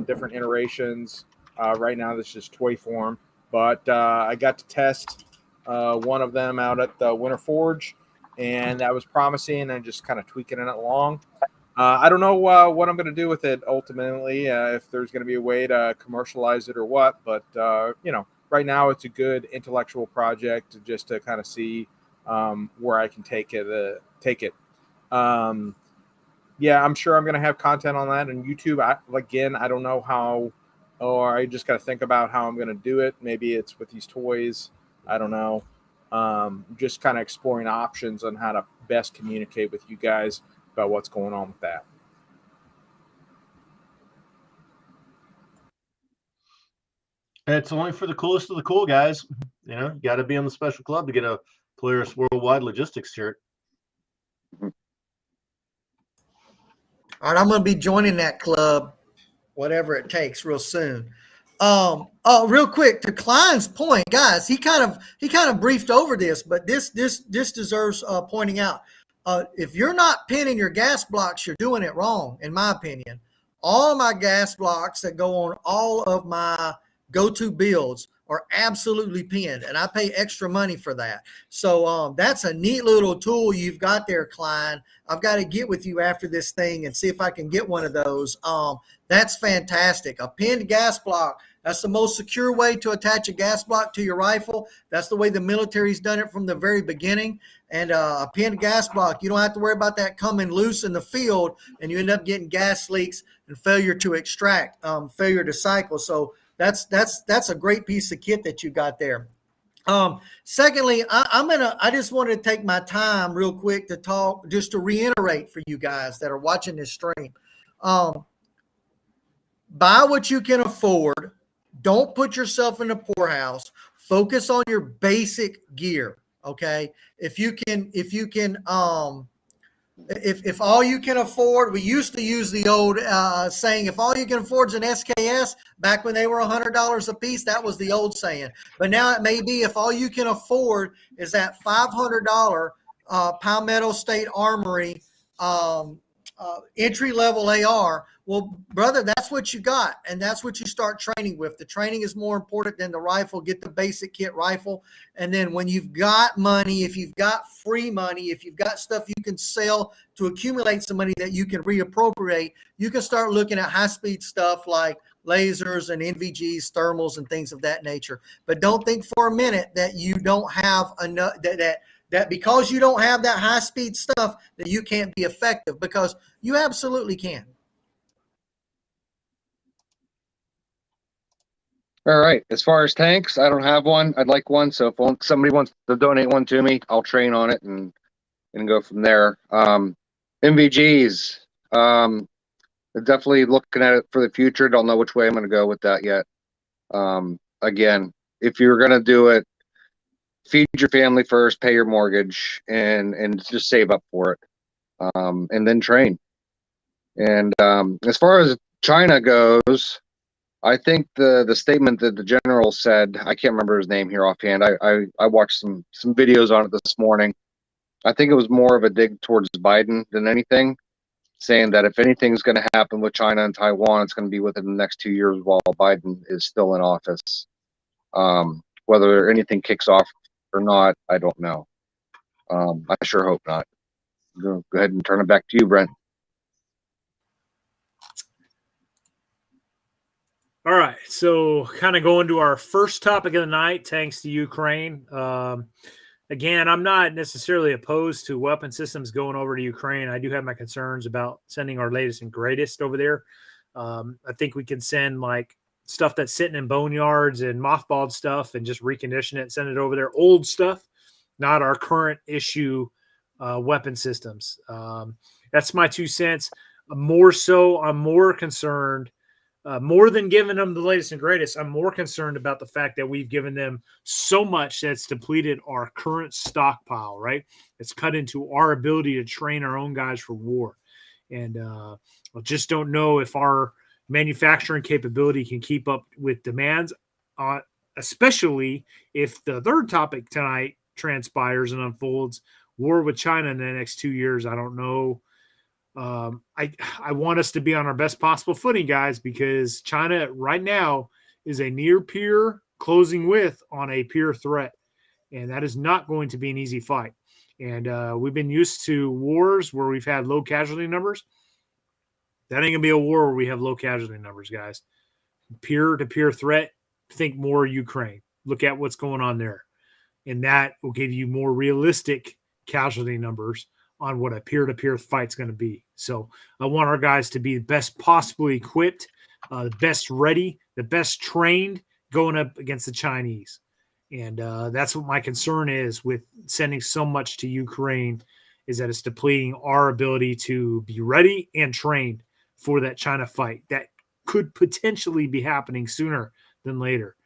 different iterations. Right now, this is just toy form, but I got to test one of them out at the Winter Forge, and that was promising. And just kind of tweaking it along. I don't know what I'm going to do with it ultimately, if there's going to be a way to commercialize it or what. But right now it's a good intellectual project just to kind of see where I can take it. Yeah, I'm sure I'm going to have content on that on YouTube. I don't know how, or I just got to think about how I'm going to do it. Maybe it's with these toys. I don't know. Just kind of exploring options on how to best communicate with you guys about what's going on with that. It's only for the coolest of the cool guys. You got to be on the special club to get a Polaris Worldwide Logistics shirt. All right, I'm going to be joining that club, whatever it takes, real soon. Real quick, to Klein's point, guys, he kind of briefed over this, but this deserves pointing out. If you're not pinning your gas blocks, you're doing it wrong, in my opinion. All of my gas blocks that go on all of my go-to builds are absolutely pinned, and I pay extra money for that. So that's a neat little tool you've got there, Klein. I've got to get with you after this thing and see if I can get one of those. That's fantastic. A pinned gas block. That's the most secure way to attach a gas block to your rifle. That's the way the military's done it from the very beginning. And a pinned gas block, you don't have to worry about that coming loose in the field, and you end up getting gas leaks and failure to extract, failure to cycle. So that's a great piece of kit that you got there. Secondly, I just wanted to take my time real quick to talk, just to reiterate for you guys that are watching this stream. Buy what you can afford. Don't put yourself in a poorhouse. Focus on your basic gear. Okay. If all you can afford, we used to use the old saying, if all you can afford is an SKS, back when they were $100 a piece, that was the old saying. But now it may be, if all you can afford is that $500 Palmetto State Armory entry-level AR, well, brother, that's what you got, and that's what you start training with. The training is more important than the rifle. Get the basic kit rifle, and then when you've got money, if you've got free money, if you've got stuff you can sell to accumulate some money that you can reappropriate, you can start looking at high-speed stuff like lasers and NVGs, thermals, and things of that nature. But don't think for a minute that you don't have enough, that because you don't have that high-speed stuff that you can't be effective, because you absolutely can. All right. As far as tanks, I don't have one. I'd like one. So if somebody wants to donate one to me, I'll train on it and go from there. NVGs, definitely looking at it for the future. Don't know which way I'm going to go with that yet. Again, if you're going to do it, feed your family first, pay your mortgage, and just save up for it, and then train. And as far as China goes, I think the statement that the general said, I can't remember his name here offhand. I watched some videos on it this morning. I think it was more of a dig towards Biden than anything, saying that if anything's going to happen with China and Taiwan, it's going to be within the next 2 years while Biden is still in office. Whether anything kicks off or not, I don't know. I sure hope not. Go ahead and turn it back to you, Brent. All right, so kind of going to our first topic of the night, tanks to Ukraine. again, I'm not necessarily opposed to weapon systems going over to Ukraine. I do have my concerns about sending our latest and greatest over there. I think we can send like stuff that's sitting in boneyards and mothballed stuff and just recondition it and send it over there. Old stuff, not our current issue weapon systems. That's my 2 cents. I'm more concerned, more than giving them the latest and greatest. I'm more concerned about the fact that we've given them so much that's depleted our current stockpile, right? It's cut into our ability to train our own guys for war. And I just don't know if our manufacturing capability can keep up with demands, especially if the third topic tonight transpires and unfolds, war with China in the next 2 years. I don't know. I want us to be on our best possible footing, guys, because China right now is a near peer closing with on a peer threat. And that is not going to be an easy fight. And we've been used to wars where we've had low casualty numbers. That ain't going to be a war where we have low casualty numbers, guys. Peer-to-peer threat, think more Ukraine. Look at what's going on there. And that will give you more realistic casualty numbers on what a peer-to-peer fight's going to be. So I want our guys to be the best possibly equipped, the best ready, the best trained going up against the Chinese. And that's what my concern is with sending so much to Ukraine, is that it's depleting our ability to be ready and trained for that China fight. That could potentially be happening sooner than later.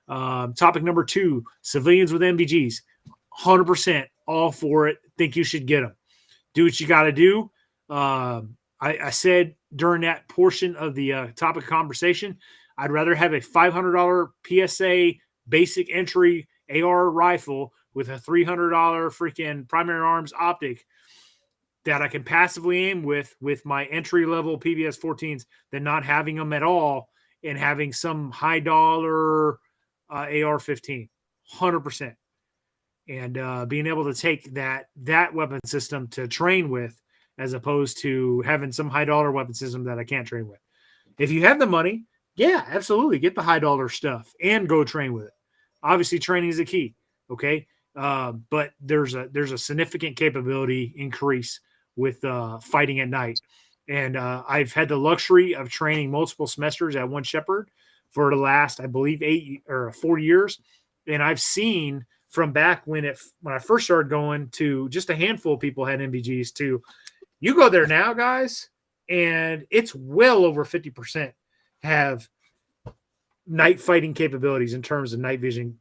Topic number 2, civilians with NVGs. 100% all for it. Think you should get them. Do what you got to do. I said during that portion of the topic conversation, I'd rather have a $500 PSA basic entry AR rifle with a $300 freaking primary arms optic that I can passively aim with my entry level PVS 14s than not having them at all and having some high dollar AR 15. 100%. And being able to take that weapon system to train with, as opposed to having some high dollar weapon system that I can't train with. If you have the money, yeah, absolutely, get the high dollar stuff and go train with it. Obviously, training is the key. Okay, but there's a significant capability increase with fighting at night, and I've had the luxury of training multiple semesters at One Shepherd for the last, I believe, 4 years, and I've seen from back when I first started going to just a handful of people had NVGs to you go there now, guys, and it's well over 50% have night fighting capabilities in terms of night vision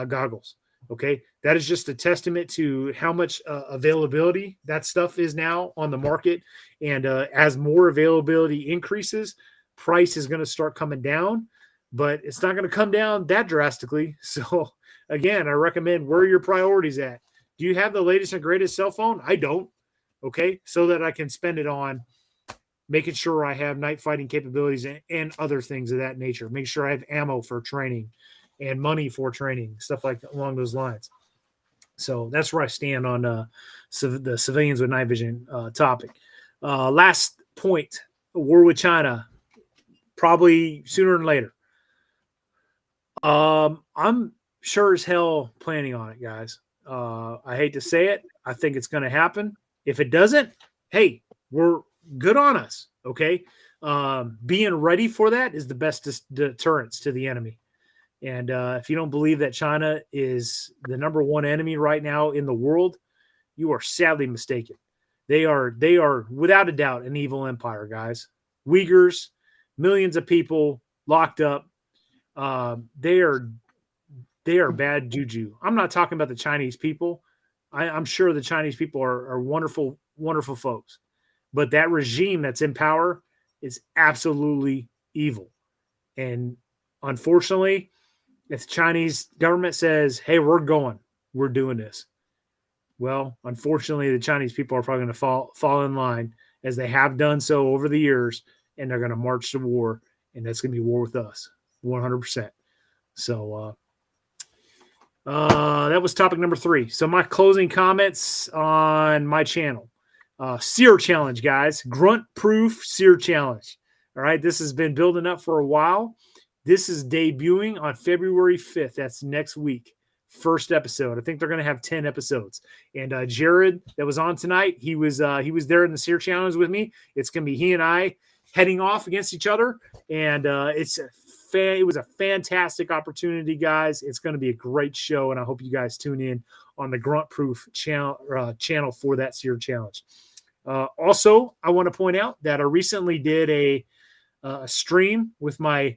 goggles. Okay, that is just a testament to how much availability that stuff is now on the market. And as more availability increases, price is going to start coming down, but it's not going to come down that drastically. So again, I recommend where your priorities at. Do you have the latest and greatest cell phone? I don't. Okay, so that I can spend it on making sure I have night fighting capabilities and other things of that nature. Make sure I have ammo for training and money for training, stuff like that, along those lines. So that's where I stand on the civilians with night vision topic. Last point, war with China, probably sooner than later. I'm sure as hell planning on it, guys. I hate to say it. I think it's going to happen. If it doesn't, hey, we're good on us. Okay. Being ready for that is the best deterrence to the enemy. And if you don't believe that China is the number one enemy right now in the world, you are sadly mistaken. They are without a doubt an evil empire, guys. Uyghurs, millions of people locked up. They are bad juju. I'm not talking about the Chinese people. I'm sure the Chinese people are wonderful, wonderful folks. But that regime that's in power is absolutely evil. And unfortunately, if the Chinese government says, hey, we're doing this. Well, unfortunately, the Chinese people are probably going to fall in line, as they have done so over the years, and they're going to march to war, and that's going to be war with us, 100%. So that was topic number 3. So my closing comments on my channel. Sear challenge, guys. Grunt-proof sear challenge. All right, this has been building up for a while. This is debuting on February 5th. That's next week. first episode. I think they're going to have 10 episodes. And Jared, that was on tonight, he was there in the Seer Challenge with me. It's going to be he and I heading off against each other, and it was a fantastic opportunity, guys. It's going to be a great show, and I hope you guys tune in on the Grunt Proof channel for that Seer Challenge. Also, I want to point out that I recently did a stream with my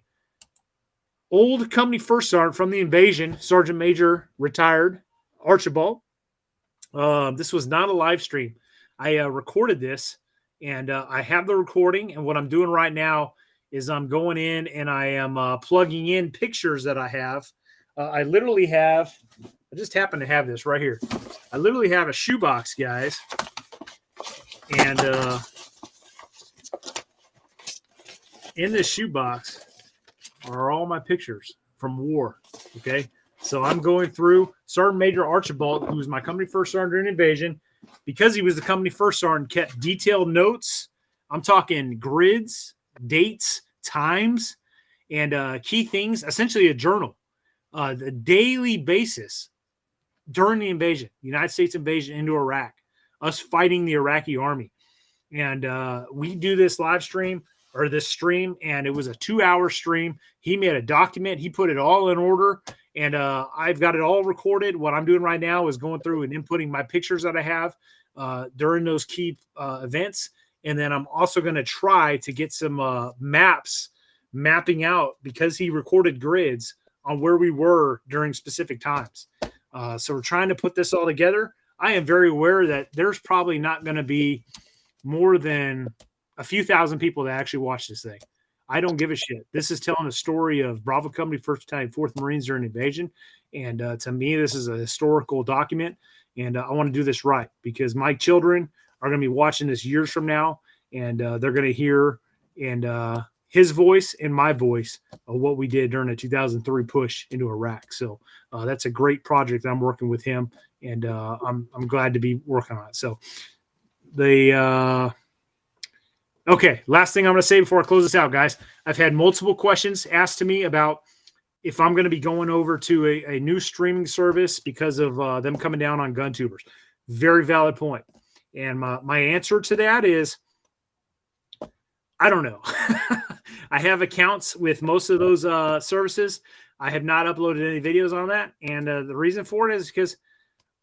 old company first sergeant from the invasion, Sergeant Major retired Archibald. This was not a live stream. I recorded this, and I have the recording. And what I'm doing right now is I'm going in and I am plugging in pictures that I have. I just happen to have this right here. I literally have a shoebox, guys. And in this shoebox are all my pictures from war. Okay. So I'm going through Sergeant Major Archibald, who was my company first sergeant during invasion. Because he was the company first sergeant, kept detailed notes. I'm talking grids, dates, times, and key things, essentially a journal, the daily basis during the invasion, United States invasion into Iraq, us fighting the Iraqi army. And we do this live stream or this stream, and it was a 2-hour stream. He made a document. He put it all in order, and I've got it all recorded. What I'm doing right now is going through and inputting my pictures that I have during those key events. And then I'm also going to try to get some mapping out, because he recorded grids on where we were during specific times. So we're trying to put this all together. I am very aware that there's probably not going to be more than a few thousand people that actually watch this thing. I don't give a shit. This is telling a story of Bravo Company, 1st Battalion, 4th Marines during invasion. And to me, this is a historical document. And I want to do this right, because my children are going to be watching this years from now, and they're going to hear his voice and my voice of what we did during the 2003 push into Iraq. So that's a great project. I'm working with him, and I'm glad to be working on it. So okay, last thing I'm going to say before I close this out, guys. I've had multiple questions asked to me about if I'm going to be going over to a new streaming service because of them coming down on gun tubers. Very valid point. And my answer to that is, I don't know. I have accounts with most of those services. I have not uploaded any videos on that. And the reason for it is because,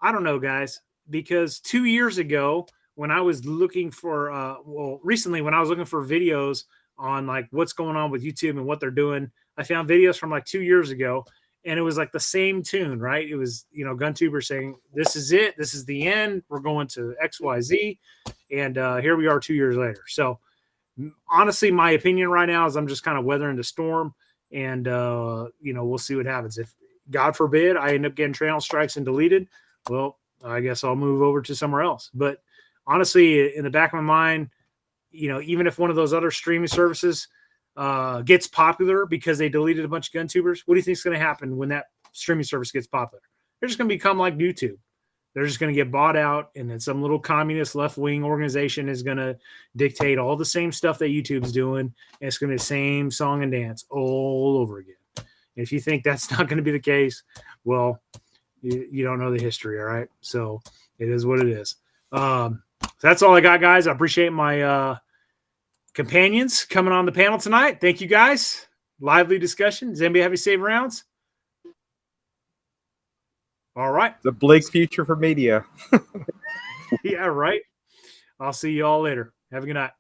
I don't know, guys, because 2 years ago, when I was looking for, recently when I was looking for videos on like what's going on with YouTube and what they're doing, I found videos from like 2 years ago, and it was like the same tune, right? It was, GunTuber saying, this is it. This is the end. We're going to XYZ. And here we are 2 years later. So honestly, my opinion right now is I'm just kind of weathering the storm, and, we'll see what happens. If God forbid I end up getting channel strikes and deleted, well, I guess I'll move over to somewhere else. But honestly, in the back of my mind, even if one of those other streaming services gets popular because they deleted a bunch of gun tubers, what do you think is going to happen when that streaming service gets popular? They're just going to become like YouTube. They're just going to get bought out, and then some little communist left-wing organization is going to dictate all the same stuff that YouTube's doing, and it's going to be the same song and dance all over again. And if you think that's not going to be the case, well, you don't know the history, all right? So it is what it is. That's all I got, guys. I appreciate my companions coming on the panel tonight. Thank you, guys. Lively discussion. Does anybody have any save rounds? All right. The bleak future for media. Yeah, right. I'll see you all later. Have a good night.